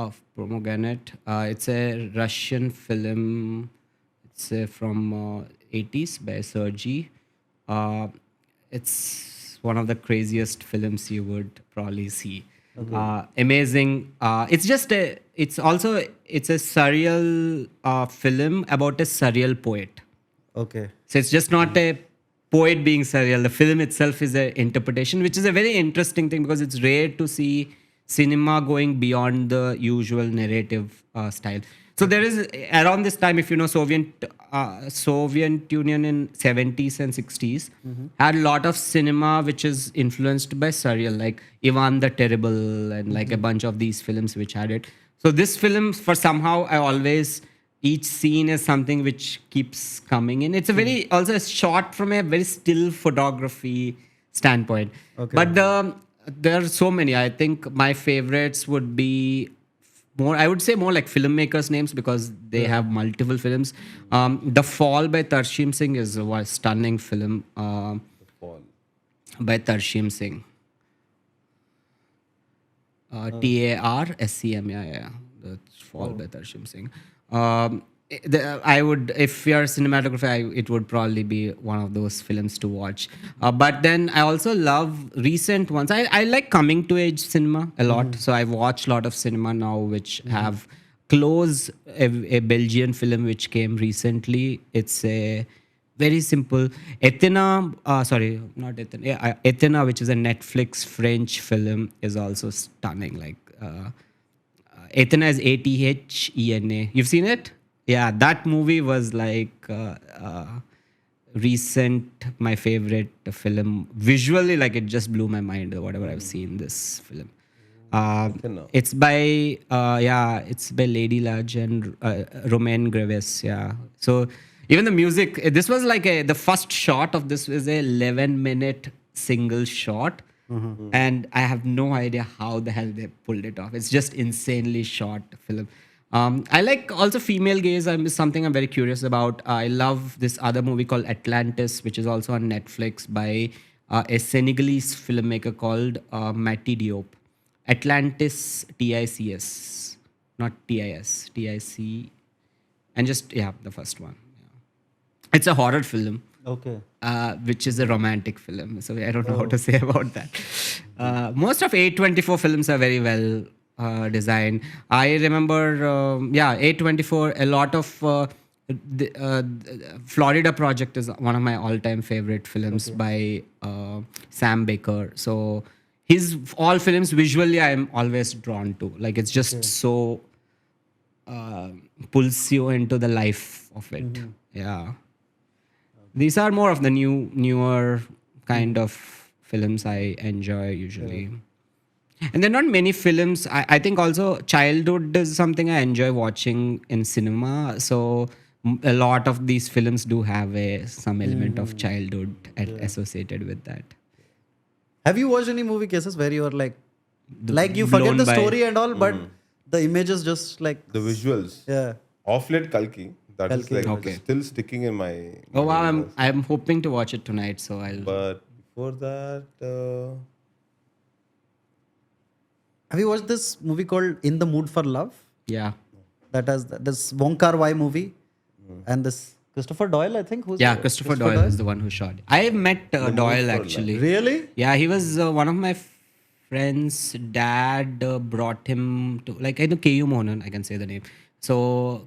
of Pomegranate. It's a Russian film. It's from 80s by Sergei. Uh, it's one of the craziest films you would probably see. Amazing. It's a surreal film about a surreal poet. Okay. So it's just not a poet being surreal. The film itself is an interpretation, which is a very interesting thing because it's rare to see cinema going beyond the usual narrative style. So there is around this time, if you know, Soviet Union in 70s and 60s had a lot of cinema which is influenced by surreal, like Ivan the Terrible and like a bunch of these films which had it. So this film, for somehow, I always each scene is something which keeps coming in. It's a very also a shot from a very still photography standpoint. Okay. But there are so many. I think my favorites would be more. I would say more like filmmakers' names because they have multiple films. The Fall by Tarshim Singh is a stunning film Fall. by Tarshim Singh. Tarscm, yeah. The Fall by Tarshim Singh. I would, if you're a cinematographer, it would probably be one of those films to watch. But then I also love recent ones. I like coming to age cinema a lot. So I've watched a lot of cinema now, which have close a Belgian film which came recently. It's a very simple sorry, not Ethena. Yeah, Ethena, which is a Netflix French film, is also stunning. Like Ethena is Athena. You've seen it? Yeah, that movie was like recent, my favorite film. Visually, like it just blew my mind. Whatever I've seen this film. Ethena. It's by it's by Lady Lodge and Romain Graves. Yeah. So even the music. This was like the first shot of this was a 11-minute single shot. And I have no idea how the hell they pulled it off. It's just insanely shot film. I like also female gaze. Is something I'm very curious about. I love this other movie called Atlantis, which is also on Netflix by a Senegalese filmmaker called Mati Diop. Atlantis, TICS, not TIS, TIC, and just the first one. Yeah. It's a horror film. Okay. Which is a romantic film. So I don't know how to say about that. Most of A24 films are very well designed. I remember, A24, a lot of Florida Project is one of my all-time favorite films by Sam Baker. So his all films visually I'm always drawn to. Like it's just so pulls you into the life of it. Yeah. These are more of the newer kind of films I enjoy usually. And there are not many films. I think also childhood is something I enjoy watching in cinema. So a lot of these films do have some element of childhood associated with that. Have you watched any movie cases where you are like you forget blown the by- story and all, but the image is just like The visuals. yeah. Off late Kalki. That is like Okay. still sticking in my. Oh wow, mind. I'm hoping to watch it tonight. So I'll. But before that, Have you watched this movie called In the Mood for Love? Yeah. That has this Wong Kar-wai movie, and this Christopher Doyle, I think. Who's Yeah, Christopher Doyle is the one who shot it. I met Doyle actually. Really? Yeah, he was one of my friends' dad brought him to, like, I know KU Mohan, I can say the name. So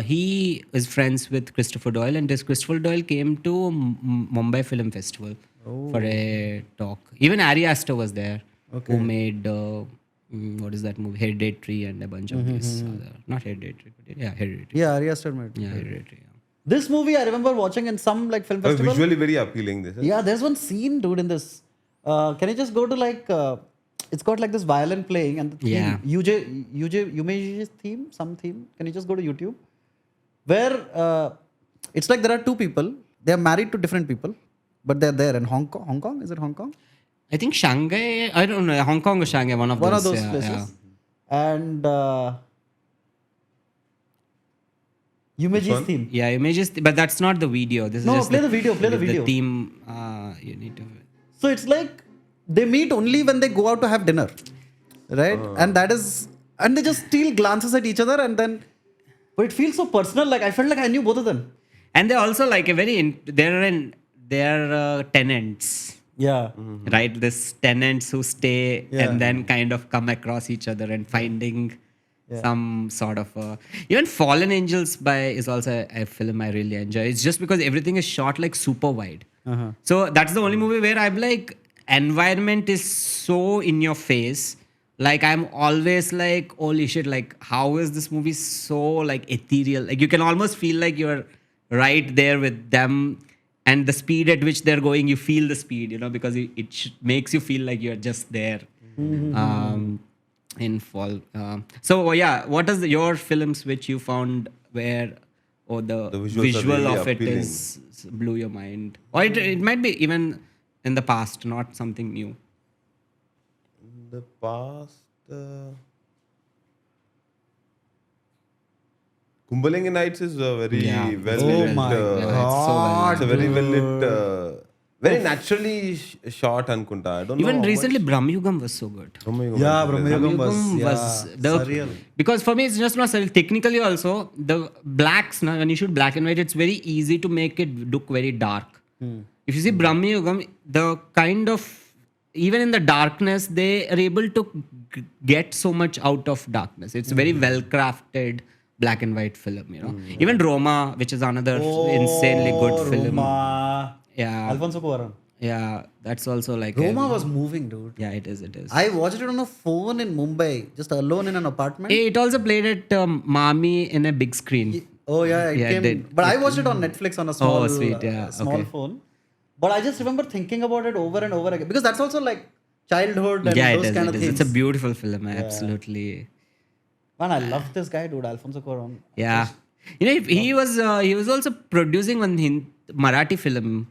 he is friends with Christopher Doyle, and this Christopher Doyle came to Mumbai Film Festival for a talk. Even Ari Aster was there, who made what is that movie? Hereditary and a bunch of these other, not Hereditary, but Hereditary. Yeah, Ari Aster made. Yeah, Hereditary. Yeah. This movie I remember watching in some like film festival. visually very appealing. This. Yeah, there's one scene, dude, in this. Can you just go to like? It's got like this violin playing and the theme, Yumeji's theme, some theme. Can you just go to YouTube? Where it's like there are two people. They are married to different people, but they're there in Hong Kong. Hong Kong? Is it Hong Kong? I think Shanghai, I don't know, Hong Kong or Shanghai, one of those places. yeah. And Umeji's theme. Yeah, images, but that's not the video. This No, is just play the video, play the with video. The theme, you need to. So it's like they meet only when they go out to have dinner, right? And that is, and they just steal glances at each other, and then, but it feels so personal. Like I felt like I knew both of them. And they're also like they're tenants, Yeah. right? This tenants who stay Yeah. and then kind of come across each other and finding some sort of even Fallen Angels is also a film I really enjoy. It's just because everything is shot like super wide. So that's the only movie where I'm like, environment is so in your face. Like I'm always like, holy shit, like how is this movie so like ethereal? Like you can almost feel like you're right there with them, and the speed at which they're going, you feel the speed, because it makes you feel like you're just there. In fall. So yeah, what is your films which you found where the visuals are visual really of it appealing. blew your mind, or it might be even in the past, not something new. In the past, Kumbalinga Nights is a very well Oh lit. my it's so well God. It's a very well lit, very naturally shot. Ankunta. I don't know. Even how recently, Brahmayugam was so good. much. Yeah, Brahmayugam Brahmayugam was surreal. Because for me it's just not surreal. Technically also the blacks, when you shoot black and white, it's very easy to make it look very dark. If you see Brahmayugam, the kind of, even in the darkness, they are able to get so much out of darkness. It's very well crafted black and white film. Even Roma, which is another insanely good film. Roma. Yeah. Alfonso Cuarón. Yeah, that's also like Roma was moving, dude. yeah, it is. I watched it on a phone in Mumbai, just alone in an apartment. It also played at Mami in a big screen. Oh yeah, Yeah, it came. did. But I watched it on Netflix on a small, sweet, yeah, small okay. phone. But I just remember thinking about it over and over again because that's also like childhood and Yeah, those it is. kind It of is. things. It's a beautiful film. Absolutely. Man, I love this guy, dude, Alfonso Cuarón. Yeah. He was also producing one Marathi film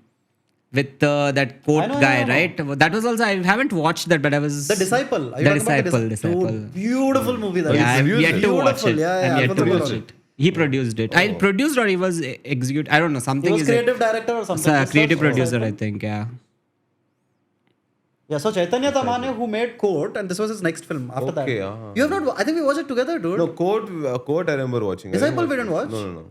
with that coat I know. guy, right? That was also, I haven't watched that, but I was The Disciple. Are you The talking about Disciple. Dude, beautiful movie. That Yeah, is. I've yet to watch it. Yeah, I'm yet to Alfonso watch Cuarón. it. He produced it. I produced, or he was execute. I don't know. Something He was is creative director or something. creative Disciple. producer, I think. Yeah. Yeah, so Chaitanya Tamane, who made Court, and this was his next film after that. Okay, You have not, I think we watched it together, dude. No, Code I remember watching. Disciple we didn't watch? No.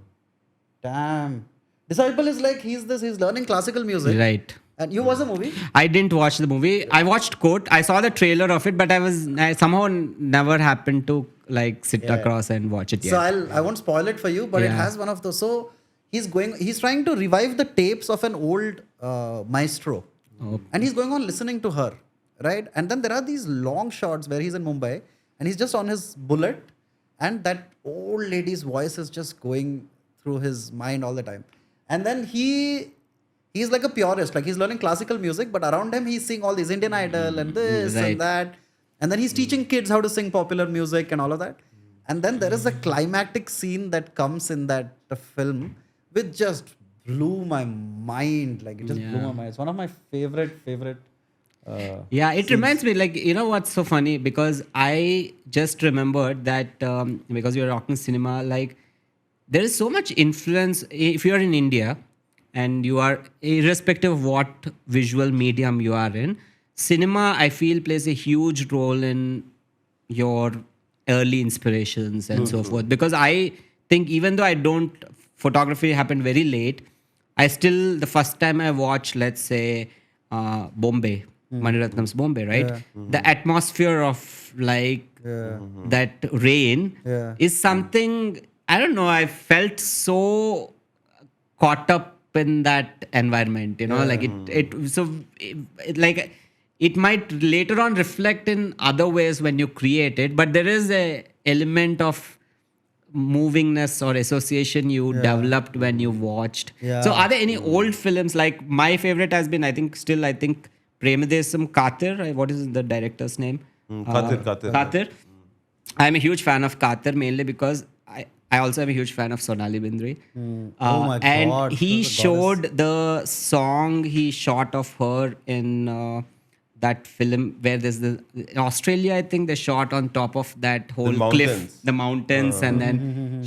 Damn. Disciple is like, he's learning classical music. Right. And you watched the movie? I didn't watch the movie. I watched Court. I saw the trailer of it, but I somehow never happened to like sit across and watch it yet. So I won't spoil it for you, but it Yeah. has one of those. So he's trying to revive the tapes of an old maestro. And he's going on listening to her, right? And then there are these long shots where he's in Mumbai and he's just on his bullet and that old lady's voice is just going through his mind all the time. And then he's like a purist, like he's learning classical music, but around him he's seeing all these Indian Idol and this Right. and that. And then he's teaching kids how to sing popular music and all of that. And then there is a climactic scene that comes in that film which just blew my mind. Like it just blew my mind. It's one of my favorite Yeah, it reminds me, like, what's so funny? Because I just remembered that because we were talking cinema, like, there is so much influence. If you are in India and you are, irrespective of what visual medium you are in, cinema, I feel, plays a huge role in your early inspirations and so forth. Because I think, even though photography happened very late, I still, the first time I watched, let's say, Bombay, Maniratnam's Bombay, right? The atmosphere of like that rain is something, I don't know, I felt so caught up in that environment, like it might later on reflect in other ways when you create it, but there is a element of movingness or association you developed when you watched. So are there any old films? Like my favorite has been, I think Premadesam Katir. What is the director's name? Katir. I'm a huge fan of Katir, mainly because I also am a huge fan of Sonali Bindri. Oh my and God, he she's a goddess. showed the song he shot of her in that film where there's in Australia, I think they shot on top of that whole cliff, mountains. the mountains, and then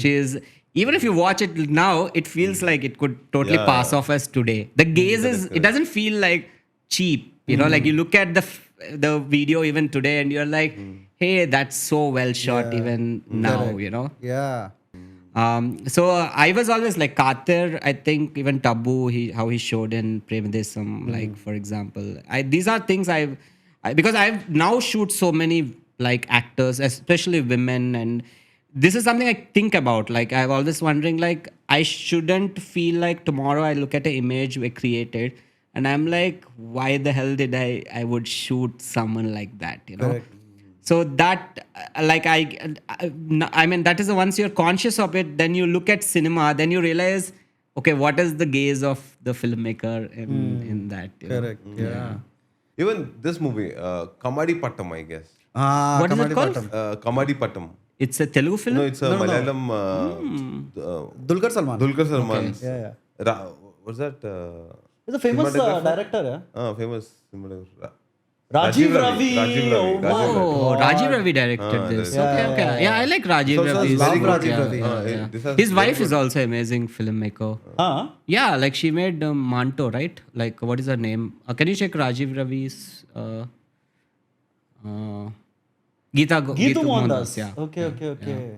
even if you watch it now, it feels like it could totally pass off as today. The gaze it doesn't feel like cheap. You know, like you look at the video even today and you're like, hey, that's so well shot even now, Correct. you know. Yeah. So I was always like Katir, I think even Tabu, how he showed in Premadesam, like for example. These are things because I've now shoot so many like actors, especially women, and this is something I think about. Like I'm always wondering, like I shouldn't feel like tomorrow I look at an image we created and I'm like, why the hell did I would shoot someone like that, you know? Correct. So that, like I mean, that is the once you're conscious of it, then you look at cinema, then you realize, okay, what is the gaze of the filmmaker in that? You know? Correct. Yeah. Even this movie, Kamadi Pattam, I guess. What is it Kamadi called? Pattam. Kamadi Pattam. It's a Telugu film? No, it's a No. Malayalam. Dulquer Salman. Dulquer Salman's. Yeah. What's that? He's a famous cinematographer? director. Yeah. Famous cinematographer. Rajiv Ravi. Rajiv Ravi. Oh, Rajiv Ravi directed this. Okay. Yeah, I like Rajiv So Ravi. love very good. Rajiv Ravi. Yeah. This has His very wife good- is also amazing filmmaker. Huh? Yeah, like she made Manto, right? Like, what is her name? Can you check Rajiv Ravi's? Geetu Mohandas. Yeah. Okay.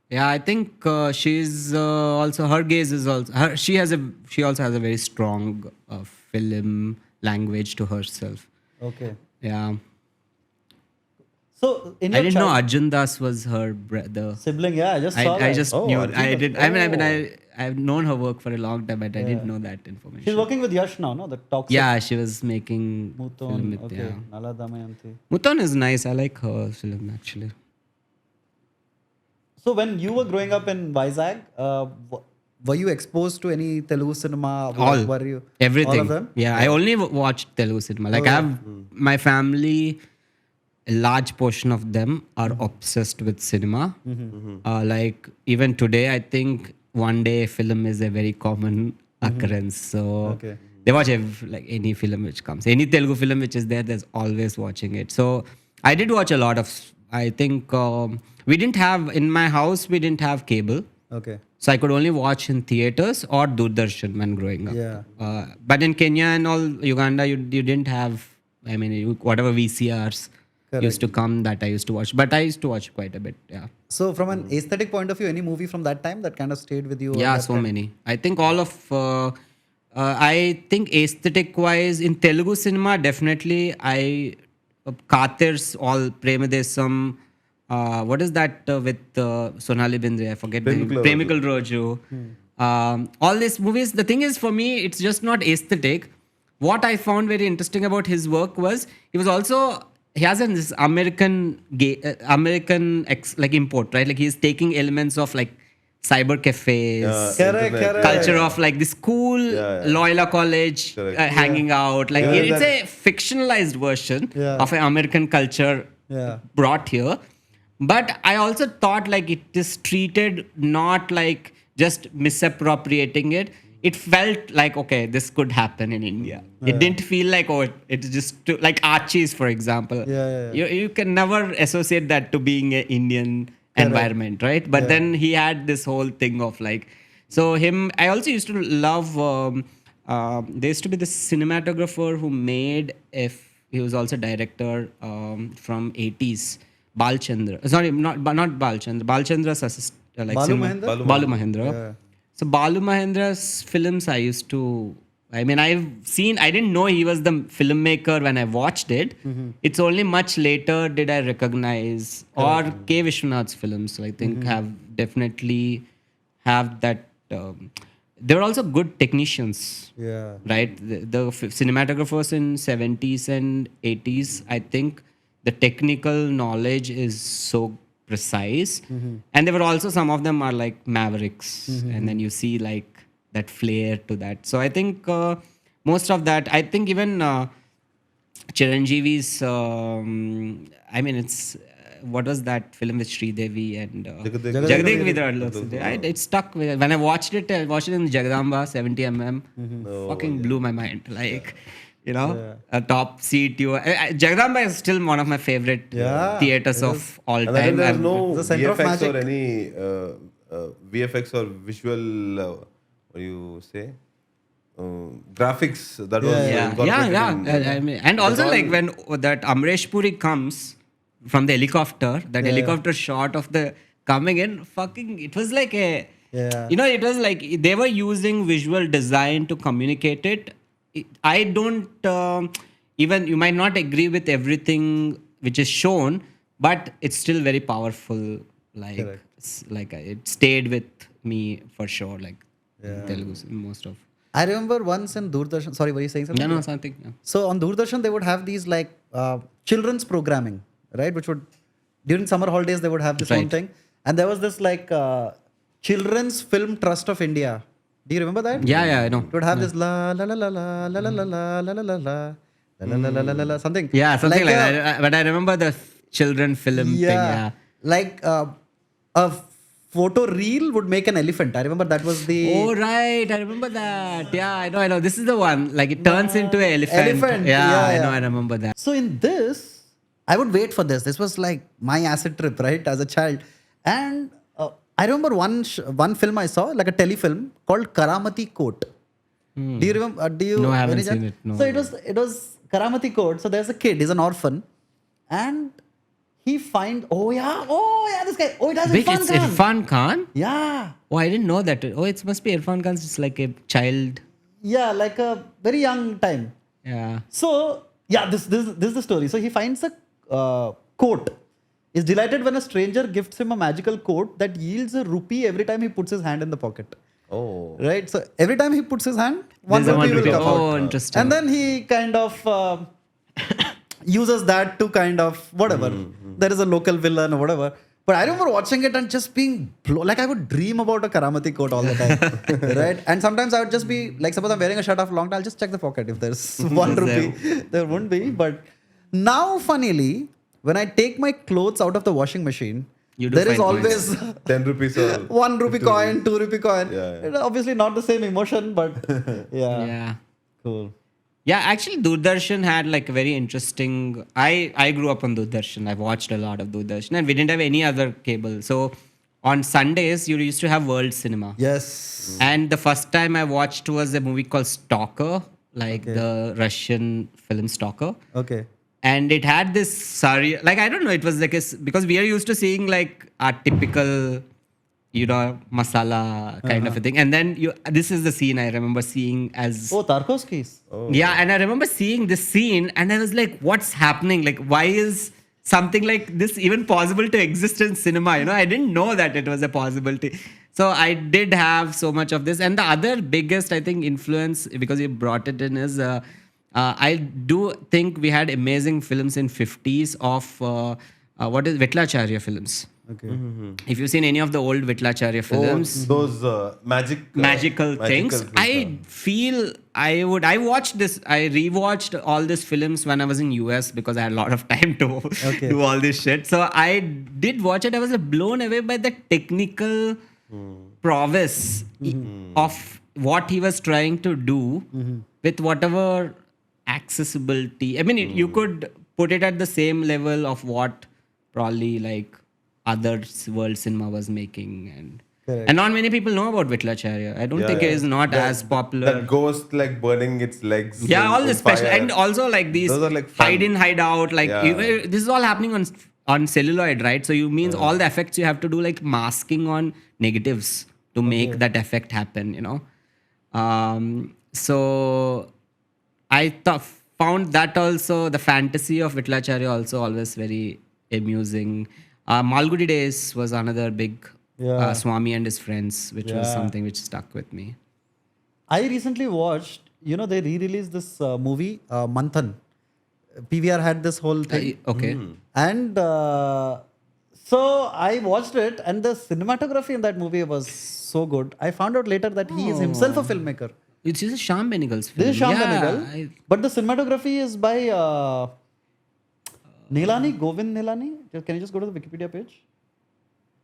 Yeah, I think she's also her gaze is also she also has a very strong film language to herself. Okay. Yeah, So in I your didn't know Arjun Das was her brother. sibling, yeah, I just saw that. I just Oh, knew. Arjun I Das. did. I mean, I've known her work for a long time, but I didn't know that information. She's working with Yash now, no? The Toxic. Yeah, she was making film Muton. with, Okay. yeah. Nala Damayanti. Muton is nice. I like her film actually. So when you were growing up in Vizag, were you exposed to any Telugu cinema? All. Were you Everything. All of them? Yeah, I only watched Telugu cinema. Like I have my family, a large portion of them are obsessed with cinema. Like even today, I think one day film is a very common occurrence. So Okay. they watch like any film which comes, any Telugu film which is there. There's always watching it. So I did watch a lot of. I think we didn't have in my house. We didn't have cable. Okay. So I could only watch in theaters or Doordarshan when growing up. Yeah. But in Kenya and all Uganda, you didn't have. I mean, whatever VCRs used to come that I used to watch. But I used to watch quite a bit. Yeah. So from an aesthetic point of view, any movie from that time that kind of stayed with you? Yeah, so many. I think all of. I think aesthetic wise in Telugu cinema, definitely Katir's all Premadesam. What is that with Sonali Bindre? I forget the name. Premikal Premikal Roju. All these movies. The thing is, for me, it's just not aesthetic. What I found very interesting about his work was he has this American like import, right? Like he's taking elements of like cyber cafes, Correct. culture of like this cool Loyola College hanging out. Like it's a fictionalized version of an American culture brought here. But I also thought like it is treated not like just misappropriating it. It felt like, okay, this could happen in India. It didn't feel like, it's just like Archie's, for example. You can never associate that to being an Indian environment, right? But then he had this whole thing of like, so I also used to love, there used to be this cinematographer who made, he was also director from 80s, Balchandra. Sorry, not Balchandra. Balchandra's assistant. Like Balu Mahendra? Balu Mahendra. Yeah. So Balu Mahendra's films I didn't know he was the filmmaker when I watched it. It's only much later did I recognize, or K. Vishwanath's films, I think definitely have that. They were also good technicians, right? The cinematographers in 70s and 80s, I think the technical knowledge is so precise, and there were also some of them are like mavericks, and then you see like that flair to that. So I think most of that, I think even Chiranjeevi's it's what was that film with Sridevi and Jagadev Vidar. It stuck with when I watched it in Jagadamba 70mm. Fucking blew my mind. Like you know, a top seat. Jagdamba is still one of my favorite theaters of all And time. then there's I've- no the center of VFX or magic. any VFX or visual, what do you say? Graphics that was incorporated in. I mean, and It was also all- like when that Amresh Puri comes from the helicopter, that helicopter shot of the coming in, fucking, it was like a, Yeah. you know, it was like they were using visual design to communicate it. I don't even, you might not agree with everything which is shown, but it's still very powerful. Like, Correct. it stayed with me for sure. Like Telugu, most of. I remember once in Doordarshan. Sorry, were you saying something? No, something. Yeah. So on Doordarshan, they would have these like children's programming, right? Which would during summer holidays they would have this own Right. thing, and there was this like Children's Film Trust of India. Do you remember that? Yeah, I know. It would have this la la la la la la la la la la la la la la something. Yeah, something like a- that. But I remember the children film thing. Yeah. Like a photo reel would make an elephant. I remember that was the Oh right, I remember that. Yeah, I know. This is the one. Like it turns into an elephant. Elephant, Yeah, I yeah. know. I remember that. So in this, I would wait for this. This was like my acid trip, right, as a child. And I remember one film I saw, like a telefilm called Karamati Court. Do you remember? Do you? No, I haven't any chance? seen it, no. So it was Karamati Court. So there's a kid. He's an orphan, and he this guy. Oh, it has Wait, Irfan it's Khan. Irfan Khan? Yeah, Oh, I didn't know that. Oh, it must be Irfan Khan's just like a child. yeah, like a very young time. Yeah. So yeah, this is the story. So he finds a coat. Is delighted when a stranger gifts him a magical coat that yields a rupee every time he puts his hand in the pocket. Oh. Right. So every time he puts his hand, one There's a rupee one will rupee. come Oh, out. interesting. And then he kind of uses that to kind of whatever. There is a local villain or whatever. But I remember watching it and just being like I would dream about a Karamati coat all the time, right? And sometimes I would just be like, suppose I'm wearing a shirt off long time, I'll just check the pocket if there's one rupee. There won't be. But now, funnily, when I take my clothes out of the washing machine, You do there is find always 10 rupees or 1 rupee coin, 2 rupee coin. Yeah. It's obviously not the same emotion, but yeah. Yeah. Cool. Yeah, actually, Doordarshan had like a very interesting. I grew up on Doordarshan. I've watched a lot of Doordarshan, and we didn't have any other cable. So on Sundays, you used to have World Cinema. Yes. And the first time I watched was a movie called Stalker, like the Russian film Stalker. Okay. And it had this surreal, like I don't know, it was like because we are used to seeing like our typical, you know, masala kind of a thing. And then this is the scene I remember seeing as. Oh, Tarkovsky's. Yeah, and I remember seeing this scene and I was like, what's happening? Like, why is something like this even possible to exist in cinema? You know, I didn't know that it was a possibility. So I did have so much of this. And the other biggest, I think, influence, because you brought it in, is I do think we had amazing films in 50s of what is Vitlacharya films. Okay. If you've seen any of the old Vitlacharya films, Those magical things. I feel I watched this. I rewatched all these films when I was in US because I had a lot of time to do all this shit. So I did watch it. I was blown away by the technical prowess of what he was trying to do with whatever accessibility. I mean, you could put it at the same level of what probably like other world cinema was making, and not many people know about Vitlacharya. I don't think it is not as popular. That ghost like burning its legs. Yeah, all in this special, fire. and also like these Those are, like, fun. hide in, hide out. Like this is all happening on celluloid, right? So you means all the effects you have to do like masking on negatives to make that effect happen. You know, so I found that also the fantasy of Vitlacharya also always very amusing. Malgudi Days was another big Swami and his friends, which was something which stuck with me. I recently watched, they re-released this movie, Manthan. PVR had this whole thing. Okay. And so I watched it, and the cinematography in that movie was so good. I found out later that he is himself a filmmaker. It's just Shyam Benegal's film. This is Shyam Yeah, Benegal, but the cinematography is by Govind Nilani. Can you just go to the Wikipedia page?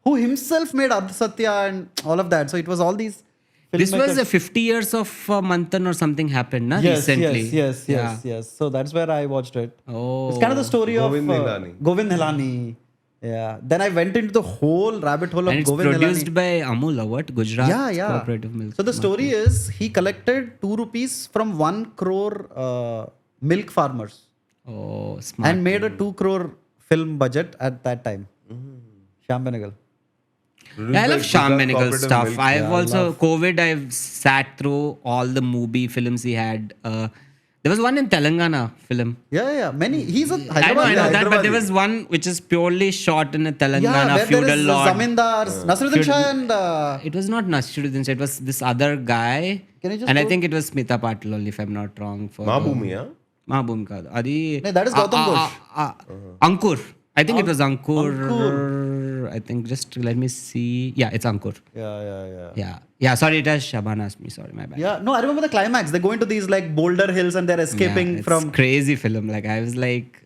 Who himself made Ardha Satya and all of that. So it was all these This was filmmakers. 50 years of Manthan or something happened na, Yes, recently. yes. So that's where I watched it. Oh. It's kind of the story Govind of Nilani. Govind Nilani. Yeah. Then I went into the whole rabbit hole of And it's Govind produced Nilani. by Amul, or what? Gujarat Yeah. Cooperative Milk. So the story is he collected 2 rupees from 1 crore milk farmers Oh, smart. and made a 2 crore film budget at that time. Shyam Benegal. Yeah, I love Shyam Benegal stuff. I've Yeah, also, COVID, I've sat through all the movie films he had. There was one in Telangana film. Yeah. Many. He's a I know Hyderabad guy. that, but there was one which is purely shot in a Telangana where feudal there is lord. Zamindars, Nasruddin Shah and... It was not Nasruddin Shah, it was this other guy. Can you just And I go- think it was Smita Patil only, if I'm not wrong. For Mabhumiya. Mahabhum kaadu. Adi, No, that is Gautam Ghosh. Ankur. I think it was Ankur. I think just let me see. Yeah, it's Ankur. Yeah. Yeah. Sorry, it has Shabana Asmi. Sorry, my bad. Yeah, no, I remember the climax. They go into these like boulder hills and they're escaping Yeah, it's from... crazy film. Like I was like,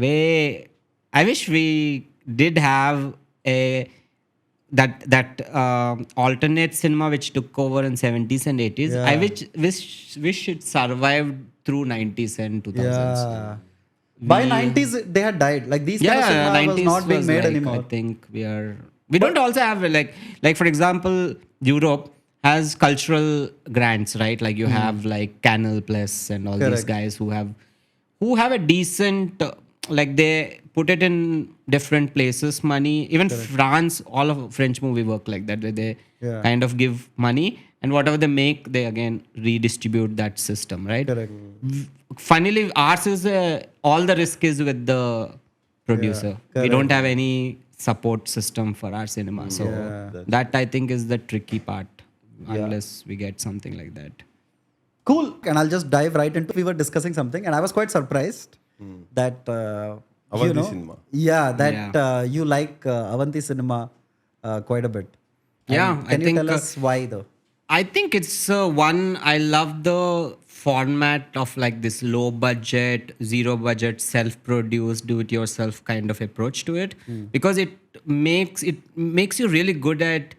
I wish we did have that alternate cinema which took over in 70s and 80s. Yeah. I wish it survived through 90s and 2000s. Yeah. By 90s, they had died. Like these kind of Yeah, cinema was 90s not being was made like, anymore. I think we don't also have like for example, Europe has cultural grants, right? Like you have like Canal Plus and all these Correct. guys who have a decent like they put it in different places money. Even France, all of French movie work like that, where they Yeah. kind of give money and whatever they make, they again redistribute that system, right? Correct. Funnily, ours is all the risk is with the producer. We don't have any support system for our cinema. So that I think is the tricky part, unless we get something like that. Cool. And I'll just dive right into... We were discussing something and I was quite surprised that... Avanti Cinema. Yeah, that you like Avanti Cinema quite a bit. Yeah, And I can you think, tell us why though? I think it's one, I love the format of like this low budget, zero budget, self-produced, do-it-yourself kind of approach to it, because it makes you really good at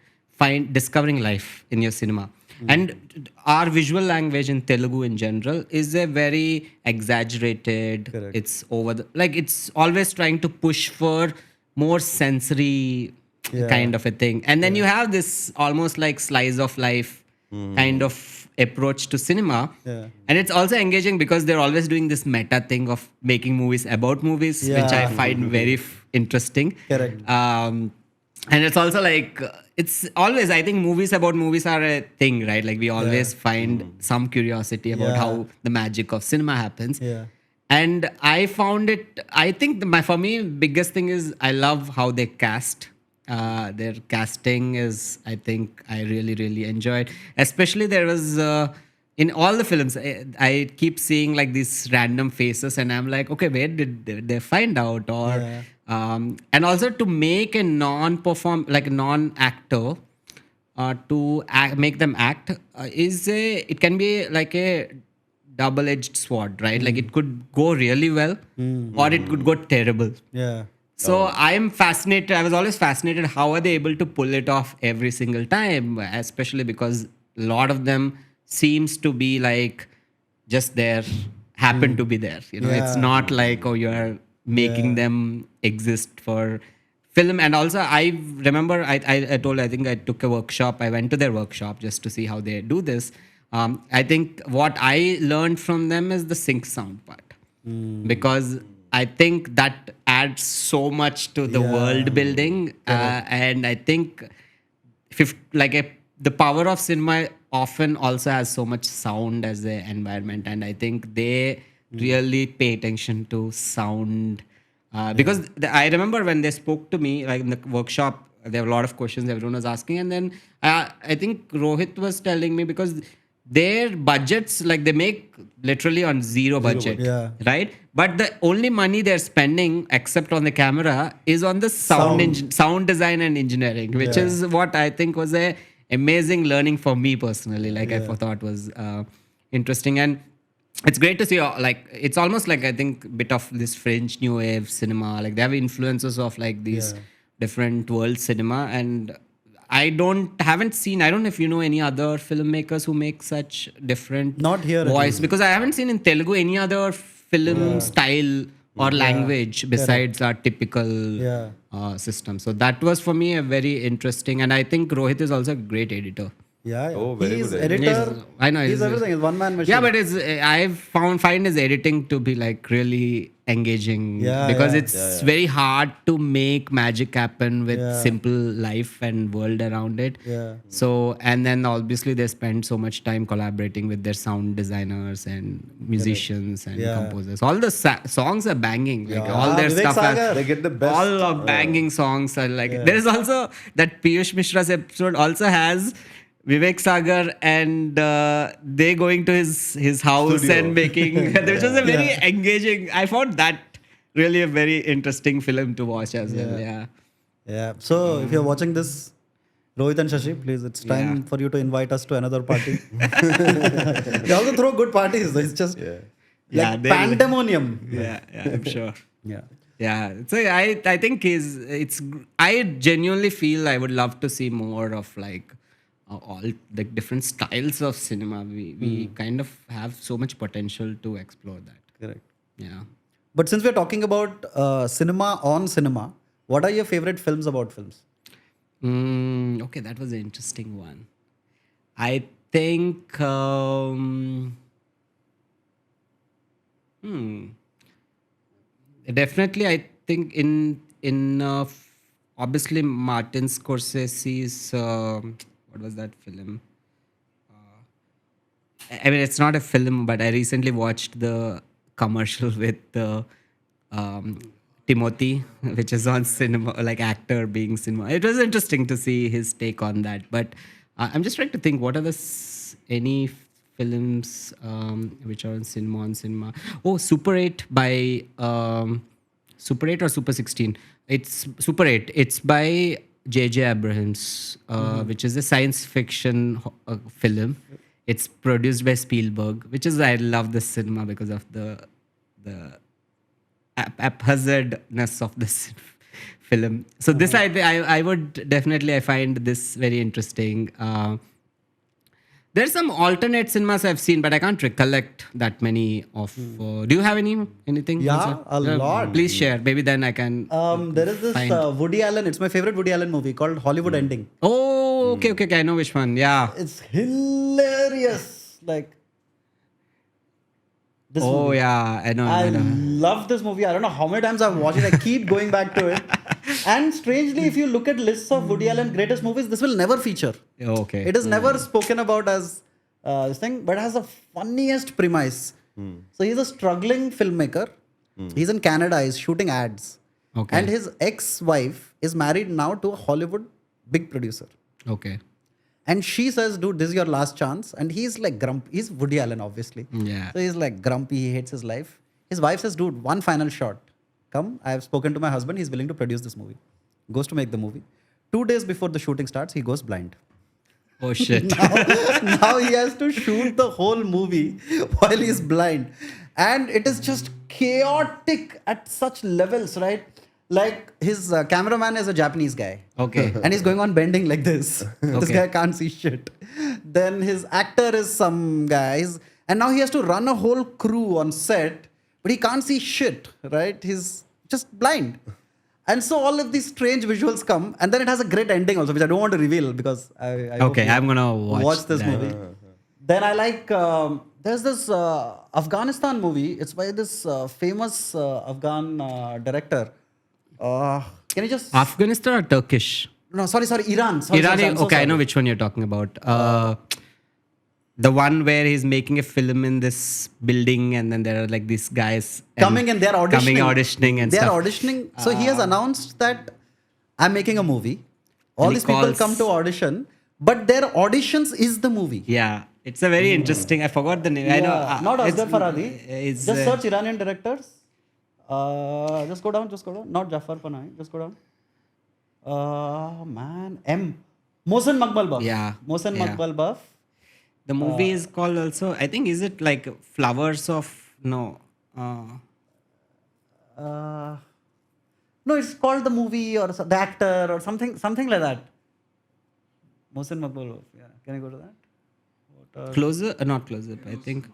discovering life in your cinema. And our visual language in Telugu in general is a very exaggerated. Correct. It's it's always trying to push for more sensory kind of a thing. And then you have this almost like slice of life kind of approach to cinema. Yeah. And it's also engaging because they're always doing this meta thing of making movies about movies, which I find very interesting. Correct. And it's also like, it's always, I think movies about movies are a thing, right? Like we always find some curiosity about how the magic of cinema happens. Yeah. And I found it, I think for me, biggest thing is I love how they cast. Their casting is, I think, I really, really enjoyed. Especially there was, in all the films, I keep seeing like these random faces and I'm like, okay, where did they find out? Or, and also to make a non-actor, to make them act it can be like a double-edged sword, right? Like it could go really well or it could go terrible. Yeah. So I'm fascinated. I was always fascinated. How are they able to pull it off every single time? Especially because a lot of them seems to be like just there, happen to be there. You know, it's not like, oh, you are making them exist for film. And also I remember I think I took a workshop. I went to their workshop just to see how they do this. I think what I learned from them is the sync sound part. Because I think that adds so much to the world building. And I think the power of cinema often also has so much sound as the environment. And I think they really pay attention to sound. Because I remember when they spoke to me, like in the workshop, there were a lot of questions everyone was asking. And then I think Rohit was telling me, because their budgets, like they make literally on zero budget, right? But the only money they're spending, except on the camera, is on the sound design and engineering, which is what I think was a amazing learning for me personally. Like I thought was interesting, and it's great to see. Like it's almost like I think a bit of this French new wave cinema. Like they have influences of like these different world cinema, and I haven't seen. I don't know if you know any other filmmakers who make such different Not here, at voice, least. because I haven't seen in Telugu any other film style or language besides our typical Yeah. system. So that was for me a very interesting, and I think Rohit is also a great editor. Yeah. Oh, very He's good editor. I know, He's he's- everything. He's one man machine. Yeah, but I've find his editing to be like really engaging, Yeah, because yeah. it's very hard to make magic happen with Yeah. simple life and world around it. Yeah. So, and then obviously they spend so much time collaborating with their sound designers and musicians and Yeah. composers. All the songs are banging. Like Yeah. all their Vivek stuff. Sagar. They get the best. All of banging songs are like. There is also that Piyush Mishra's episode also has Vivek Sagar and they going to his house Studio. and making, which was a very engaging. I found that really a very interesting film to watch as well. Yeah. Yeah. So if you're watching this, Rohit and Shashi, please, it's time for you to invite us to another party. They also throw good parties. It's just Yeah, like they- pandemonium. Yeah, I'm sure. Yeah. Yeah, so I think I genuinely feel I would love to see more of like all the different styles of cinema. We kind of have so much potential to explore that. Correct. Yeah. But since we're talking about cinema on cinema, what are your favorite films about films? Okay, that was an interesting one. I think. Definitely, I think obviously Martin Scorsese's what was that film? I mean, it's not a film, but I recently watched the commercial with Timothy, which is on cinema, like actor being cinema. It was interesting to see his take on that. But I'm just trying to think, what are any films which are on cinema? Oh, Super 8 by Super 8 or Super 16? It's Super 8. It's by J.J. Abrams, which is a science fiction film. It's produced by Spielberg, which is, I love this cinema because of the haphazardness of this film. So this I would definitely, I find this very interesting. There's some alternate cinemas I've seen, but I can't recollect that many of. Do you have anything? Yeah, also? a lot. Please share. Maybe then I can. There is this Fine. Woody Allen. It's my favorite Woody Allen movie called Hollywood Ending. Oh, okay. I know which one. Yeah. It's hilarious. Like this movie. Yeah. I know. I love this movie. I don't know how many times I've watched it. I keep going back to it. And strangely, if you look at lists of Woody Allen greatest movies, this will never feature. Okay. It is never spoken about as this thing, but has the funniest premise. So he's a struggling filmmaker. He's in Canada. He's shooting ads. Okay. And his ex-wife is married now to a Hollywood big producer. Okay. And she says, dude, this is your last chance. And he's like grumpy. He's Woody Allen, obviously. Yeah. So he's like grumpy. He hates his life. His wife says, dude, one final shot. Come, I have spoken to my husband. He's willing to produce this movie. Goes to make the movie. 2 days before the shooting starts, he goes blind. Oh shit. Now he has to shoot the whole movie while he's blind. And it is just chaotic at such levels, right? Like his cameraman is a Japanese guy. Okay. And he's going on bending like this. This Okay. guy can't see shit. Then his actor is some guys. And now he has to run a whole crew on set, but he can't see shit, right? He's just blind. And so all of these strange visuals come, and then it has a great ending also, which I don't want to reveal because I hope Okay, you I'm gonna watch this that. movie. Then I like there's this Afghanistan movie. It's by this famous Afghan director. Can you just Afghanistan or Turkish? no? Sorry, Iran. Sorry, Iran. I'm so Okay, I sorry. know which one you're talking about. The one where he's making a film in this building, and then there are like these guys Coming and they're auditioning. auditioning and they're stuff. auditioning. So he has announced that I'm making a movie. All And he these people calls- come to audition, but their auditions is the movie. Yeah, it's a very interesting. I forgot the name. I know. Yeah, not Asghar it's- Farhadi. It's, Just search Iranian directors. Just go down. Not Jafar Panahi. Just go down. Mohsen Maqbalbaf. Yeah, Mohsen yeah. Maqbalbaf. The movie is called also. I think is it like Flowers of no. No, it's called the movie or the actor or something like that. Mohsin Makbul. Yeah. Can I go to that? Closer, not closer. I think.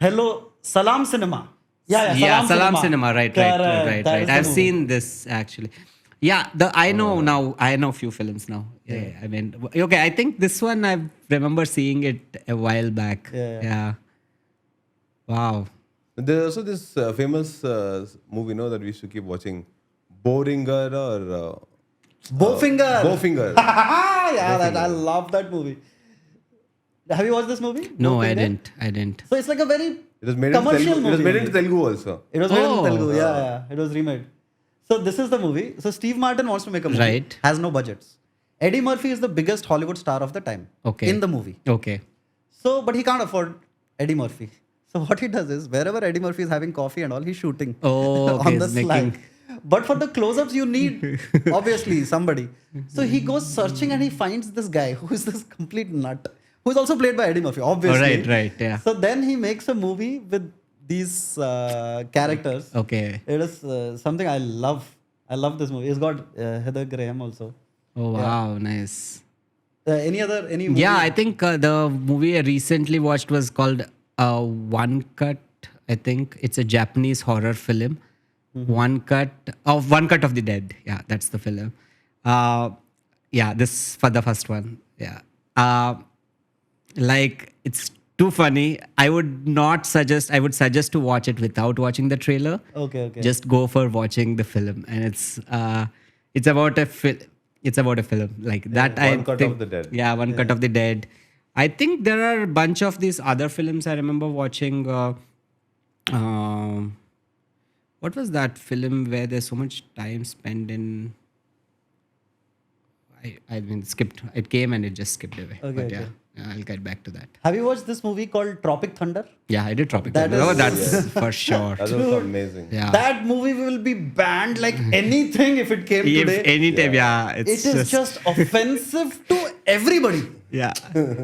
Hello, Salam Cinema. Yeah, Salam Cinema. Right. Correct. That is the I've movie. seen this actually. Yeah, I know now. I know a few films now. Yeah. I mean, okay. I think this one I remember seeing it a while back. Yeah. Wow. There's also this famous movie, that we used to keep watching, Boringer or Bowfinger. Bowfinger. Yeah, that I love that movie. Have you watched this movie? No, I Bowfinger? didn't. So it's like a very It was made in commercial Telugu. movie. It was made in Telugu also. It was made in Oh. Telugu. Yeah. It was remade. So this is the movie. So Steve Martin wants to make a movie. Right. Has no budgets. Eddie Murphy is the biggest Hollywood star of the time. Okay. In the movie. Okay. So, but he can't afford Eddie Murphy. So what he does is, wherever Eddie Murphy is having coffee and all, he's shooting Oh, okay, on the he's slide. making- But for the close-ups, you need obviously somebody. So he goes searching and he finds this guy who is this complete nut, who is also played by Eddie Murphy, obviously. Right, yeah. So then he makes a movie with these characters. Okay. It is something I love. I love this movie. It's got Heather Graham also. Oh wow, nice. Any movie? Yeah, I think the movie I recently watched was called One Cut. I think it's a Japanese horror film. One Cut of the Dead. Yeah, that's the film. Yeah, this for the first one. Yeah. Like it's too funny. I would not suggest. I would suggest to watch it without watching the trailer. Okay. Just go for watching the film, and it's about a film. It's about a film like that. One Cut of the Dead. Yeah, One Cut of the Dead. I think there are a bunch of these other films. I remember watching. What was that film where there's so much time spent in? I mean, skipped. It came and it just skipped away. Okay, But okay. yeah, I'll get back to that. Have you watched this movie called Tropic Thunder? Yeah, I did Tropic That Thunder. Oh, is- that's for sure. That was amazing. Yeah. That movie will be banned like anything if it came If today. anytime, yeah, It it's is just offensive to everybody. yeah.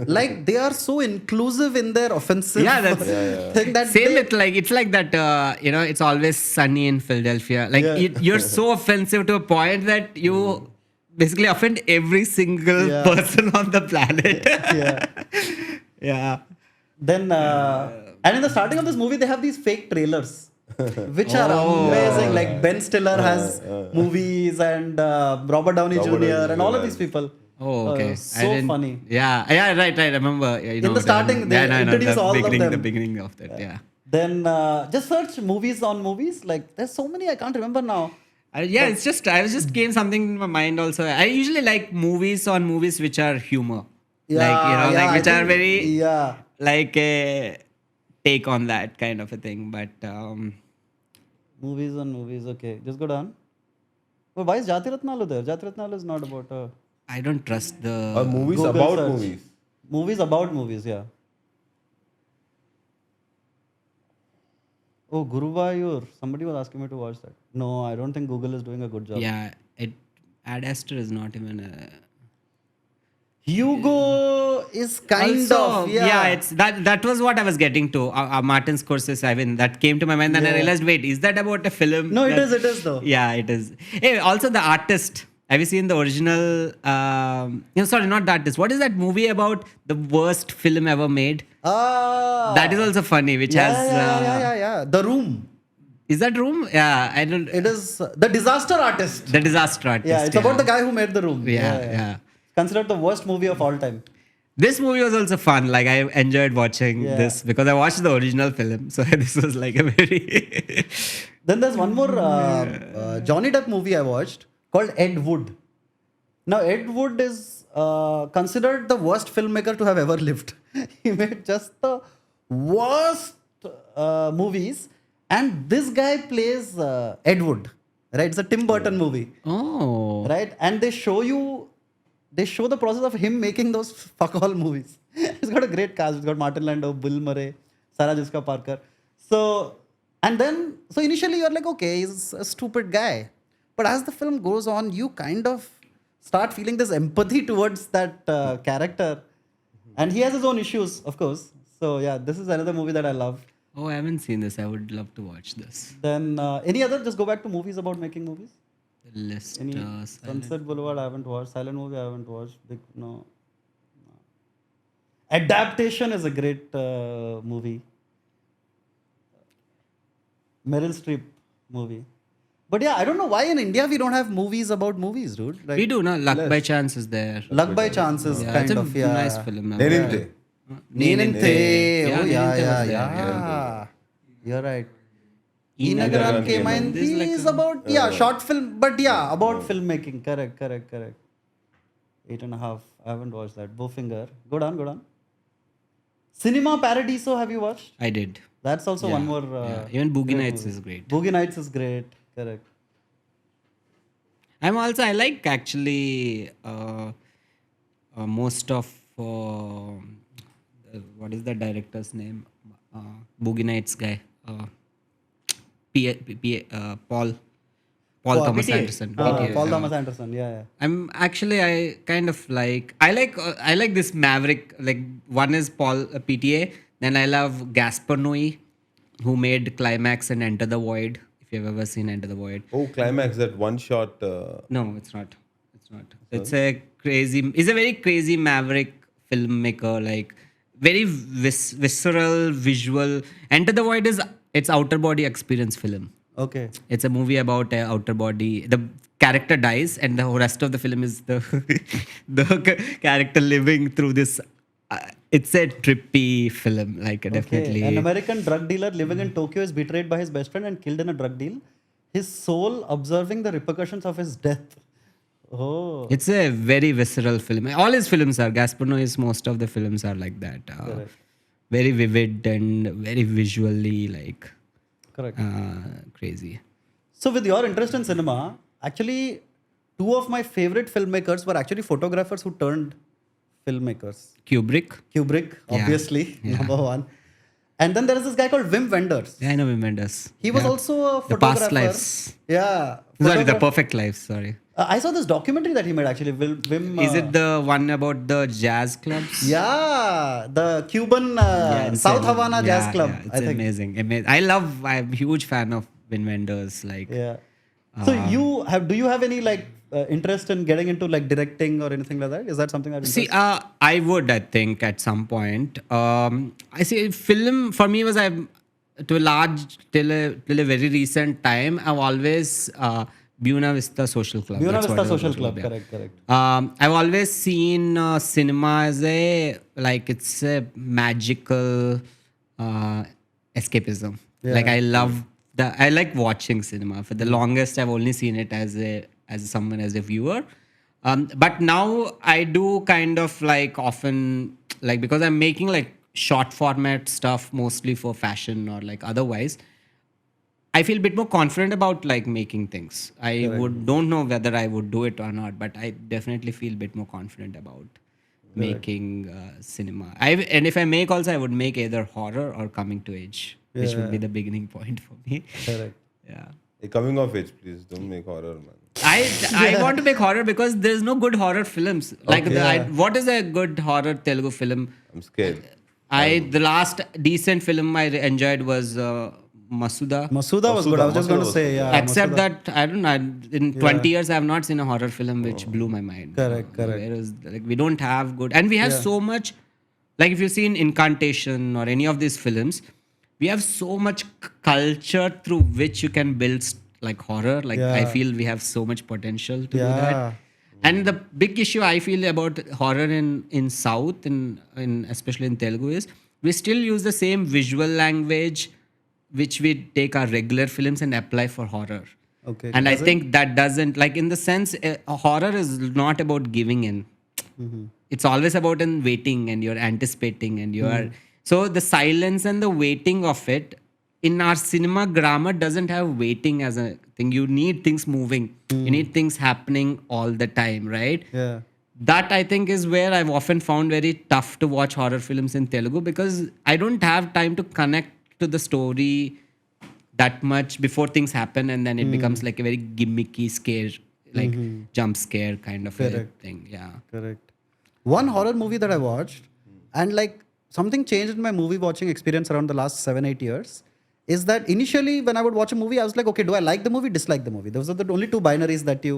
Like they are so inclusive in their offensive Yeah, that's- thing that Same they, with like it's like that. It's always sunny in Philadelphia. Like Yeah. you're so offensive to a point that you basically offend every single Yeah. person on the planet. yeah. Yeah. Then and in the starting of this movie they have these fake trailers. Which are amazing. Like Ben Stiller has movies and Robert Downey Robert Jr. Downey and all of Jr. these people. Oh, okay. I So didn't- funny. Yeah, right. I remember. In the starting, they introduce all of them. The beginning of that. Yeah. Then just search movies on movies. Like there's so many I can't remember now. It's just I was just came something in my mind also. I usually like movies on movies which are humor. Which are very like a take on that kind of a thing. But Movies on movies. Okay, just go down. Well, why is Jati Ratnalu there? Jati Ratnalu is not about I don't trust the Or movies Google about search. movies. movies about movies. Yeah. Oh, Guruvayur. Somebody was asking me to watch that. No, I don't think Google is doing a good job. Yeah, Ad Astra is not even a Hugo is kind also, of it's that was what I was getting to. Martin Scorsese. I mean, that came to my mind, and I realized, wait, is that about a film? No, it that- is though. Yeah, it is. Hey, also the artist. Have you seen the original? Sorry, not the artist. What is that movie about? The worst film ever made. That is also funny. Which has yeah. The Room. is that Room? Yeah, I don't. It is The Disaster Artist. The Disaster Artist. Yeah, it's about the guy who made The Room. Yeah. Considered the worst movie of all time. This movie was also fun. Like I enjoyed watching Yeah. this because I watched the original film. So this was like a very Then there's one more Johnny Depp movie I watched called Ed Wood. Now, Ed Wood is considered the worst filmmaker to have ever lived. He made just the worst movies. And this guy plays Ed Wood. Right? It's a Tim Burton movie. oh Right? And they show the process of him making those fuck all movies. It's got a great cast. It's got Martin Landau, Bill Murray, Sarah Jessica Parker. So initially you're like, okay, he's a stupid guy. But as the film goes on, you kind of start feeling this empathy towards that character. And he has his own issues, of course. So yeah, this is another movie that I love. I haven't seen this. I would love to watch this. Then any other, just go back to movies about making movies. The list. Any Silent. Sunset Boulevard I haven't watched. Silent movie I haven't watched. No. Adaptation is a great movie. Meryl Streep movie. But yeah, I don't know why in India we don't have movies about movies, dude. Like We do, no? Luck by Chance is there. Luck by Chance is Yeah, kind it's a of yeah. nice film. Neninte. Neeninte. Yeah, Oh yeah, Neeninte yeah, was there, yeah. You're right. Nagaram Nagaram Ke Mandi is about short film, but yeah, about filmmaking. Correct. 8.5. I haven't watched that. Bowfinger. Good on. Cinema Paradiso, have you watched? I did. That's also one more. Even Boogie great Nights movie. is great. Boogie Nights is great. Correct. I like actually most of what is the director's name? Boogie Nights guy. Paul Thomas PTA. Anderson. PTA, Paul Thomas Anderson. Yeah. I kind of like I like this Maverick. Like one is Paul PTA. Then I love Gaspar Noé, who made Climax and Enter the Void. If you've ever seen Enter the Void. Oh, Climax, that one shot. No, it's not. It's a very crazy Maverick filmmaker. Like very visceral, visual. Enter the Void it's outer body experience film. Okay. It's a movie about outer body. The character dies, and the rest of the film is the character living through this. It's a trippy film, like definitely. An American drug dealer living in Tokyo is betrayed by his best friend and killed in a drug deal. His soul observing the repercussions of his death. Oh. It's a very visceral film. All his films are. Gaspar Noé's most of the films are like that. Very vivid and very visually like. Correct. Crazy. So with your interest in cinema, actually, two of my favorite filmmakers were actually photographers who turned filmmakers. Kubrick, obviously, number one. And then there is this guy called Wim Wenders. Yeah, I know Wim Wenders. He was also a The photographer. Past Lives. Yeah. Sorry, The Perfect Lives. Sorry. I saw this documentary that he made actually. Wim. Is it the one about the jazz clubs? Yeah, the Cuban Yeah, South Havana Jazz Club. Yeah, it's I think. amazing. I'm a huge fan of Wim Wenders. Like, Yeah. So do you have any like interest in getting into like directing or anything like that? Is that something that see, I would, I think, at some point. I see film for me was till a very recent time. I've always Buena Vista Social Club. Buena that's Vista what it was Social Club, called, yeah. correct. I've always seen cinema as it's a magical escapism. Yeah. Like I like watching cinema. For the longest, I've only seen it as a viewer. But now I do kind of like often like because I'm making like short format stuff mostly for fashion or like otherwise. I feel a bit more confident about like making things. Don't know whether I would do it or not, but I definitely feel a bit more confident about making cinema. And if I make also, I would make either horror or coming to age, which would be the beginning point for me. Correct. Yeah. Hey, coming of age, please don't make horror, man. I want to make horror because there's no good horror films. Like what is a good horror Telugu film? I'm scared. The last decent film I enjoyed was Masuda. Masuda was good. I was just going to say, yeah. Except Masuda. that I don't know. In 20 years, I have not seen a horror film which blew my mind. Correct. Whereas like we don't have good, and we have so much. Like if you see in Incantation or any of these films, we have so much culture through which you can build like horror. Like I feel we have so much potential to do that. And the big issue I feel about horror in South, in especially in Telugu, is we still use the same visual language which we take our regular films and apply for horror. Okay. And I think that doesn't, like in the sense, horror is not about giving in. It's always about waiting and you're anticipating and you are. So the silence and the waiting of it in our cinema grammar doesn't have waiting as a thing. You need things moving. You need things happening all the time, right? Yeah. That I think is where I've often found very tough to watch horror films in Telugu because I don't have time to connect to the story that much before things happen, and then it becomes like a very gimmicky scare, like jump scare kind of a thing. Yeah. Correct. One horror movie that I watched, and like something changed in my movie watching experience around the last 7-8 years, is that initially when I would watch a movie, I was like, okay, do I like the movie, dislike the movie? Those are the only two binaries that you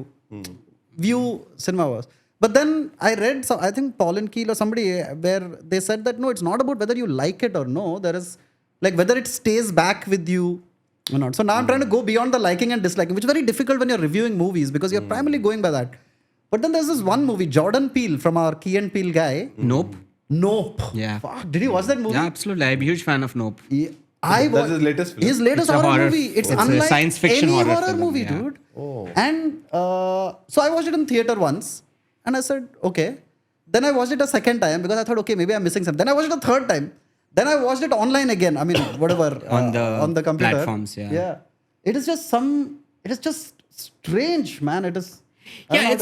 view cinema was. But then I read some, I think Paul and Keel or somebody where they said that no, it's not about whether you like it or no. There is like whether it stays back with you or not. So now I'm trying to go beyond the liking and disliking, which is very difficult when you're reviewing movies because you're primarily going by that. But then there's this one movie, Jordan Peele from our Key and Peele guy. Nope. Nope. Yeah. Fuck, did you watch that movie? Yeah, absolutely. I'm a huge fan of Nope. Yeah. That's his latest film. His latest It's a horror horror- movie. It's it's a unlike science fiction any horror horror film, movie, yeah. dude. Oh. And so I watched it in theater once, and I said, okay. Then I watched it a second time because I thought, okay, maybe I'm missing something. Then I watched it a third time. Then I watched it online again. I mean, whatever On the computer platforms, yeah. Yeah. It is just It is just strange, man. It is. Yeah,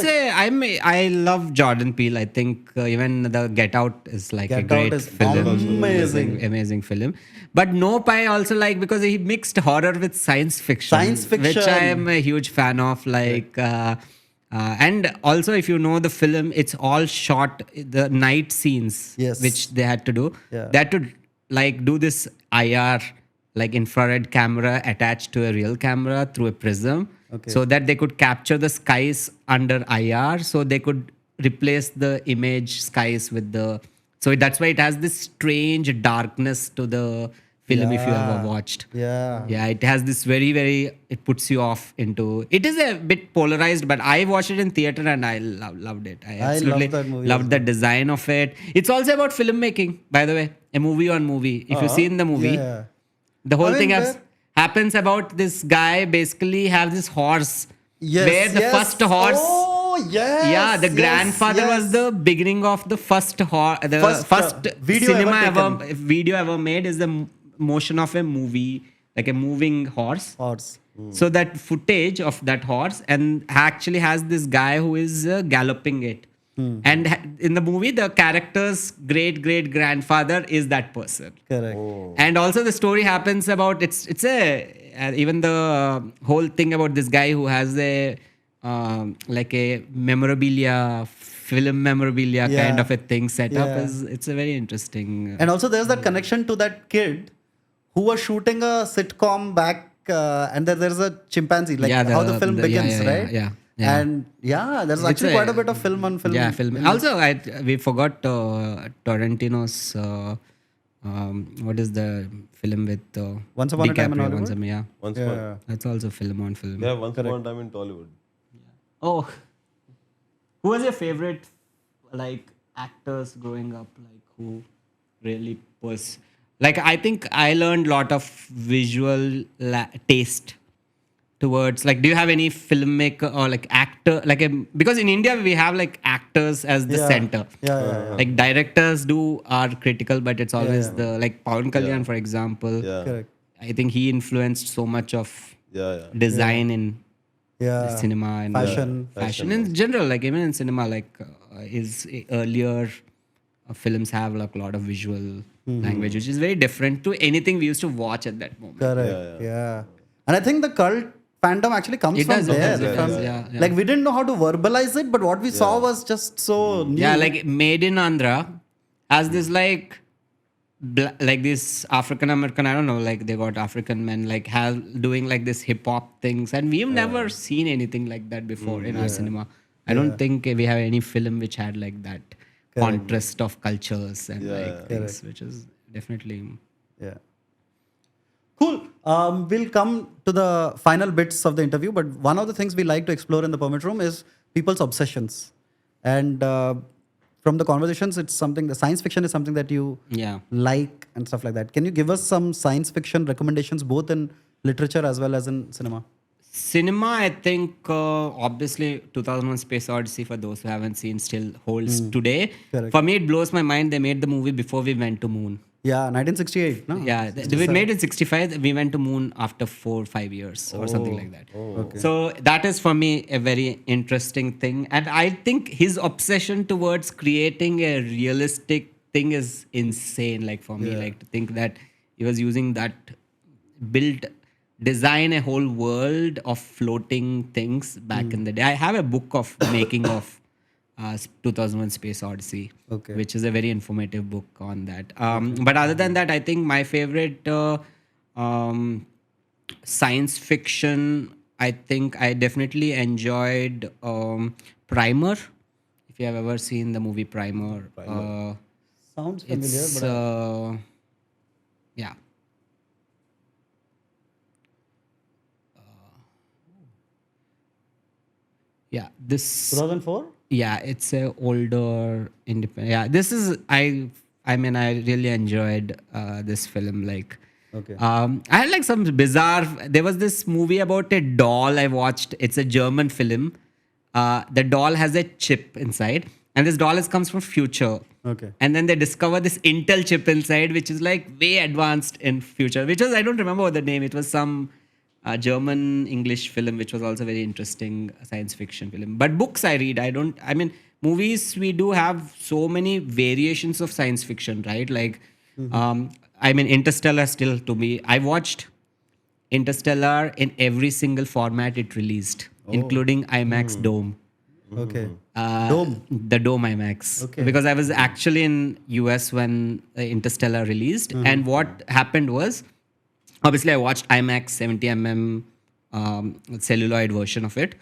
I love Jordan Peele. I think even the Get Out is like a Get Out great is film. amazing. Amazing film. But Nope, I also like because he mixed horror with science fiction. Science fiction. Which I am a huge fan of. Like, and also if you know the film, it's all shot, the night scenes, Yes. which they had to do. Yeah. They had to like do this IR, like infrared camera attached to a real camera through a prism. Okay. So that they could capture the skies under IR, so they could replace the image skies with the. So that's why it has this strange darkness to the film. If you ever watched, Yeah. yeah, it has this very. It puts you off into. It is a bit polarized, but I watched it in theater and I loved it. I absolutely love that movie loved as the design of it. It's also about filmmaking, by the way. A movie on movie. If you've seen the movie, Yeah. the whole I mean, thing where- happens about this guy basically have this horse Yes. where the yes. first horse. Oh, yes. Yeah, the yes, grandfather yes. was the beginning of the first First, first video cinema ever video ever made is the motion of a movie, like a moving horse. Horse. So that footage of that horse and actually has this guy who is galloping it. And in the movie, the character's great grandfather is that person. Correct. And also the story happens about it's a even the whole thing about this guy who has a like a film memorabilia Yeah. kind of a thing set up Yeah. is it's a very interesting. And also, there's that connection to that kid who was shooting a sitcom back, and there's a chimpanzee, like Yeah, how the film begins, right? Yeah. And there's actually quite a bit of film on film. Yeah, film. Also, we forgot Tarantino's. What is the film with Once Upon a Time in DiCaprio? Hollywood? Yeah, Once Yeah. upon, that's also film on film. yeah, once upon a time in Tollywood. Oh, who was your favorite like actors growing up? Like who really was like? I think I learned a lot of visual taste towards like. Do you have any filmmaker or like actor like a because in India we have like actors as the Yeah. center. Yeah. Like directors are critical, but it's always the like Pawan Kalyan, for example. Yeah. Correct. I think he influenced so much of Yeah. design in Yeah. cinema and fashion in general. Like even in cinema, like is earlier films have like a lot of visual language, which is very different to anything we used to watch at that moment. Correct. Yeah. And I think the cult fandom actually comes It from does, there. it does, yeah. Like we didn't know how to verbalize it, but what we saw was just so new. Yeah, like Made in Andhra has this like like this African American, I don't know, like they got African men like doing like this hip hop things, and we've never seen anything like that before in our cinema. I don't think we have any film which had like that contrast of cultures and like things, which is definitely. Yeah. Cool. We'll come to the final bits of the interview, but one of the things we like to explore in the Permit Room is people's obsessions. And from the conversations, it's something, the science fiction is something that you like and stuff like that. Can you give us some science fiction recommendations, both in literature as well as in cinema? Cinema, I think, obviously, 2001 Space Odyssey, for those who haven't seen, still holds today. Correct. For me, it blows my mind. They made the movie before we went to moon. Yeah, 1968, no? Yeah, we made it 65. We went to moon after 4 or 5 years or something like that. Okay. So that is for me a very interesting thing. And I think his obsession towards creating a realistic thing is insane. Like for me, like to think that he was using that design a whole world of floating things back in the day. I have a book of making of 2001 Space Odyssey, which is a very informative book on that. But other than that, I think my favorite Science fiction, I think I definitely enjoyed Primer. If you have ever seen the movie Primer. Sounds familiar, It's but yeah. Yeah, this 2004? yeah, it's a older independent. Yeah, this is I mean I really enjoyed this film. Like, Okay. I had like some bizarre. There was this movie about a doll I watched. It's a German film. The doll has a chip inside, and this doll comes from future. Okay. And then they discover this Intel chip inside, which is like way advanced in future. Which was, I don't remember what the name. It was some German English film, which was also very interesting science fiction film. But books I read, I don't. I mean, movies we do have so many variations of science fiction, right? Like, I mean, Interstellar still to me. I watched Interstellar in every single format it released, including IMAX Dome. Okay. Dome. The Dome IMAX. Okay. Because I was actually in US when Interstellar released, and what happened was, obviously I watched IMAX 70 celluloid version of it,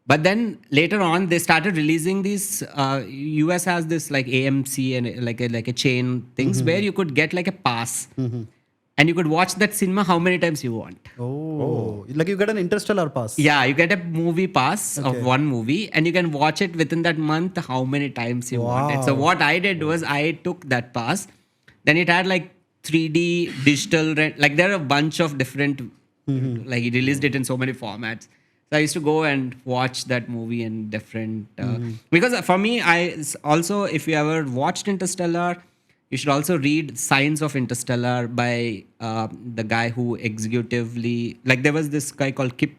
but then later on they started releasing these. US has this like AMC and like a chain things where you could get like a pass, and you could watch that cinema how many times you want. Oh. Like you get an interstellar pass. Yeah, you get a movie pass Okay. of one movie, and you can watch it within that month how many times you wanted. So Wow. what I did was I took that pass. Then it had like 3D digital like there are a bunch of different like it released it in so many formats. So I used to go and watch that movie in different because for me also, if you ever watched Interstellar, you should also read Science of Interstellar by the guy who executively, like there was this guy called Kip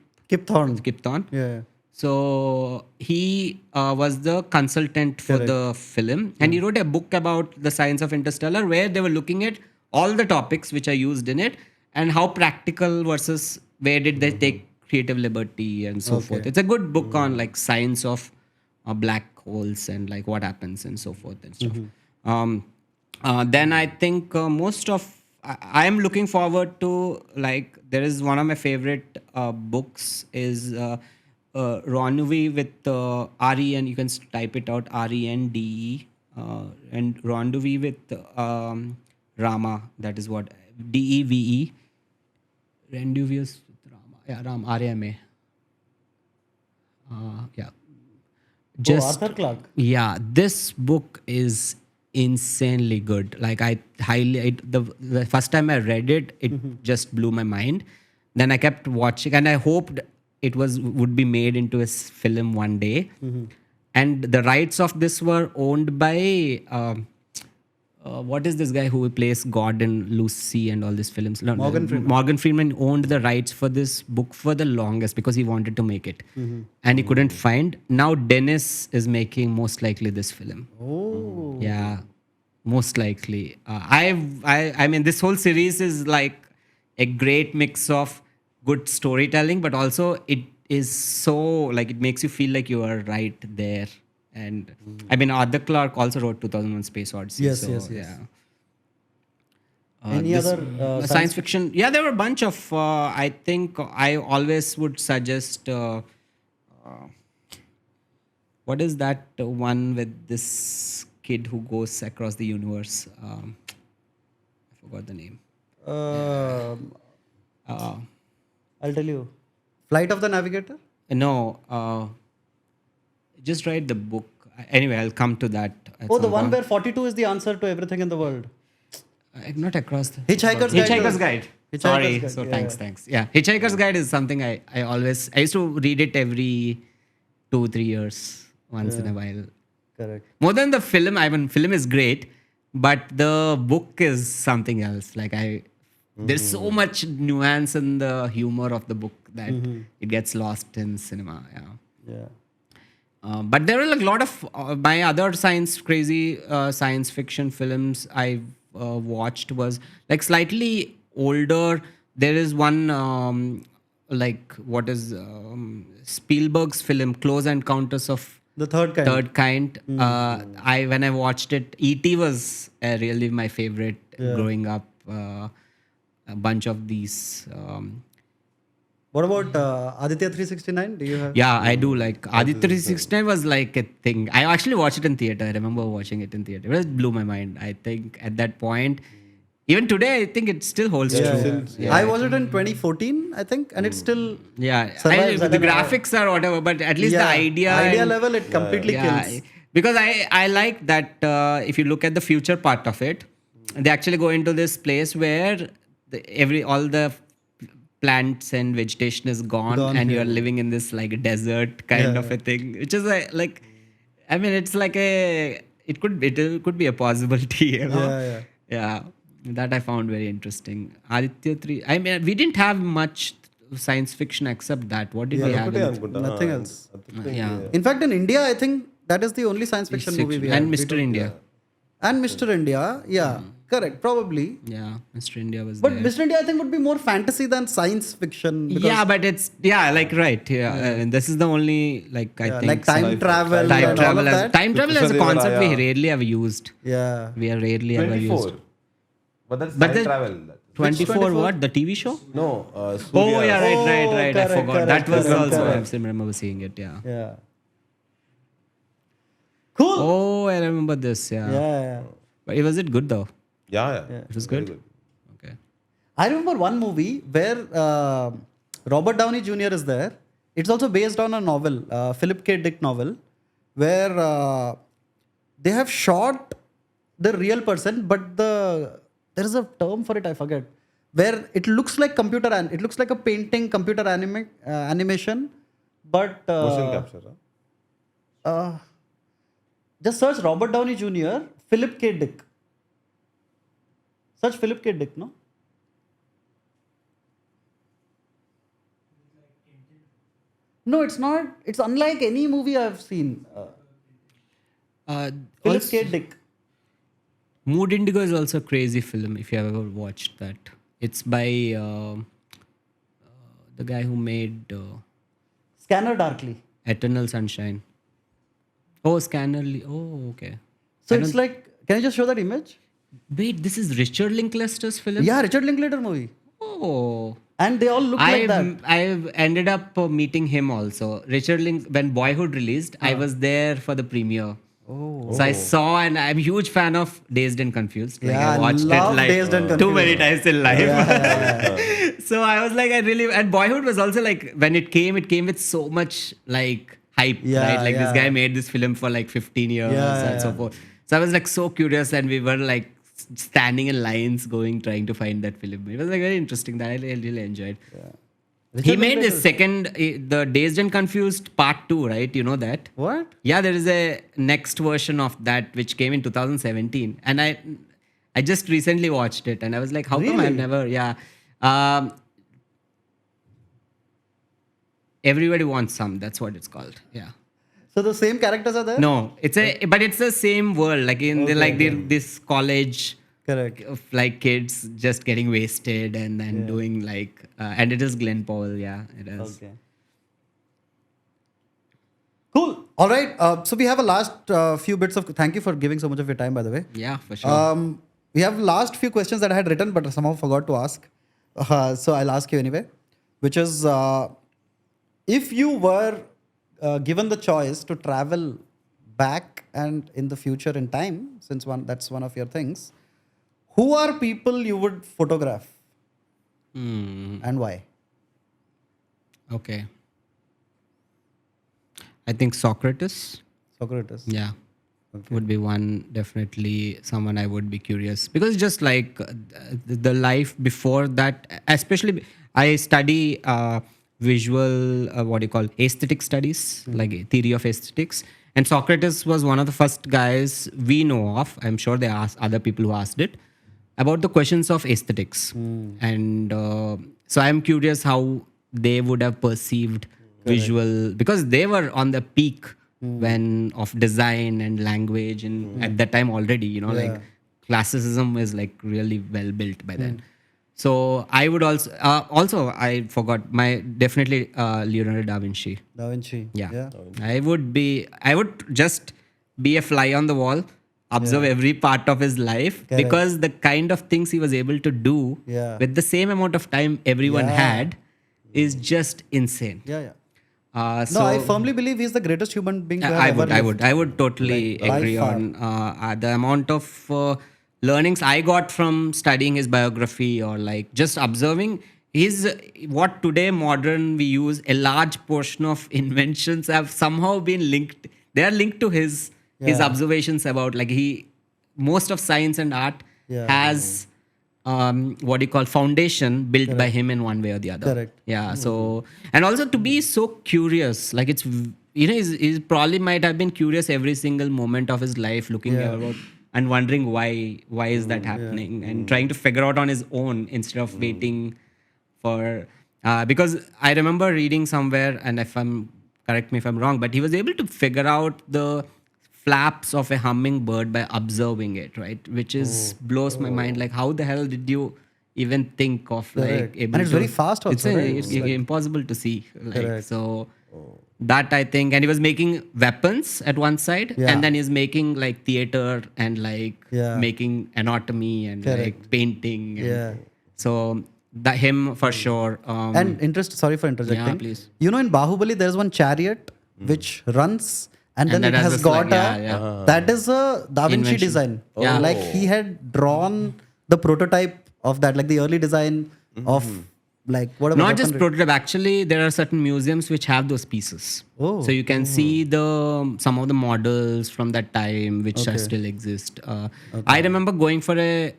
Thorne. Kip Thorne. Yeah. So he was the consultant for the film, and he wrote a book about the science of Interstellar, where they were looking at all the topics which are used in it and how practical versus where did they take creative liberty and so forth. It's a good book on like science of black holes and like what happens and so forth and stuff. Then I think most of I am looking forward to, like, there is one of my favorite books is Rendezvous with RE, and you can type it out RENDE, and Rendezvous with Rama. That is what DEVE. Rendezvous with Rama. Yeah, RAMA. Yeah. Arthur Clarke. Yeah, this book is insanely good. Like the first time I read it, it just blew my mind. Then I kept watching, and I hoped it would be made into a film one day. And the rights of this were owned by what is this guy who plays God in Lucy and all these films? No, Morgan Freeman. Morgan Freeman owned the rights for this book for the longest because he wanted to make it, and he couldn't find. Now Dennis is making most likely this film. Oh. Yeah, most likely. I mean, this whole series is like a great mix of good storytelling, but also it is so like it makes you feel like you are right there. And I mean, Arthur Clarke also wrote 2001: Space Odyssey. Yes, so, yes, yes. Yeah. Any This- other science fiction? Yeah, there were a bunch of. I think I always would suggest. What is that one with this kid who goes across the universe? I forgot the name. I'll tell you. Flight of the Navigator? No. Just write the book. Anyway, I'll come to that. at Oh, the some one point. where 42 is the answer to everything in the world. Not across the Hitchhiker's Guide. Hitchhiker's Guide. Hitchhiker's Sorry. Guide, So yeah. thanks. Yeah, Hitchhiker's Guide is something I used to read it every 2-3 years once in a while. Correct. More than the film. I mean, film is great, but the book is something else. Like there's so much nuance in the humor of the book that it gets lost in cinema. Yeah. Yeah. But there are like a lot of my other crazy science fiction films I've watched was like slightly older. There is one like what is Spielberg's film Close Encounters of The third kind. Third Kind. When I watched it, E.T. was really my favorite growing up. a bunch of these. What about Aditya 369? Do you have? Yeah, I do like Aditya 369 was like a thing. I actually watched it in theater. I remember watching it in theater. It blew my mind. I think at that point, even today, I think it still holds Yeah, true. yeah. I watched it in 2014, I think, and it's still Yeah, survives. the graphics are whatever, but at least the idea and- level it completely kills. Because I like that if you look at the future part of it, they actually go into this place where all the plants and vegetation is gone and you're living in this like desert kind of a thing, which is like I mean it's like it could be a possibility, you know. Yeah, that I found very interesting. Aditya 3, I mean we didn't have much science fiction except that. What did we have? Nothing else. Yeah. In fact, in India, I think that is the only science fiction movie we have. And Mr. India. And Mr. India, yeah, correct, probably. Yeah, Mr. India was But there. Mr. India, I think, would be more fantasy than science fiction. Yeah, but it's like right. Yeah, and this is the only like I think like time travel. time and travel all of as that. time travel as a concept we rarely have used. Yeah. We are rarely ever 24. used. But that's But time the- travel. 24 what? The TV show? No. Oh Surya. yeah, right. I correct, forgot. correct, That was correct, also correct. I still remember seeing it. Yeah. Yeah. Cool. Oh, I remember this. Yeah. Yeah. But was it good though? Yeah. It was Very good. Okay. I remember one movie where Robert Downey Jr. is there. It's also based on a novel, Philip K. Dick novel, where they have shot the real person, but there is a term for it, I forget, where it looks like it looks like a painting, computer animation, but Motion capture. Huh? just search Robert Downey Jr. Philip K. Dick. Search Philip K. Dick, no? No, it's not. It's unlike any movie I've seen. Philip K. Dick. Mood Indigo is also a crazy film if you have ever watched that. It's by the guy who made Scanner Darkly. Eternal Sunshine. Oh, Scannerly. Oh, okay. So it's like, can I just show that image? Wait, this is Richard Linklater's film? Yeah, Richard Linklater movie. Oh. And they all look like that. I've ended up meeting him also. When Boyhood released, I was there for the premiere. Oh. So I saw, and I'm a huge fan of Dazed and Confused. Like Yeah, I watched love it like Dazed and too Confused. many times in life. So I was like, and Boyhood was also like, when it came with so much like hype, Yeah, right? Like this yeah. guy made this film for like 15 years and so yeah. forth. So I was like so curious, and we were like standing in lines trying to find that film. It was like very interesting that I really enjoyed. He made this the Dazed and Confused Part 2, right? You know that? What? Yeah, there is a next version of that which came in 2017, and I just recently watched it, and I was like, how come I've Really? never? Yeah, Everybody Wants Some. That's what it's called. Yeah. So the same characters are there? No, it's the same world. Like this college. Correct. Of like kids just getting wasted and then doing like and it is Glenn Powell. Yeah, it is. Okay. Cool. All right. So we have a last few bits of. Thank you for giving so much of your time, by the way. Yeah, for sure. We have last few questions that I had written, but somehow forgot to ask. So I'll ask you anyway, which is, if you were given the choice to travel back and in the future in time, since that's one of your things, who are people you would photograph and why? Okay. I think Socrates. Socrates. Yeah. Would be one, definitely someone I would be curious, because just like the life before that, especially I study visual, aesthetic studies, like theory of aesthetics. And Socrates was one of the first guys we know of. I'm sure they asked other people who asked it about the questions of aesthetics. And so I'm curious how they would have perceived visual, because they were on the peak of design and language, and at that time already, like classicism is like really well built by then. So I would also I forgot definitely Leonardo da Vinci. Da Vinci. Yeah. I would just be a fly on the wall, observe every part of his life, because the kind of things he was able to do Yeah. with the same amount of time everyone had is just insane. Yeah. So No, I firmly believe he's the greatest human being to have ever lived. I would totally By agree far. on the amount of learnings I got from studying his biography, or like just observing his what today modern we use. A large portion of inventions have somehow been linked. They are linked to his Yeah. observations about, like, most of science and art Yeah. has what do you call, foundation built by him in one way or the other. Correct. Yeah. So, and also to be so curious, like he's probably might have been curious every single moment of his life, looking about and wondering why is that happening, and trying to figure out on his own instead of waiting for. Because I remember reading somewhere, and if I'm correct me if I'm wrong, but he was able to figure out the flaps of a hummingbird by observing it, right? Which is blows my mind. Like, how the hell did you even think of like Correct. able And it's to, very fast also, it's, right? it's It's like- impossible to see, like, Correct. so that I think. And he was making weapons at one side, Yeah. and then he's making like theater and like Yeah. making anatomy and Correct. like painting and Yeah. so that him for sure. And sorry for interjecting. Yeah, please. You know, in Bahubali, there's one chariot which runs and then that it has has this, got like, yeah. that is a Da Vinci Invention. design. Yeah. Like he had drawn the prototype of that, like the early design of like whatever. Not just weaponry. prototype. Actually, there are certain museums which have those pieces. Oh. So you can see some of the models from that time which still exist. I remember going for a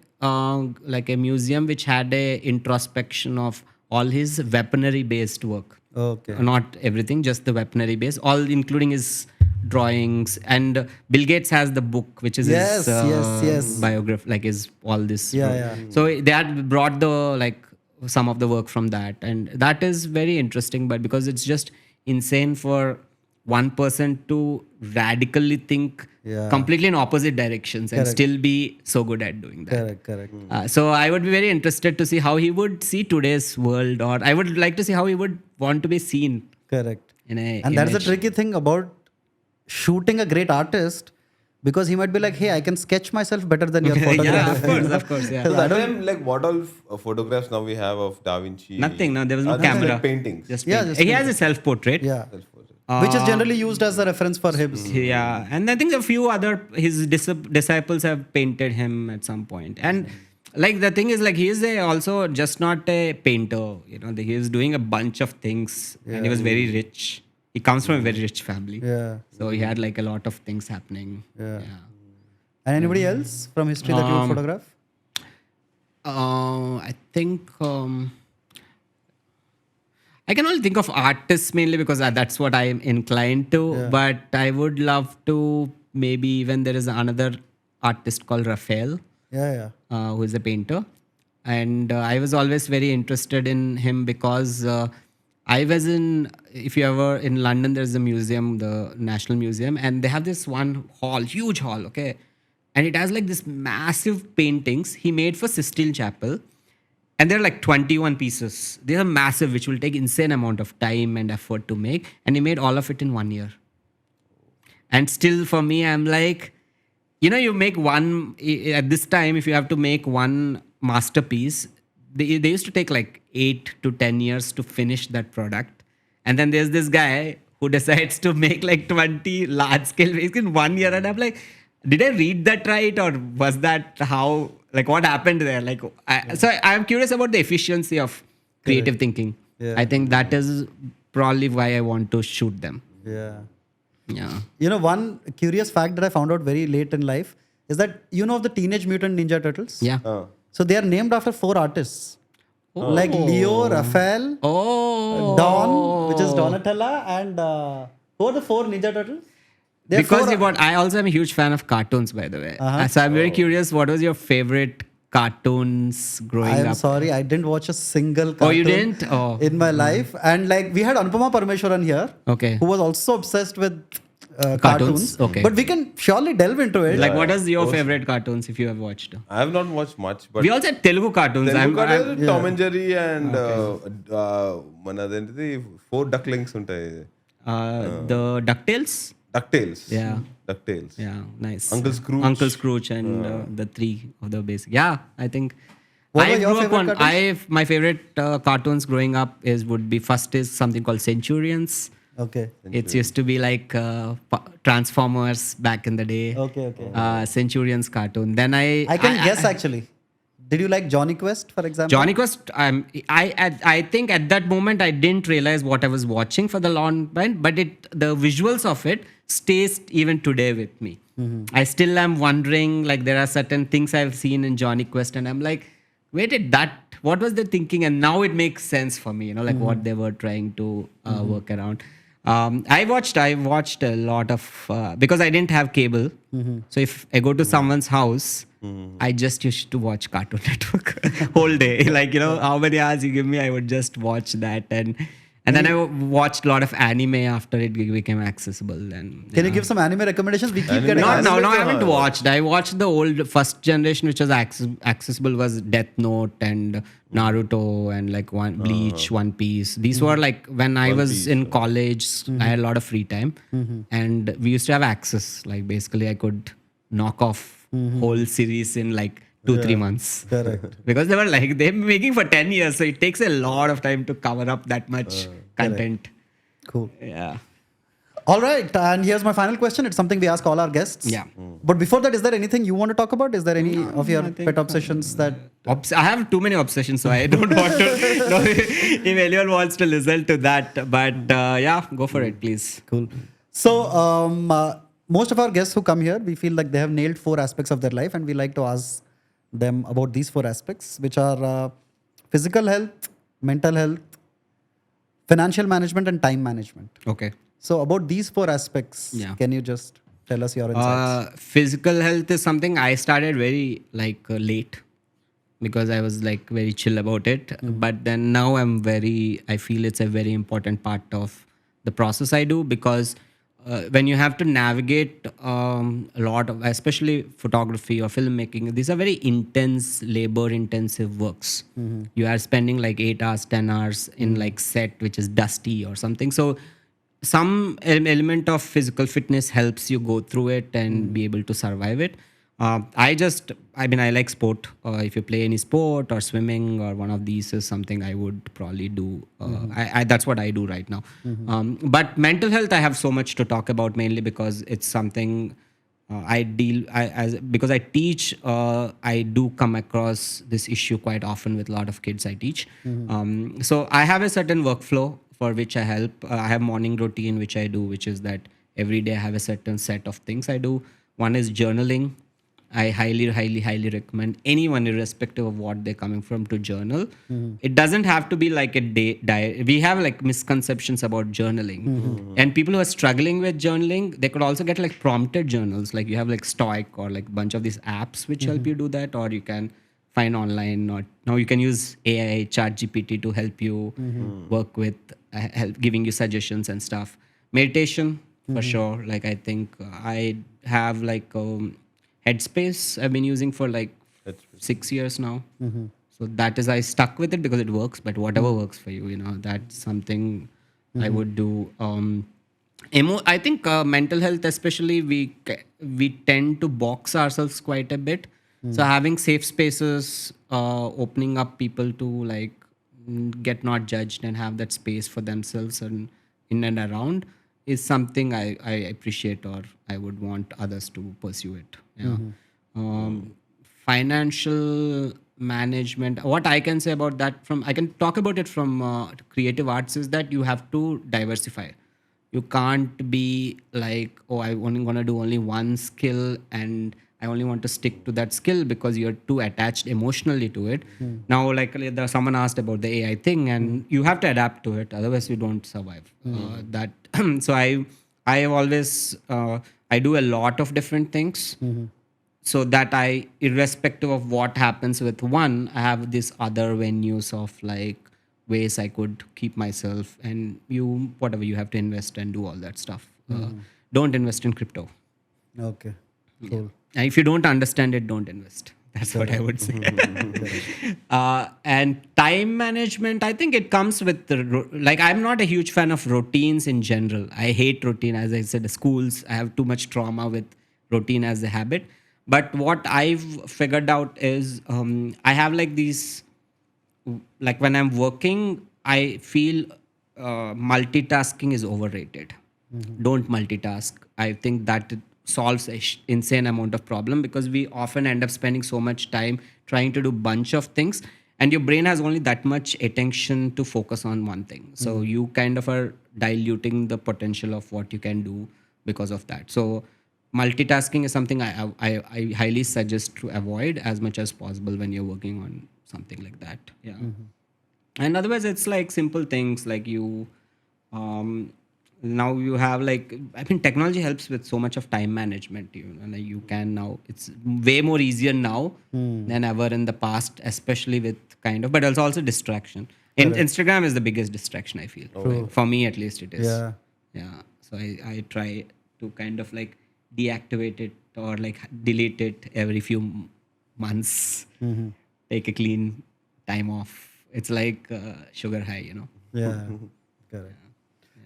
like a museum which had a introspection of all his weaponry based work. Okay. Not everything, just the weaponry base, all including his drawings. And Bill Gates has the book, which is Yes, his yes. biography, like his all this. Yeah. So they had brought the like some of the work from that, and that is very interesting. But because it's just insane for one person to radically think completely in opposite directions and still be so good at doing that. Correct. So I would be very interested to see how he would see today's world, or I would like to see how he would want to be seen Correct. in a And that's the image. tricky thing about shooting a great artist, because he might be like, hey, I can sketch myself better than your photograph. Yeah, of course, yeah. That time, like, what all photographs now we have of Da Vinci? Nothing. No, there was no Are these camera. like paintings. Just Yeah, paint. just He has a self-portrait. Yeah. Which is generally used as a reference for him. Yeah, and I think a few other his disciples have painted him at some point. And like the thing is, like, he is also just not a painter. You know, he is doing a bunch of things, and he was very rich. He comes from a very rich family. Yeah. So he had like a lot of things happening. Yeah. And anybody else from history that you would photograph? I think I can only think of artists mainly because that's what I am inclined to. But I would love to maybe even there is another artist called Raphael, Yeah. who is a painter. And I was always very interested in him because I was if you ever in London, there's a museum, the National Museum, and they have this one hall, huge hall, okay? And it has like this massive paintings he made for Sistine Chapel. And they're like 21 pieces. They are massive, which will take insane amount of time and effort to make. And he made all of it in 1 year. And still for me, I'm like, you make one, at this time, if you have to make one masterpiece, they used to take like 8 to 10 years to finish that product. And then there's this guy who decides to make like 20 large scale in 1 year. And I'm like, did I read that right? Or was that how, like, what happened there? Like, so I'm curious about the efficiency of creative thinking. Yeah. I think that is probably why I want to shoot them. Yeah. Yeah. One curious fact that I found out very late in life is that of the Teenage Mutant Ninja Turtles? Yeah. So they are named after 4 artists. Like Leo, Raphael, Don, which is Donatella, and who are the 4 Ninja Turtles? They are Because 4 I also am a huge fan of cartoons, by the way. So I'm very curious, what was your favorite cartoons growing I'm up? sorry, I didn't watch a single cartoon Oh, you didn't? Oh. in my life. And like we had Anupama Parmeshwaran here, Okay. who was also obsessed with Cartoons? cartoons. Okay. But we can surely delve into it. Like, what is your favorite cartoons if you have watched? I have not watched much, but We also had Telugu cartoons. Telugu cartoons, Tom and Jerry and మనదేంటిది 4 ducklings ఉంటాయి. The DuckTales? DuckTales. Yeah. DuckTales. Yeah, nice. Uncle Scrooge. Uncle Scrooge and the three of the basic. Yeah, I think What were I your grew up favorite on. cartoons? My favorite cartoons growing up would be first is something called Centurions. Okay. It used to be like Transformers back in the day. Okay. Okay. Centurions cartoon. Then I can guess actually. Did you like Johnny Quest, for example? Johnny Quest. I think at that moment I didn't realize what I was watching for the long time, but the visuals of it stays even today with me. I still am wondering, like there are certain things I've seen in Johnny Quest, and I'm like, where did that? What was they thinking? And now it makes sense for me. Like what they were trying to work around. I watched a lot of because I didn't have cable. So if I go to someone's house, I just used to watch Cartoon Network whole day. Like how many hours you give me, I would just watch that, and then I watched a lot of anime after it became accessible. And Can you give some anime recommendations? We keep Anime. getting no, asked. I haven't watched. I watched the old first generation, which was accessible, was Death Note and Naruto and like Bleach, One Piece. These were like when I was in college, I had a lot of free time, and we used to have access. Like basically, I could knock off whole series in like 2-3 months. Correct. Because they were like they've been making for 10 years, so it takes a lot of time to cover up that much content. Cool. Yeah. All right. And here's my final question. It's something we ask all our guests. Yeah. But before that, is there anything you want to talk about? Is there any of your pet obsessions that... I have too many obsessions, so I don't want to know if anyone wants to listen to that. But yeah, go for it, please. Cool. So, most of our guests who come here, we feel like they have nailed 4 aspects of their life, and we like to ask them about these 4 aspects, which are physical health, mental health, financial management, and time management. Okay. So, about these 4 aspects, can you just tell us your insights? Physical health is something I started very late because I was like very chill about it. But then now I feel it's a very important part of the process I do, because when you have to navigate a lot of, especially photography or filmmaking, these are very intense, labor-intensive works. You are spending like 8 hours, 10 hours in like set which is dusty or something. So some element of physical fitness helps you go through it and be able to survive it. I like sport. If you play any sport or swimming or one of these is something I would probably do. That's what I do right now. But mental health, I have so much to talk about, mainly because it's something because I teach, I do come across this issue quite often with a lot of kids I teach. So I have a certain workflow for which I help. I have morning routine which I do, which is that every day I have a certain set of things I do. One is journaling. I highly, highly, highly recommend anyone, irrespective of what they're coming from, to journal. It doesn't have to be like a diary. We have like misconceptions about journaling. And people who are struggling with journaling, they could also get like prompted journals. Like you have like Stoic or like a bunch of these apps which help you do that, or you can find online. Or now you can use AI, ChatGPT to help you work with, help giving you suggestions and stuff. Meditation, for sure. Like I think I have like Headspace I've been using for like 6 years now. So that is, I stuck with it because it works, but whatever works for you, that's something I would do. I think mental health, especially, we tend to box ourselves quite a bit. So having safe spaces, opening up people to like get not judged and have that space for themselves and in and around is something I appreciate, or I would want others to pursue it. Yeah. Financial management, what I can say about that, I can talk about it from creative arts, is that you have to diversify. You can't be like, oh, I'm only going to do only one skill and I only want to stick to that skill because you're too attached emotionally to it. Now, like someone asked about the AI thing, and you have to adapt to it, otherwise you don't survive. So I have always, I do a lot of different things, so that I, irrespective of what happens with one, I have these other venues of like ways I could keep myself, and whatever you have to invest and do all that stuff. Don't invest in crypto. Okay, cool. And if you don't understand it, don't invest. That's what I would say. And time management, I think it comes with like I'm not a huge fan of routines in general. I hate routine, as I said. Schools, I have too much trauma with routine as a habit. But what I've figured out is I have like these, like when I'm working, I feel multitasking is overrated. Don't multitask. I think that it solves a insane amount of problem, because we often end up spending so much time trying to do bunch of things, and your brain has only that much attention to focus on one thing. So you kind of are diluting the potential of what you can do because of that. So multitasking is something I highly suggest to avoid as much as possible when you're working on something like that. Yeah. And otherwise it's like simple things like you now you have like, I mean, technology helps with so much of time management. Like you can now, it's way more easier now than ever in the past, especially with kind of, but it's also distraction. Instagram is the biggest distraction, I feel. Like, for me at least it is. Yeah. So I try to kind of like deactivate it or like delete it every few months. Take a clean time off. It's like sugar high, Yeah. Correct.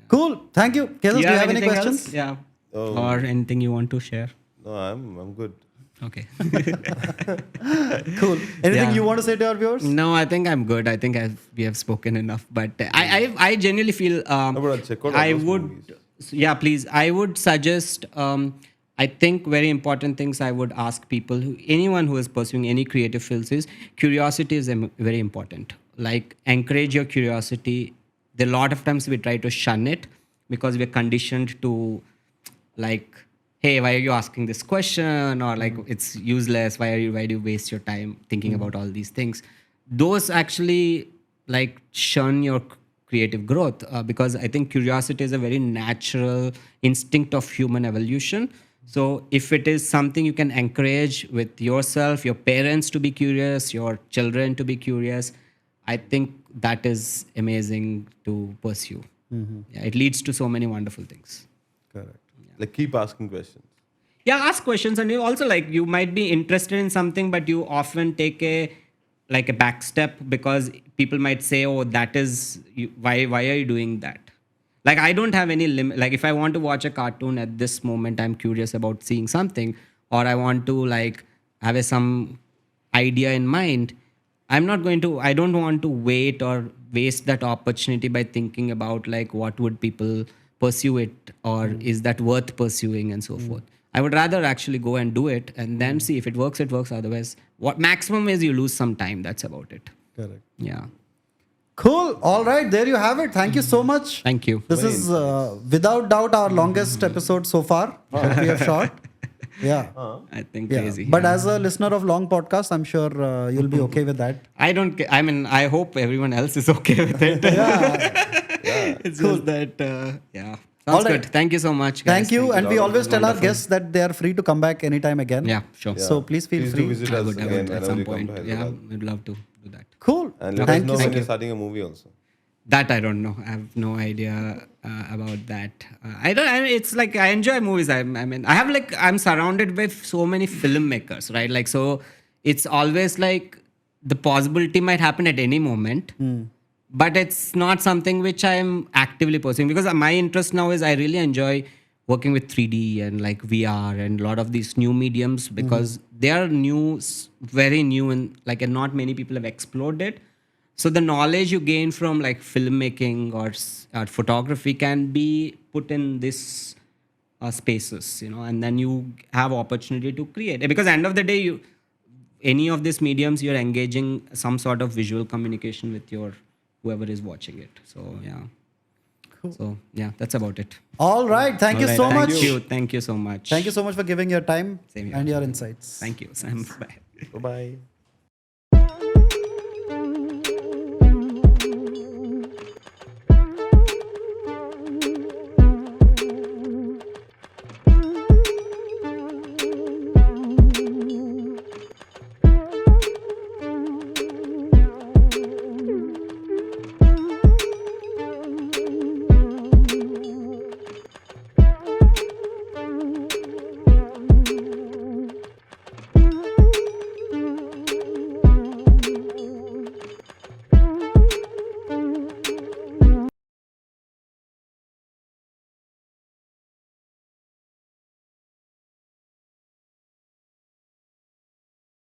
Cool. Thank you. Kesas, do you have any anything questions? else? Yeah. Or anything you want to share? No, I'm good. Okay. Cool. Anything Yeah. you want to say to our viewers? No, I think I'm good. I think we have spoken enough. But I genuinely feel No, but I'll check out all I those would, movies. yeah, please. I would suggest. I think very important things I would ask people, anyone who is pursuing any creative fields, is curiosity is very important. Like encourage your curiosity. There are a lot of times we try to shun it because we're conditioned to like, hey, why are you asking this question? Or like, it's useless. Why do you waste your time thinking about all these things? Those actually like shun your creative growth, because I think curiosity is a very natural instinct of human evolution. So if it is something you can encourage with yourself, your parents to be curious, your children to be curious, I think that is amazing to pursue. Yeah, it leads to so many wonderful things. Correct. Like keep asking questions. Yeah, ask questions, and you also like you might be interested in something, but you often take a back step because people might say, "Oh, that is why are you doing that?" Like I don't have any limit. Like if I want to watch a cartoon at this moment, I'm curious about seeing something, or I want to like have some idea in mind. I don't want to wait or waste that opportunity by thinking about like what would people pursue it, or is that worth pursuing, and so forth. I would rather actually go and do it and then see if it works, it works. Otherwise, what maximum is you lose some time. That's about it. Correct. Yeah. Cool. All right. There you have it. Thank you so much. Thank you. This is without doubt our longest episode so far that we have shot. Yeah. I think Yeah. crazy. But yeah. as a listener of long podcasts, I'm sure you'll be okay with that. I mean, I hope everyone else is okay with it. It's just that, yeah. Sounds All right. good. Thank you so much, guys. Thank you. And we always tell our Wonderful. guests that they are free to come back anytime again. Yeah, sure. So please feel Please free. do visit I us would again at whenever some you come point. to Yeah, Hyderabad. I'd love to do that. Cool. And let Thank us know you. when you're starting a movie also. That I don't know. I have no idea about that. It's like I enjoy movies. I mean, I'm surrounded by so many filmmakers, right? Like, so it's always like the possibility might happen at any moment, but it's not something which I'm actively pursuing, because my interest now is I really enjoy working with 3D and like VR and a lot of these new mediums, because they are new, very new, and not many people have explored it. So the knowledge you gain from like filmmaking or photography can be put in this spaces, and then you have opportunity to create. Because end of the day, any of these mediums, you're engaging some sort of visual communication with your whoever is watching it. So yeah. Cool. So yeah, that's about it. All right. Thank you All right, so much. Thank you so much. Thank you so much for giving your time Same here. and your insights. Thank you, Sam. Bye. Bye-bye.